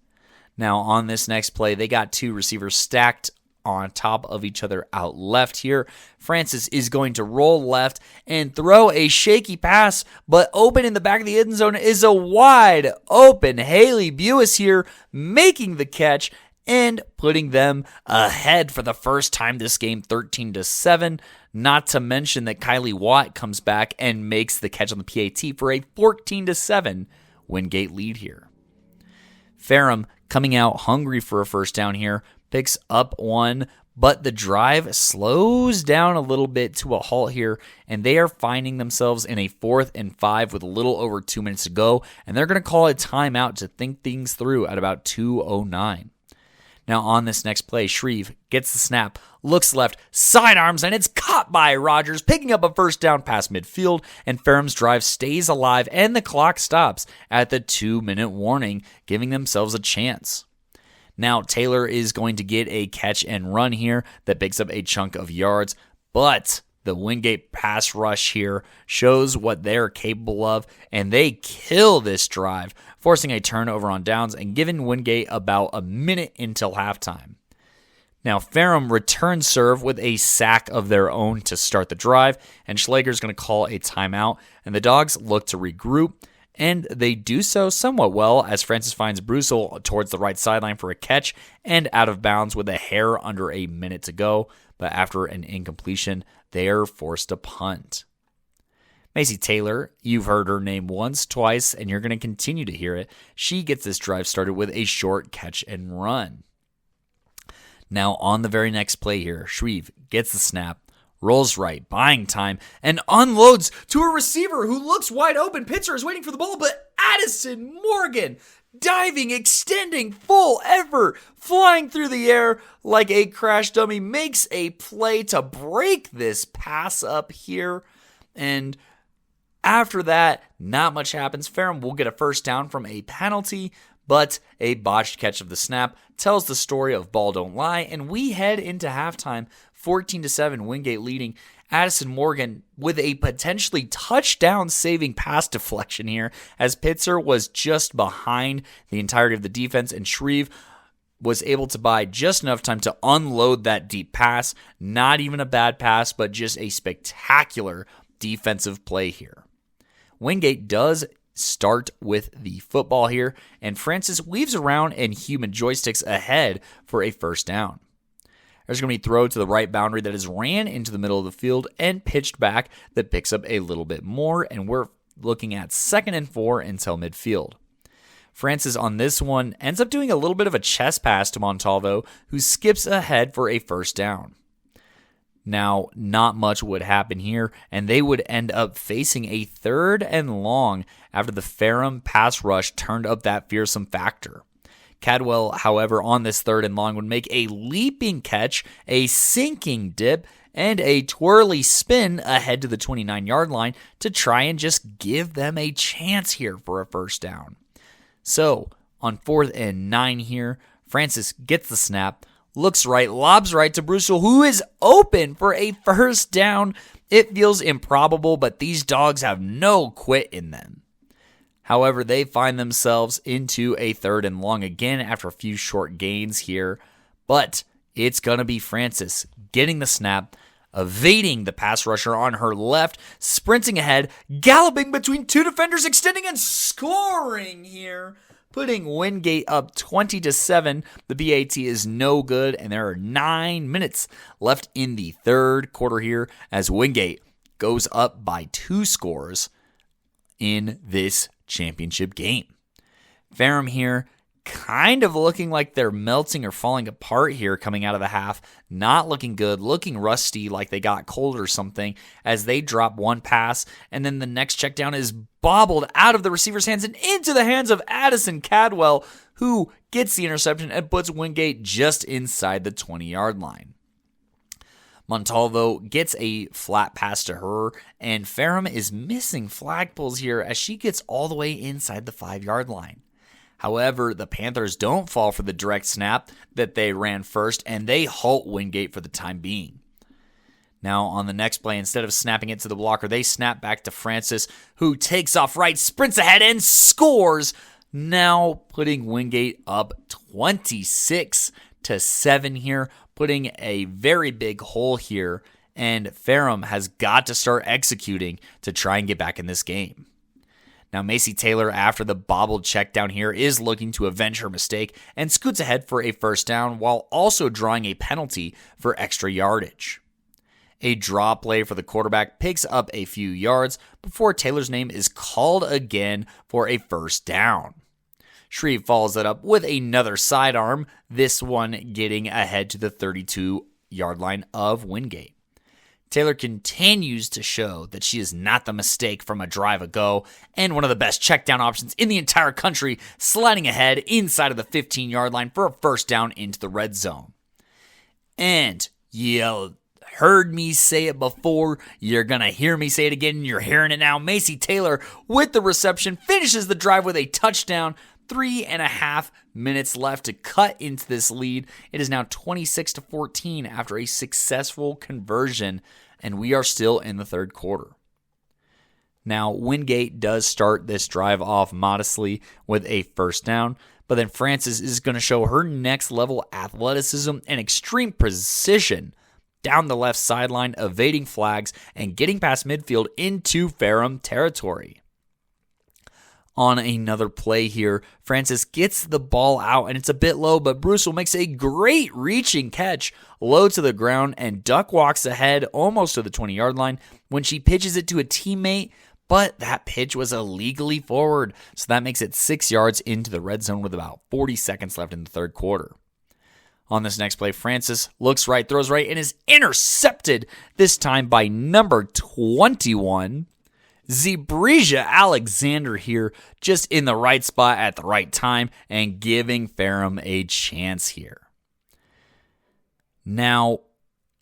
Now, on this next play, they got two receivers stacked on top of each other out left here. Francis is going to roll left and throw a shaky pass, but open in the back of the end zone is a wide open Haley Buis here, making the catch and putting them ahead for the first time this game, 13-7. Not to mention that Kylie Watt comes back and makes the catch on the PAT for a 14-7 Wingate lead here. Ferrum coming out hungry for a first down here, picks up one, but the drive slows down a little bit to a halt here, and they are finding themselves in a 4th and 5 with a little over 2 minutes to go, and they're going to call a timeout to think things through at about 2:09. Now on this next play, Shreve gets the snap, looks left, sidearms, and it's caught by Rogers, picking up a first down past midfield, and Ferrum's drive stays alive, and the clock stops at the 2-minute warning, giving themselves a chance. Now Taylor is going to get a catch and run here that picks up a chunk of yards, but the Wingate pass rush here shows what they're capable of, and they kill this drive, forcing a turnover on downs and giving Wingate about a minute until halftime. Now, Ferrum returns serve with a sack of their own to start the drive, and Schlager's going to call a timeout, and the Dogs look to regroup, and they do so somewhat well as Francis finds Brussel towards the right sideline for a catch and out of bounds with a hair under a minute to go, but after an incompletion, they are forced to punt. Macy Taylor, you've heard her name once, twice, and you're going to continue to hear it. She gets this drive started with a short catch and run. Now, on the very next play here, Shreve gets the snap, rolls right, buying time, and unloads to a receiver who looks wide open. Pitzer is waiting for the ball, but Addison Morgan, diving, extending, full effort, flying through the air like a crash dummy, makes a play to break this pass up here. And after that, not much happens. Ferrum will get a first down from a penalty, but a botched catch of the snap tells the story of ball don't lie, and we head into halftime 14-7, Wingate leading. Addison Morgan with a potentially touchdown-saving pass deflection here, as Pitzer was just behind the entirety of the defense, and Shreve was able to buy just enough time to unload that deep pass. Not even a bad pass, but just a spectacular defensive play here. Wingate does start with the football here, and Francis weaves around and human joysticks ahead for a first down. There's going to be a throw to the right boundary that is ran into the middle of the field and pitched back that picks up a little bit more, and we're looking at 2nd and 4 until midfield. Francis on this one ends up doing a little bit of a chest pass to Montalvo, who skips ahead for a first down. Now, not much would happen here, and they would end up facing a 3rd and long after the Ferrum pass rush turned up that fearsome factor. Cadwell, however, on this 3rd and long would make a leaping catch, a sinking dip, and a twirly spin ahead to the 29-yard line to try and just give them a chance here for a first down. So, on 4th and 9 here, Francis gets the snap, looks right, lobs right to Brussel, who is open for a first down. It feels improbable, but these Dogs have no quit in them. However, they find themselves into a 3rd and long again after a few short gains here, but it's going to be Francis getting the snap, evading the pass rusher on her left, sprinting ahead, galloping between 2 defenders, extending and scoring here, putting Wingate up 20-7. The BAT is no good, and there are 9 minutes left in the 3rd quarter here as Wingate goes up by 2 scores in this championship game. Ferrum here kind of looking like they're melting or falling apart here coming out of the half. Not looking good, looking rusty like they got cold or something as they drop one pass, and then the next check down is bobbled out of the receiver's hands and into the hands of Addison Cadwell, who gets the interception and puts Wingate just inside the 20-yard line. Montalvo gets a flat pass to her, and Ferrum is missing flagpoles here as she gets all the way inside the 5-yard line. However, the Panthers don't fall for the direct snap that they ran first, and they halt Wingate for the time being. Now, on the next play, instead of snapping it to the blocker, they snap back to Francis, who takes off right, sprints ahead, and scores, now putting Wingate up 26-7 here, putting a very big hole here, and Ferrum has got to start executing to try and get back in this game. Now, Macy Taylor, after the bobbled check down here, is looking to avenge her mistake and scoots ahead for a first down while also drawing a penalty for extra yardage. A draw play for the quarterback picks up a few yards before Taylor's name is called again for a first down. Shreve follows it up with another sidearm, this one getting ahead to the 32-yard line of Wingate. Taylor continues to show that she is not the mistake from a drive ago and one of the best checkdown options in the entire country, sliding ahead inside of the 15-yard line for a first down into the red zone. And you heard me say it before, you're going to hear me say it again, and you're hearing it now. Macy Taylor with the reception finishes the drive with a touchdown. 3.5 minutes left to cut into this lead. It is now 26-14 after a successful conversion, and we are still in the 3rd quarter. Now, Wingate does start this drive off modestly with a first down, But then Francis is going to show her next level athleticism and extreme precision down the left sideline, evading flags and getting past midfield into Ferrum territory. On another play here, Francis gets the ball out, and it's a bit low, but Brussel makes a great reaching catch low to the ground, and Duck walks ahead almost to the 20-yard line when she pitches it to a teammate, but that pitch was illegally forward, so that makes it 6 yards into the red zone with about 40 seconds left in the third quarter. On this next play, Francis looks right, throws right, and is intercepted, this time by number 21, Zebresia Alexander here, just in the right spot at the right time and giving Ferrum a chance here. Now,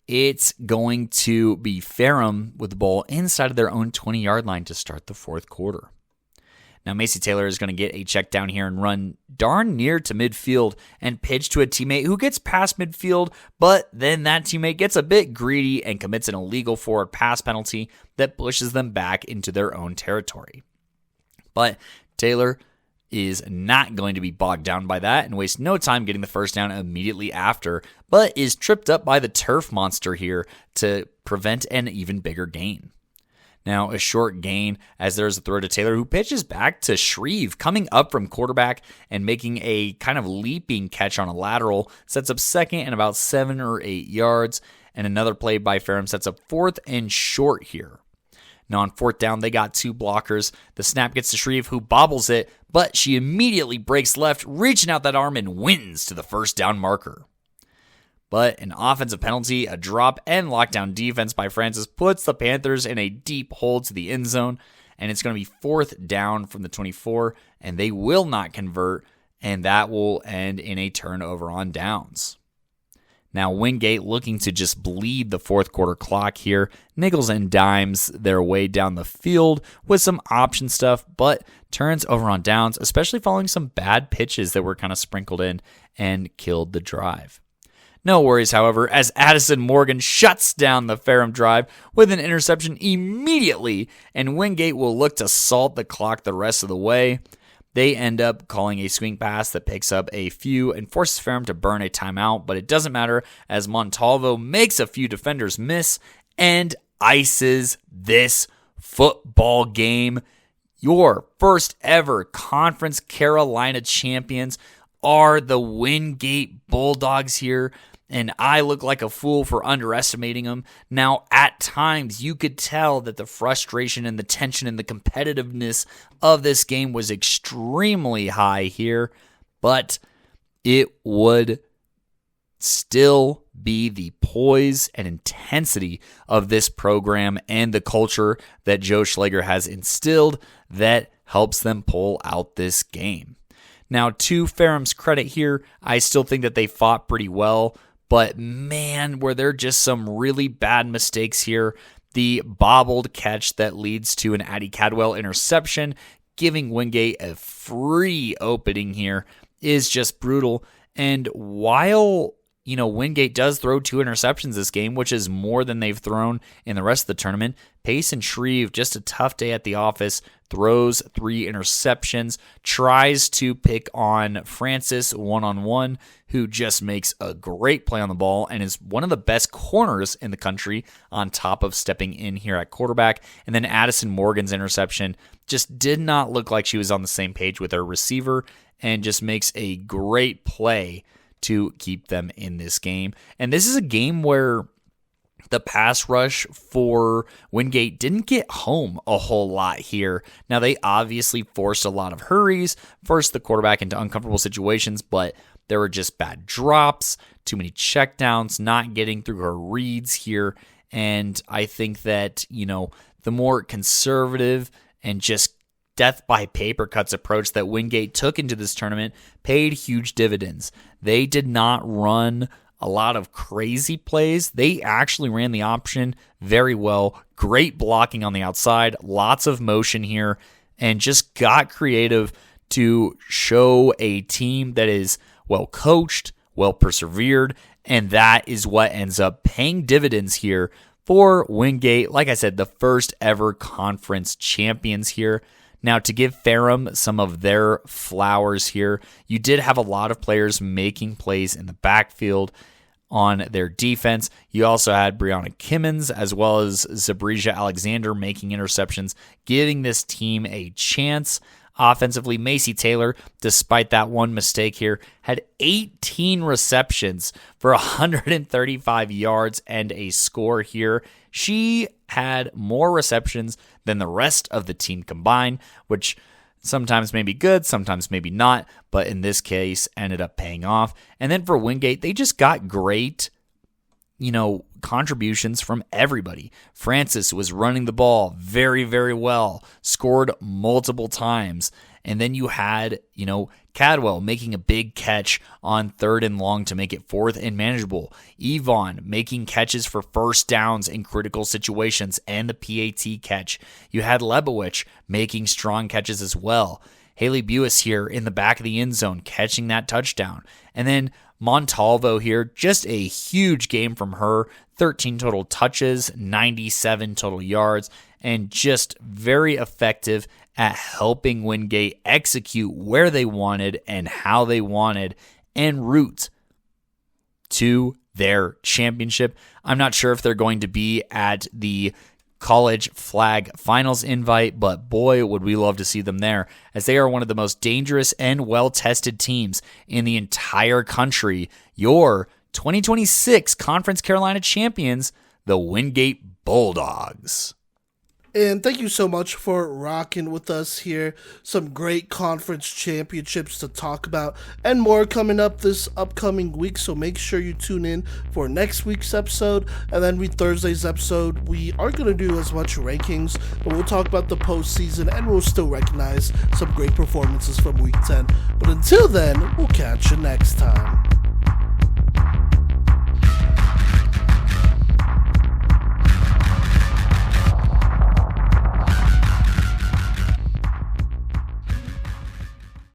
it's going to be Ferrum with the ball inside of their own 20-yard line to start the fourth quarter. Now, Macy Taylor is going to get a check down here and run darn near to midfield and pitch to a teammate who gets past midfield, but then that teammate gets a bit greedy and commits an illegal forward pass penalty that pushes them back into their own territory. But Taylor is not going to be bogged down by that and waste no time getting the first down immediately after, but is tripped up by the turf monster here to prevent an even bigger gain. Now, a short gain as there's a throw to Taylor, who pitches back to Shreve, coming up from quarterback and making a kind of leaping catch on a lateral, sets up second and about 7 or 8 yards, and another play by Ferrum sets up fourth and short here. Now, on fourth down, they got 2 blockers. The snap gets to Shreve, who bobbles it, but she immediately breaks left, reaching out that arm and wins to the first down marker. But an offensive penalty, a drop, and lockdown defense by Francis puts the Panthers in a deep hole to the end zone, and it's going to be fourth down from the 24, and they will not convert, and that will end in a turnover on downs. Now, Wingate looking to just bleed the fourth quarter clock here, nickels and dimes their way down the field with some option stuff, but turns over on downs, especially following some bad pitches that were kind of sprinkled in and killed the drive. No worries, however, as Addison Morgan shuts down the Ferrum drive with an interception immediately, and Wingate will look to salt the clock the rest of the way. They end up calling a swing pass that picks up a few and forces Ferrum to burn a timeout, but it doesn't matter as Montalvo makes a few defenders miss and ices this football game. Your first ever Conference Carolina champions are the Wingate Bulldogs here, and I look like a fool for underestimating them. Now, at times, you could tell that the frustration and the tension and the competitiveness of this game was extremely high here, but it would still be the poise and intensity of this program and the culture that Joe Schlager has instilled that helps them pull out this game. Now, to Ferrum's credit here, I still think that they fought pretty well, but man, were there just some really bad mistakes here. The bobbled catch that leads to an Addie Cadwell interception, giving Wingate a free opening here, is just brutal. And while Wingate does throw 2 interceptions this game, which is more than they've thrown in the rest of the tournament, Pace and Shreve, just a tough day at the office, throws 3 interceptions, tries to pick on Francis one-on-one, who just makes a great play on the ball and is one of the best corners in the country on top of stepping in here at quarterback. And then Addison Morgan's interception just did not look like she was on the same page with her receiver and just makes a great play to keep them in this game. And this is a game where the pass rush for Wingate didn't get home a whole lot here. Now, they obviously forced a lot of hurries, forced the quarterback into uncomfortable situations, but there were just bad drops, too many checkdowns, not getting through her reads here. And I think that, the more conservative and just death by paper cuts approach that Wingate took into this tournament paid huge dividends. They did not run a lot of crazy plays. They actually ran the option very well. Great blocking on the outside, lots of motion here, and just got creative to show a team that is well coached, well persevered, and that is what ends up paying dividends here for Wingate. Like I said, the first ever conference champions here. Now, to give Ferrum some of their flowers here, you did have a lot of players making plays in the backfield on their defense. You also had Brianna Kimmons as well as Zabrisha Alexander making interceptions, giving this team a chance. Offensively, Macy Taylor, despite that one mistake here, had 18 receptions for 135 yards and a score here. She had more receptions than the rest of the team combined, which sometimes may be good, sometimes maybe not, but in this case ended up paying off. And then for Wingate, they just got great, contributions from everybody. Francis was running the ball very, very well, scored multiple times. And then you had, Cadwell making a big catch on 3rd and long to make it 4th and manageable. Yvonne making catches for first downs in critical situations and the PAT catch. You had Lebowich making strong catches as well. Haley Buis here in the back of the end zone catching that touchdown. And then Montalvo here, just a huge game from her. 13 total touches, 97 total yards, and just very effective at helping Wingate execute where they wanted and how they wanted and route to their championship. I'm not sure if they're going to be at the college flag finals invite, but boy, would we love to see them there, as they are one of the most dangerous and well-tested teams in the entire country. Your 2026 Conference Carolina champions, the Wingate Bulldogs. And thank you so much for rocking with us here. Some great conference championships to talk about and more coming up this upcoming week. So make sure you tune in for next week's episode. And then Thursday's episode, we aren't going to do as much rankings, but we'll talk about the postseason and we'll still recognize some great performances from week 10. But until then, we'll catch you next time.